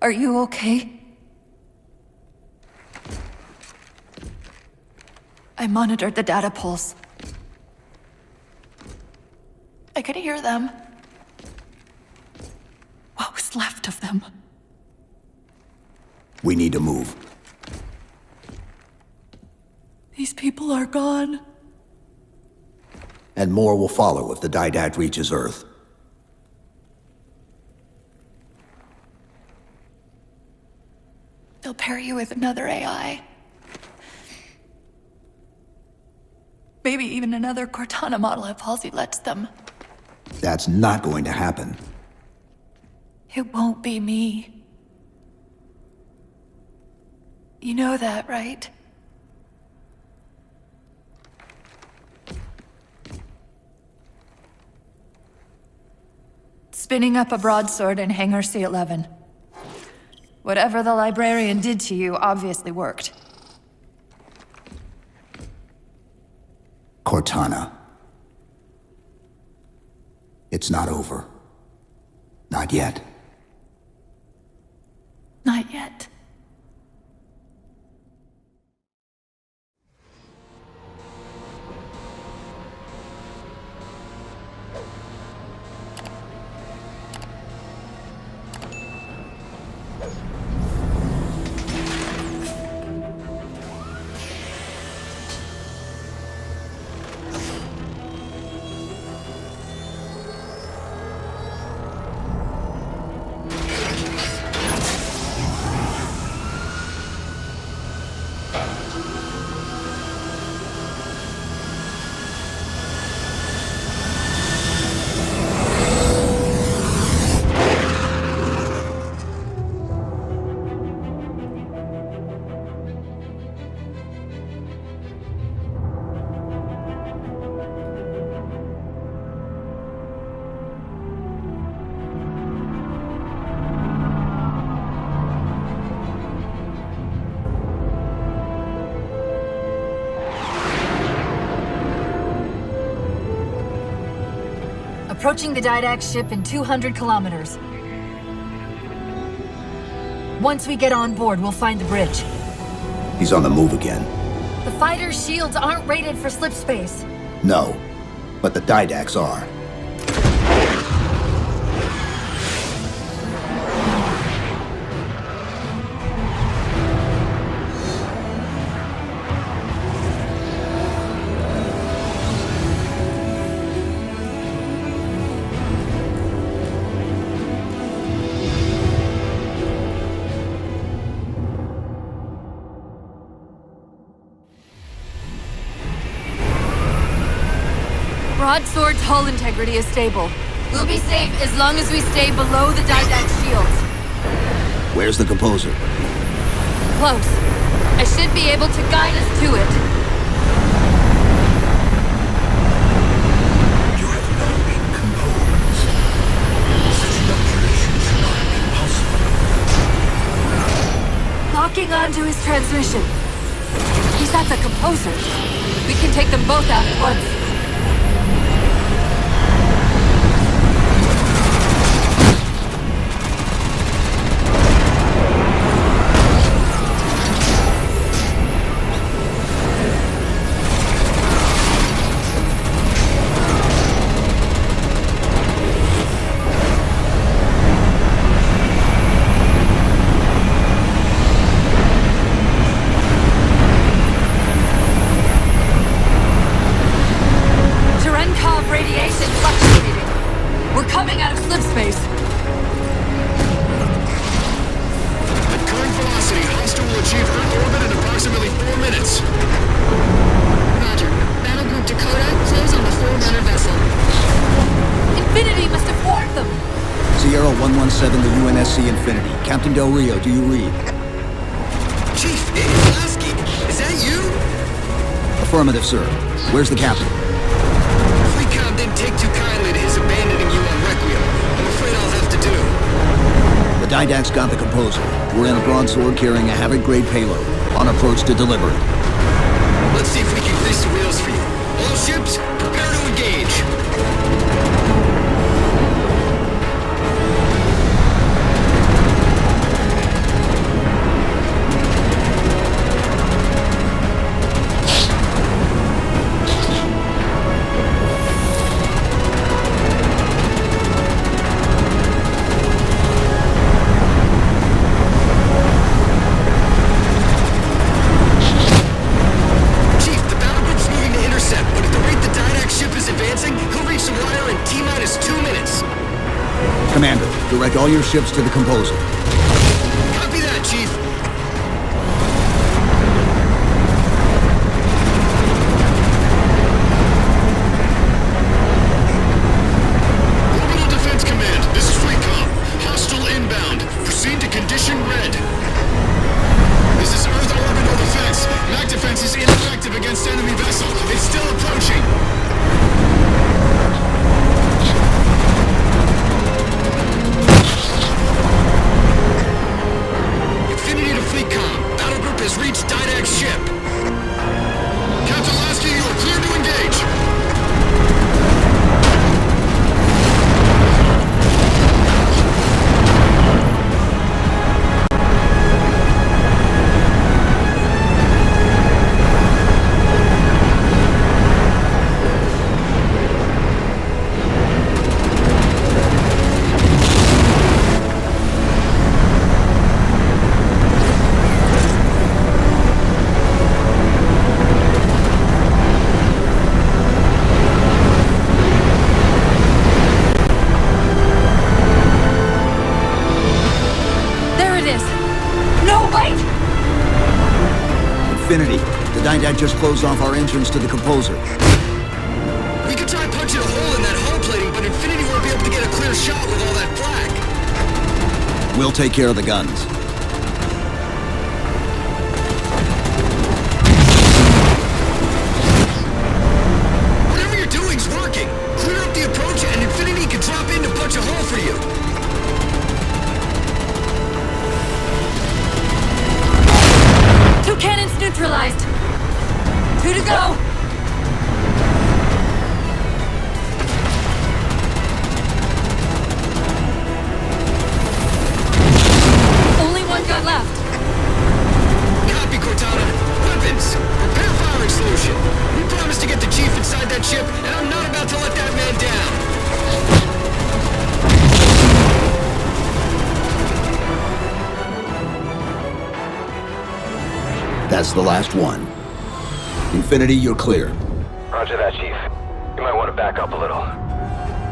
Are you okay? I monitored the data pulse. I could hear them. What was left of them? We need to move. These people are gone. And more will follow if the didact reaches Earth. They'll pair you with another AI. Maybe even another Cortana model if Halsey lets them. That's not going to happen. It won't be me. You know that, right? Spinning up a broadsword in Hangar C-11. Whatever the librarian did to you obviously worked. Cortana. It's not over. Not yet. Not yet. Approaching the Didact ship in 200 kilometers. Once we get on board, we'll find the bridge. He's on the move again. The fighter's shields aren't rated for slip space. No, but the Didacts are. Broadsword's hull integrity is stable. We'll be safe as long as we stay below the Didact shields. Where's the composer? Close. I should be able to guide us to it. You have not been composed. Such inoculation should not have been possible. Locking onto his transmission. He's at the composer. We can take them both out at once. The UNSC Infinity. Captain Del Rio, do you read? Chief, it's Lasky. Is that you? Affirmative, sir. Where's the captain? Recon didn't take too kindly to his abandoning you on Requiem. I'm afraid I'll have to do. The Didact's got the composer. We're in a broadsword carrying a Havoc-grade payload. On approach to deliver it. Let's see if we can grease the wheels for you. All ships, prepare to engage. Commander, direct all your ships to the composer. Copy that, Chief. Orbital Defense Command, this is Recon. Hostile inbound. Proceed to condition red. This is Earth Orbital Defense. MAC defense is ineffective against enemy vessel. It's still approaching. Evac just closed off our entrance to the composer. We could try punching a hole in that hull plating, but Infinity won't be able to get a clear shot with all that flak. We'll take care of the guns. Whatever you're doing's working. Clear up the approach and Infinity can drop in to punch a hole for you. Two cannons neutralized. 2 to go. Only one gun left. Copy, Cortana. Weapons. Prepare firing solution. We promised to get the Chief inside that ship, and I'm not about to let that man down. That's the last one. Infinity, you're clear. Roger that, Chief. You might want to back up a little.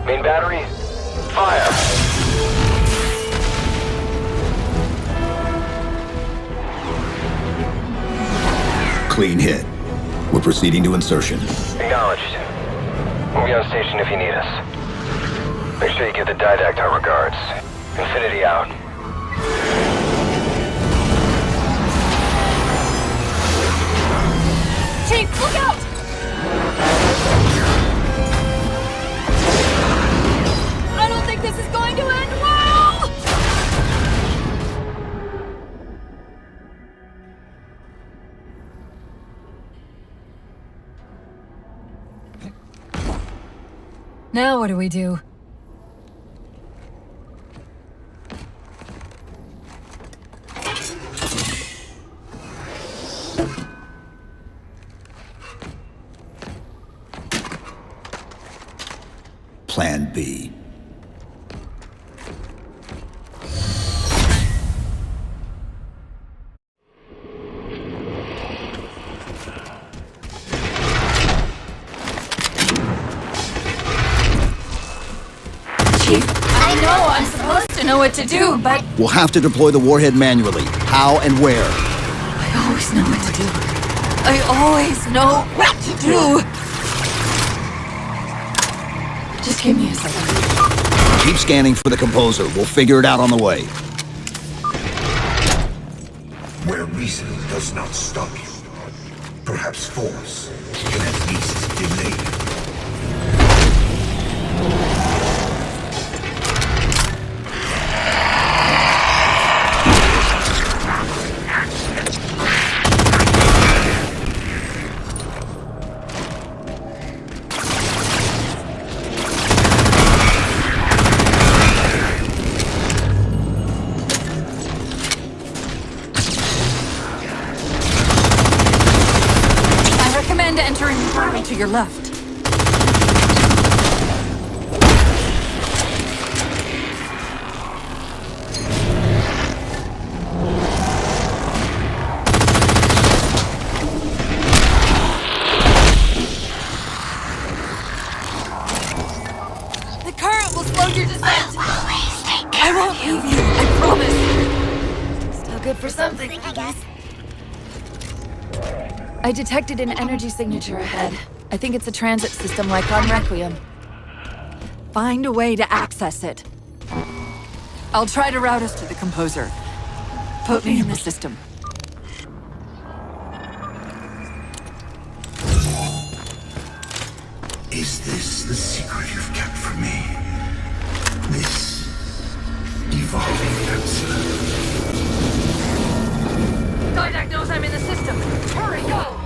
Main battery, fire! Clean hit. We're proceeding to insertion. Acknowledged. We'll be on station if you need us. Make sure you give the Didact our regards. Infinity out. Chief, look out! I don't think this is going to end well! Now what do we do? Plan B. I know I'm supposed to know what to do, but We'll have to deploy the warhead manually. How and where? I always know what to do. I always know what to do. Just give me a second. Keep scanning for the composer. We'll figure it out on the way. Where reason does not stop you, perhaps force can at least delay you. Entering the room to your left. The current will slow your descent. I won't leave you, I promise. Still good for something, I guess. I detected an energy signature ahead. I think it's a transit system like on Requiem. Find a way to access it. I'll try to route us to the composer. Put me in the system. Is this the secret you've kept from me? This evolving absolute? Didact knows I'm in the system. Hurry, go!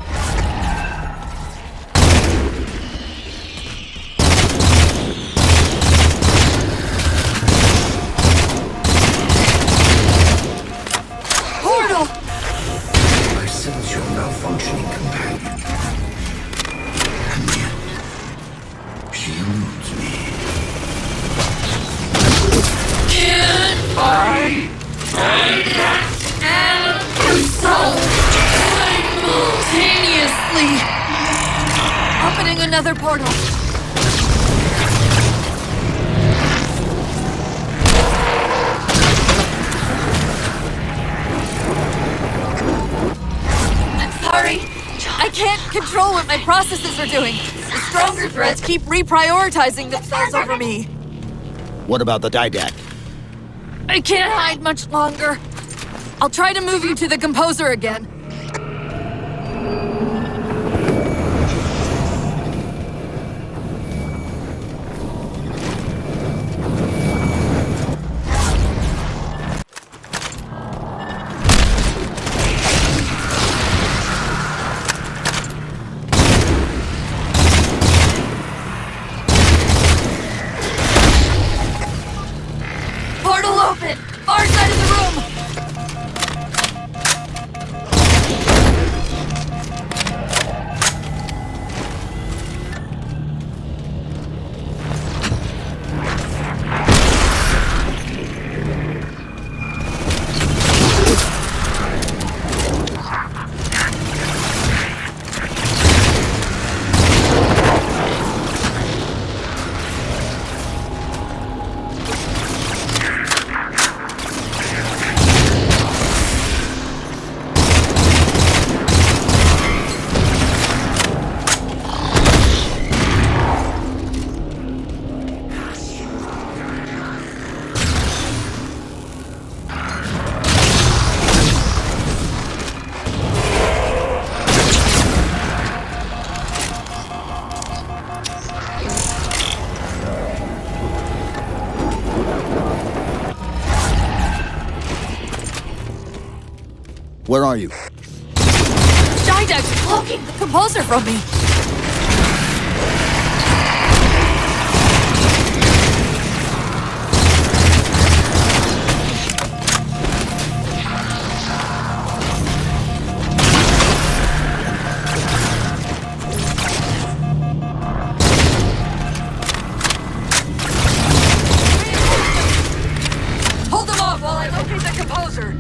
Portal! I sense your malfunctioning companion. And yet, she eludes me. Can't find and so simultaneously opening another portal. I'm sorry. I I can't control what my processes are doing. The stronger threats keep reprioritizing themselves over me. What about the didact? I can't hide much longer. I'll try to move you to the composer again. Portal open! Far side of the room! Where are you? Didact's blocking the composer from me! Hold them off while I locate the composer!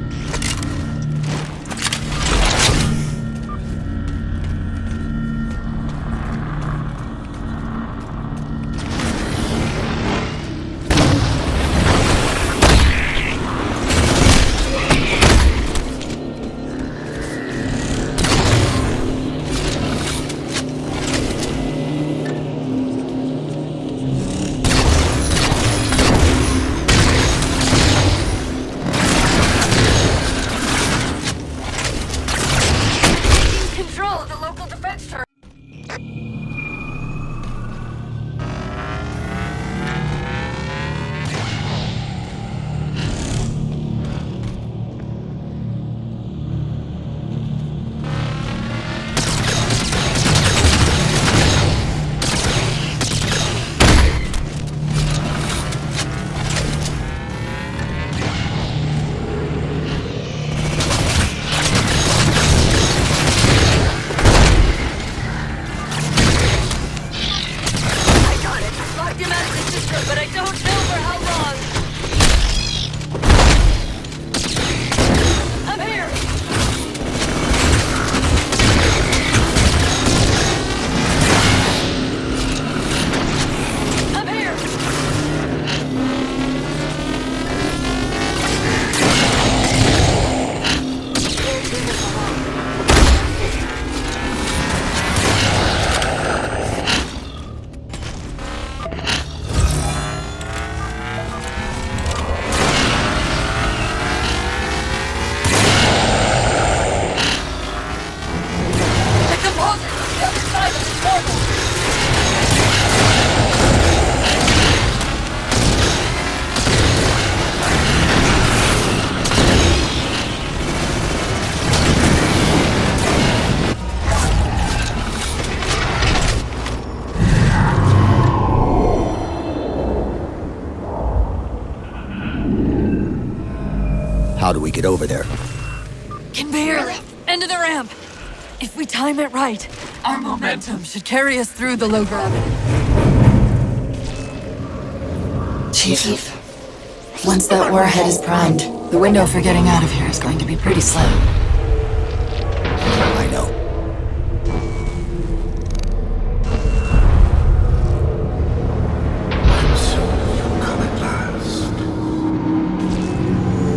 Control of the local defense turret. Locked him out of the system, but I don't know for how long. I'm here! I'm here! The composer is the other side of the portal! How do we get over there? Can barely. End of the ramp. If we time it right, our momentum should carry us through the low gravity. Chief, once that warhead is primed, the window for getting out of here is going to be pretty slim. I know.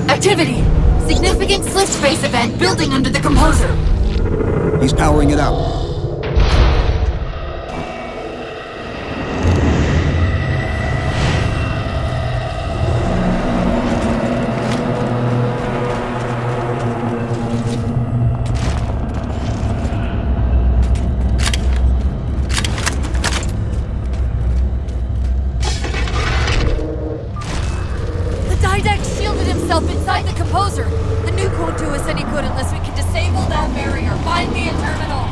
Activity! Significant slip space event building under the composer! He's powering it up. The didact shielded himself inside the composer. The nuke won't do us any good unless we can disable that barrier. Find the terminal.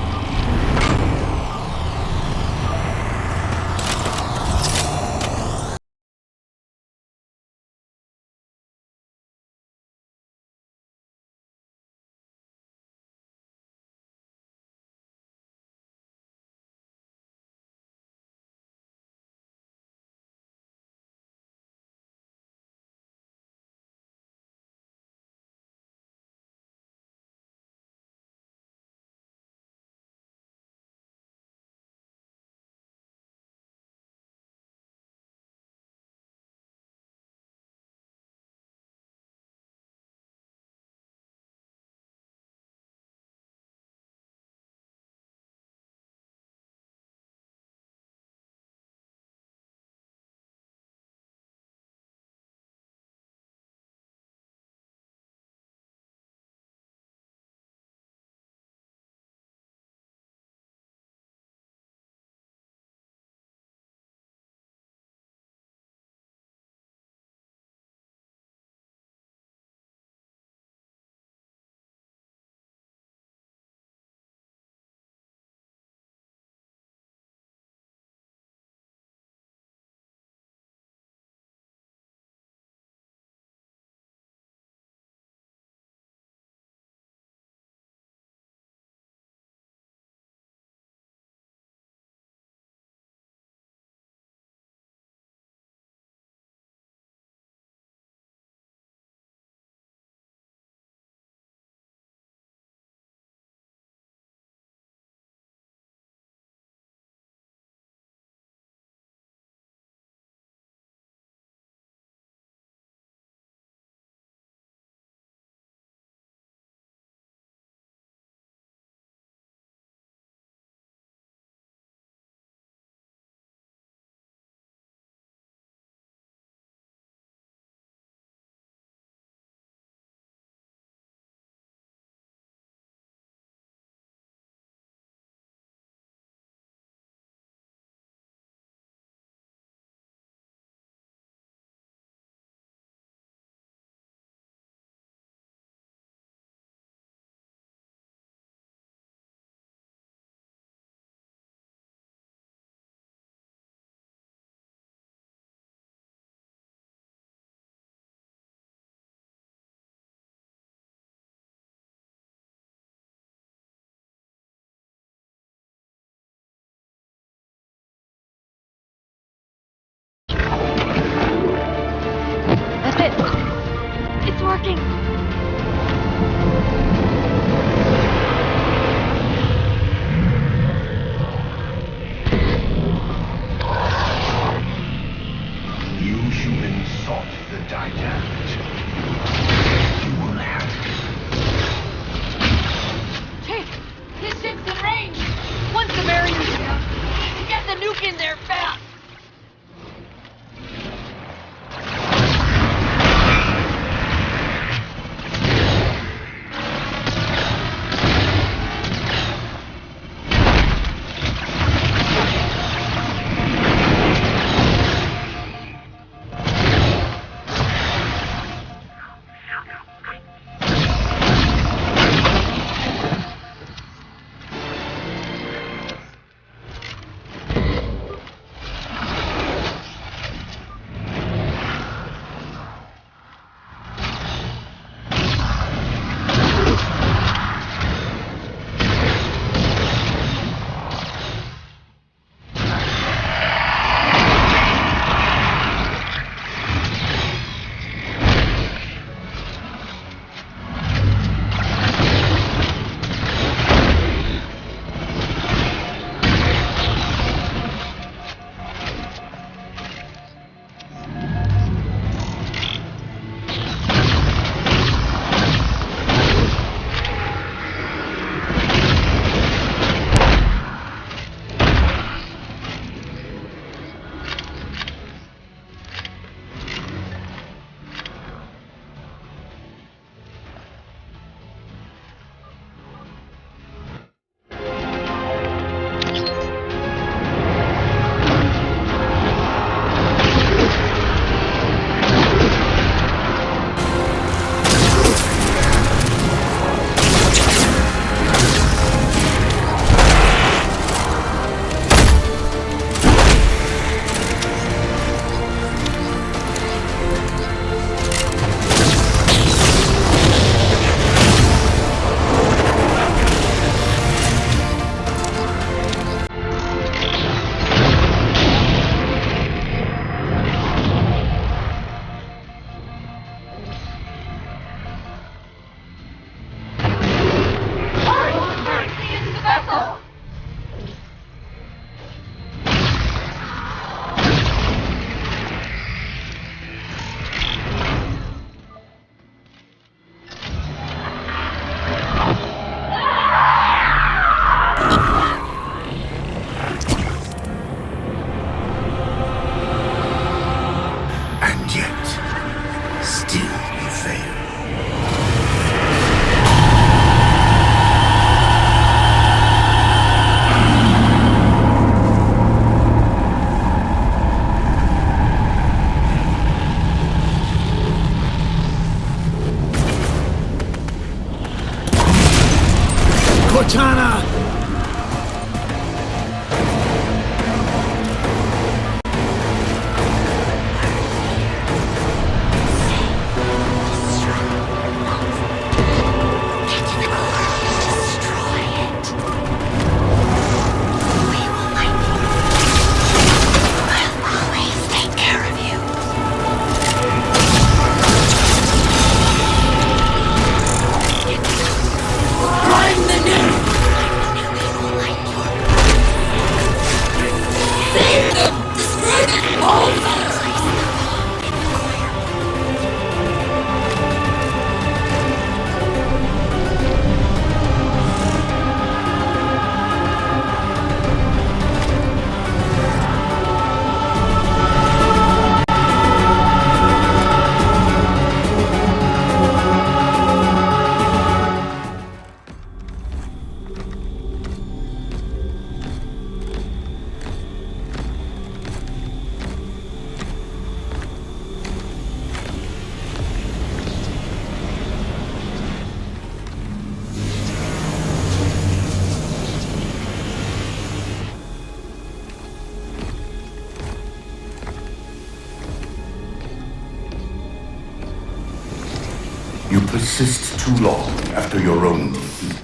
persist too long after your own defeat.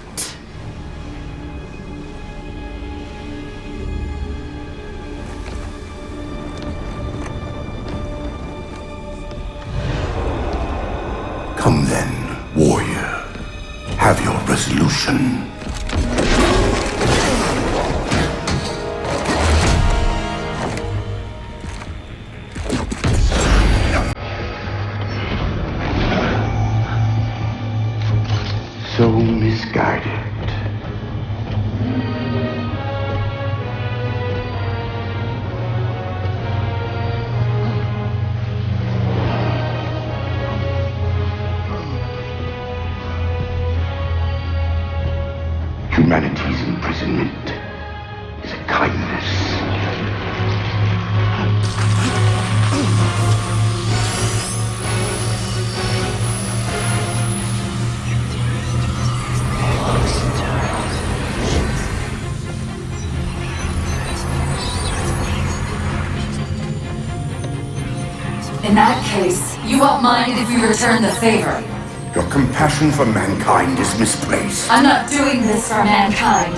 Come then, warrior. Have your resolution. So misguided. Humanity's imprisonment is a kindness. In that case, you won't mind if we return the favor. Your compassion for mankind is misplaced. I'm not doing this for mankind.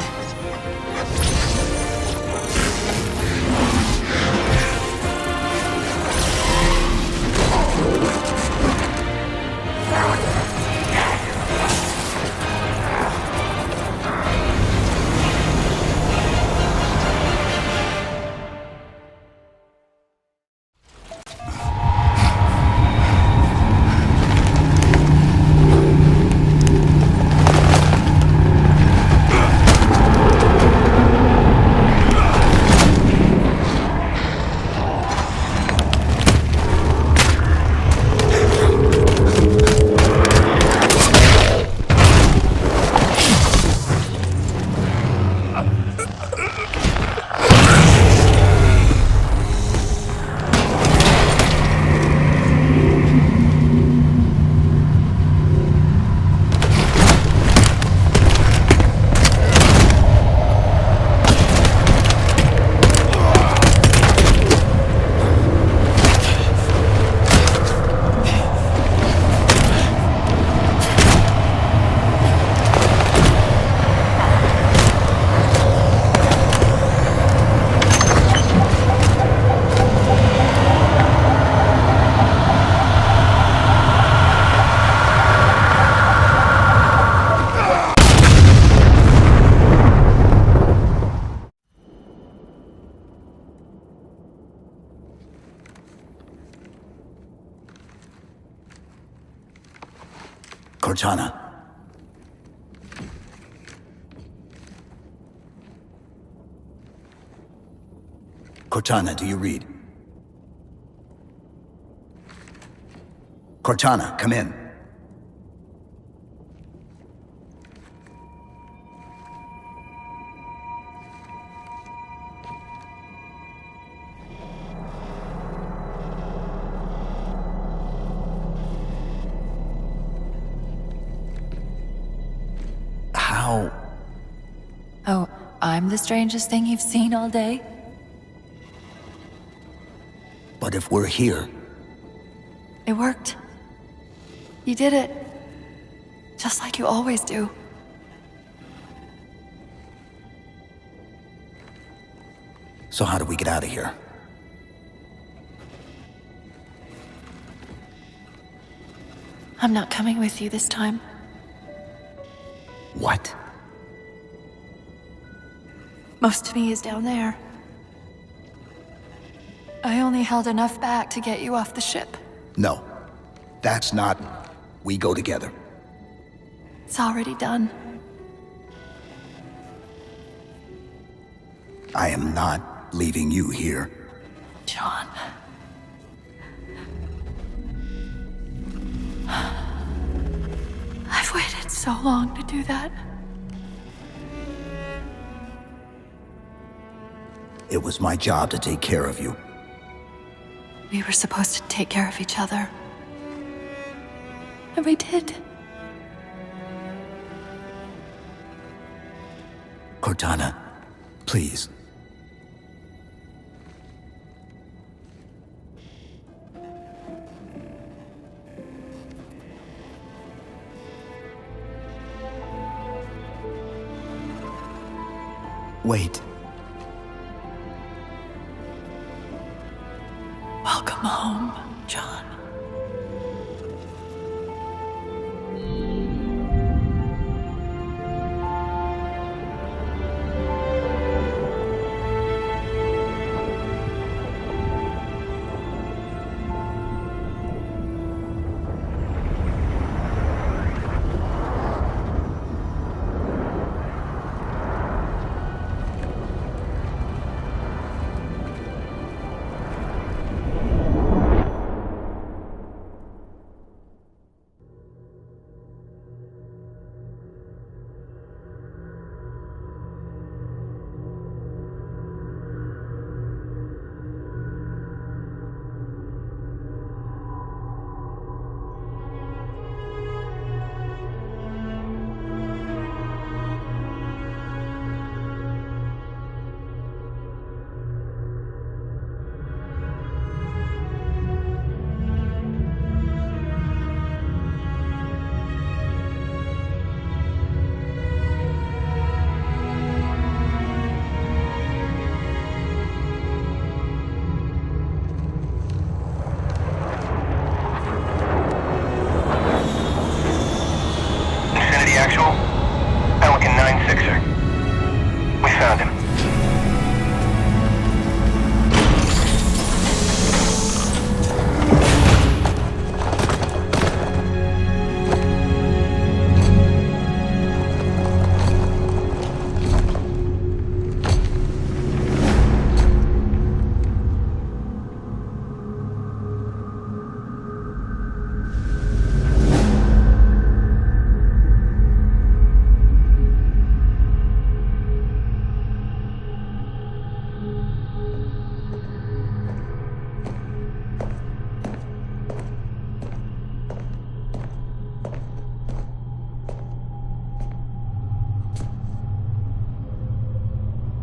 Cortana. Cortana, do you read? Cortana, come in. How? Oh, I'm the strangest thing you've seen all day? But if we're here... It worked. You did it. Just like you always do. So how do we get out of here? I'm not coming with you this time. What? Most of me is down there. I only held enough back to get you off the ship. No. That's not... We go together. It's already done. I am not leaving you here. John. I've waited so long to do that. It was my job to take care of you. We were supposed to take care of each other. And we did. Cortana, please. Wait. Welcome home, John. Actual? Pelican 9-6er. We found him.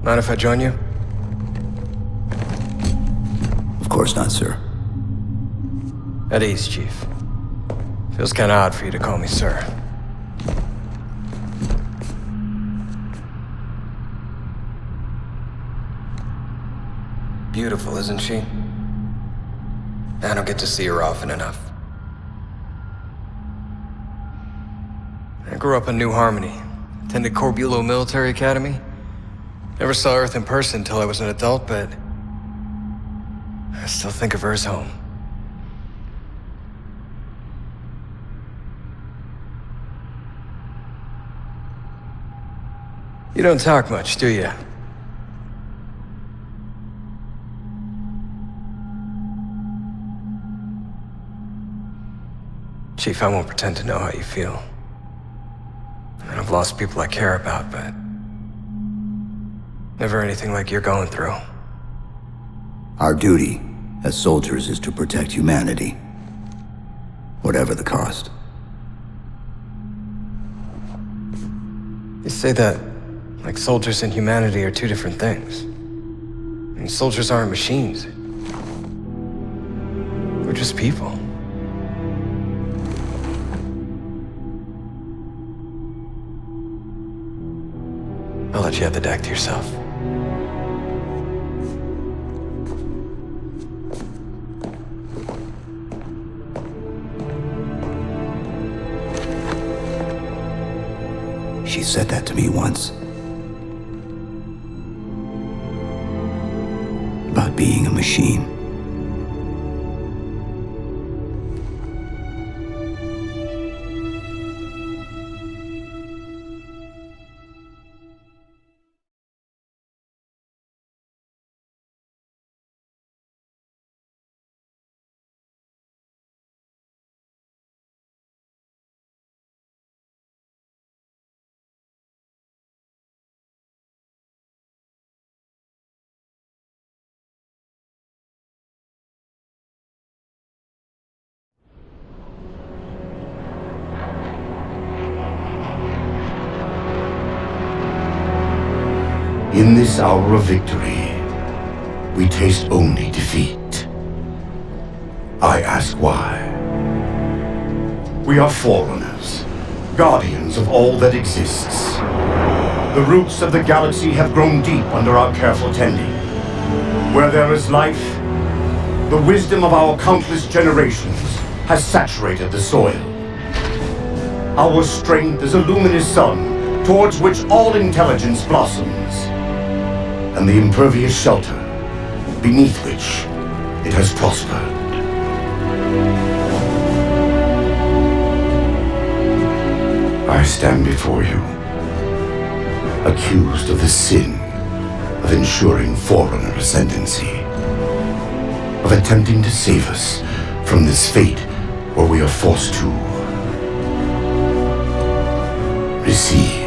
Mind if I join you? Of course not, sir. At ease, Chief. Feels kinda odd for you to call me sir. Beautiful, isn't she? I don't get to see her often enough. I grew up in New Harmony, attended Corbulo Military Academy. Never saw Earth in person until I was an adult, but I still think of her as home. You don't talk much, do you? Chief, I won't pretend to know how you feel. I mean, I've lost people I care about, but never anything like you're going through. Our duty as soldiers is to protect humanity, whatever the cost. You say that like soldiers and humanity are two different things. I mean, soldiers aren't machines. We're just people. I'll let you have the deck to yourself. She said that to me once. About being a machine. In this hour of victory, we taste only defeat. I ask why. We are Forerunners, guardians of all that exists. The roots of the galaxy have grown deep under our careful tending. Where there is life, the wisdom of our countless generations has saturated the soil. Our strength is a luminous sun towards which all intelligence blossoms, and the impervious shelter beneath which it has prospered. I stand before you, accused of the sin of ensuring Forerunner ascendancy, of attempting to save us from this fate where we are forced to recede.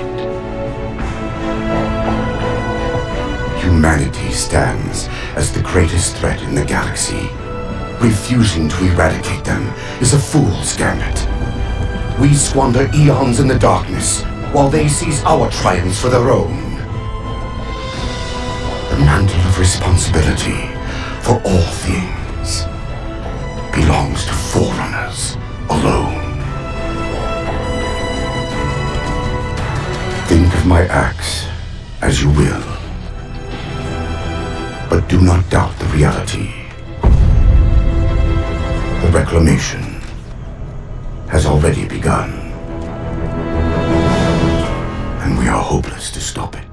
Humanity stands as the greatest threat in the galaxy. Refusing to eradicate them is a fool's gambit. We squander eons in the darkness, while they seize our triumphs for their own. The mantle of responsibility for all things belongs to Forerunners alone. Think of my acts as you will, but do not doubt the reality. The reclamation has already begun, and we are hopeless to stop it.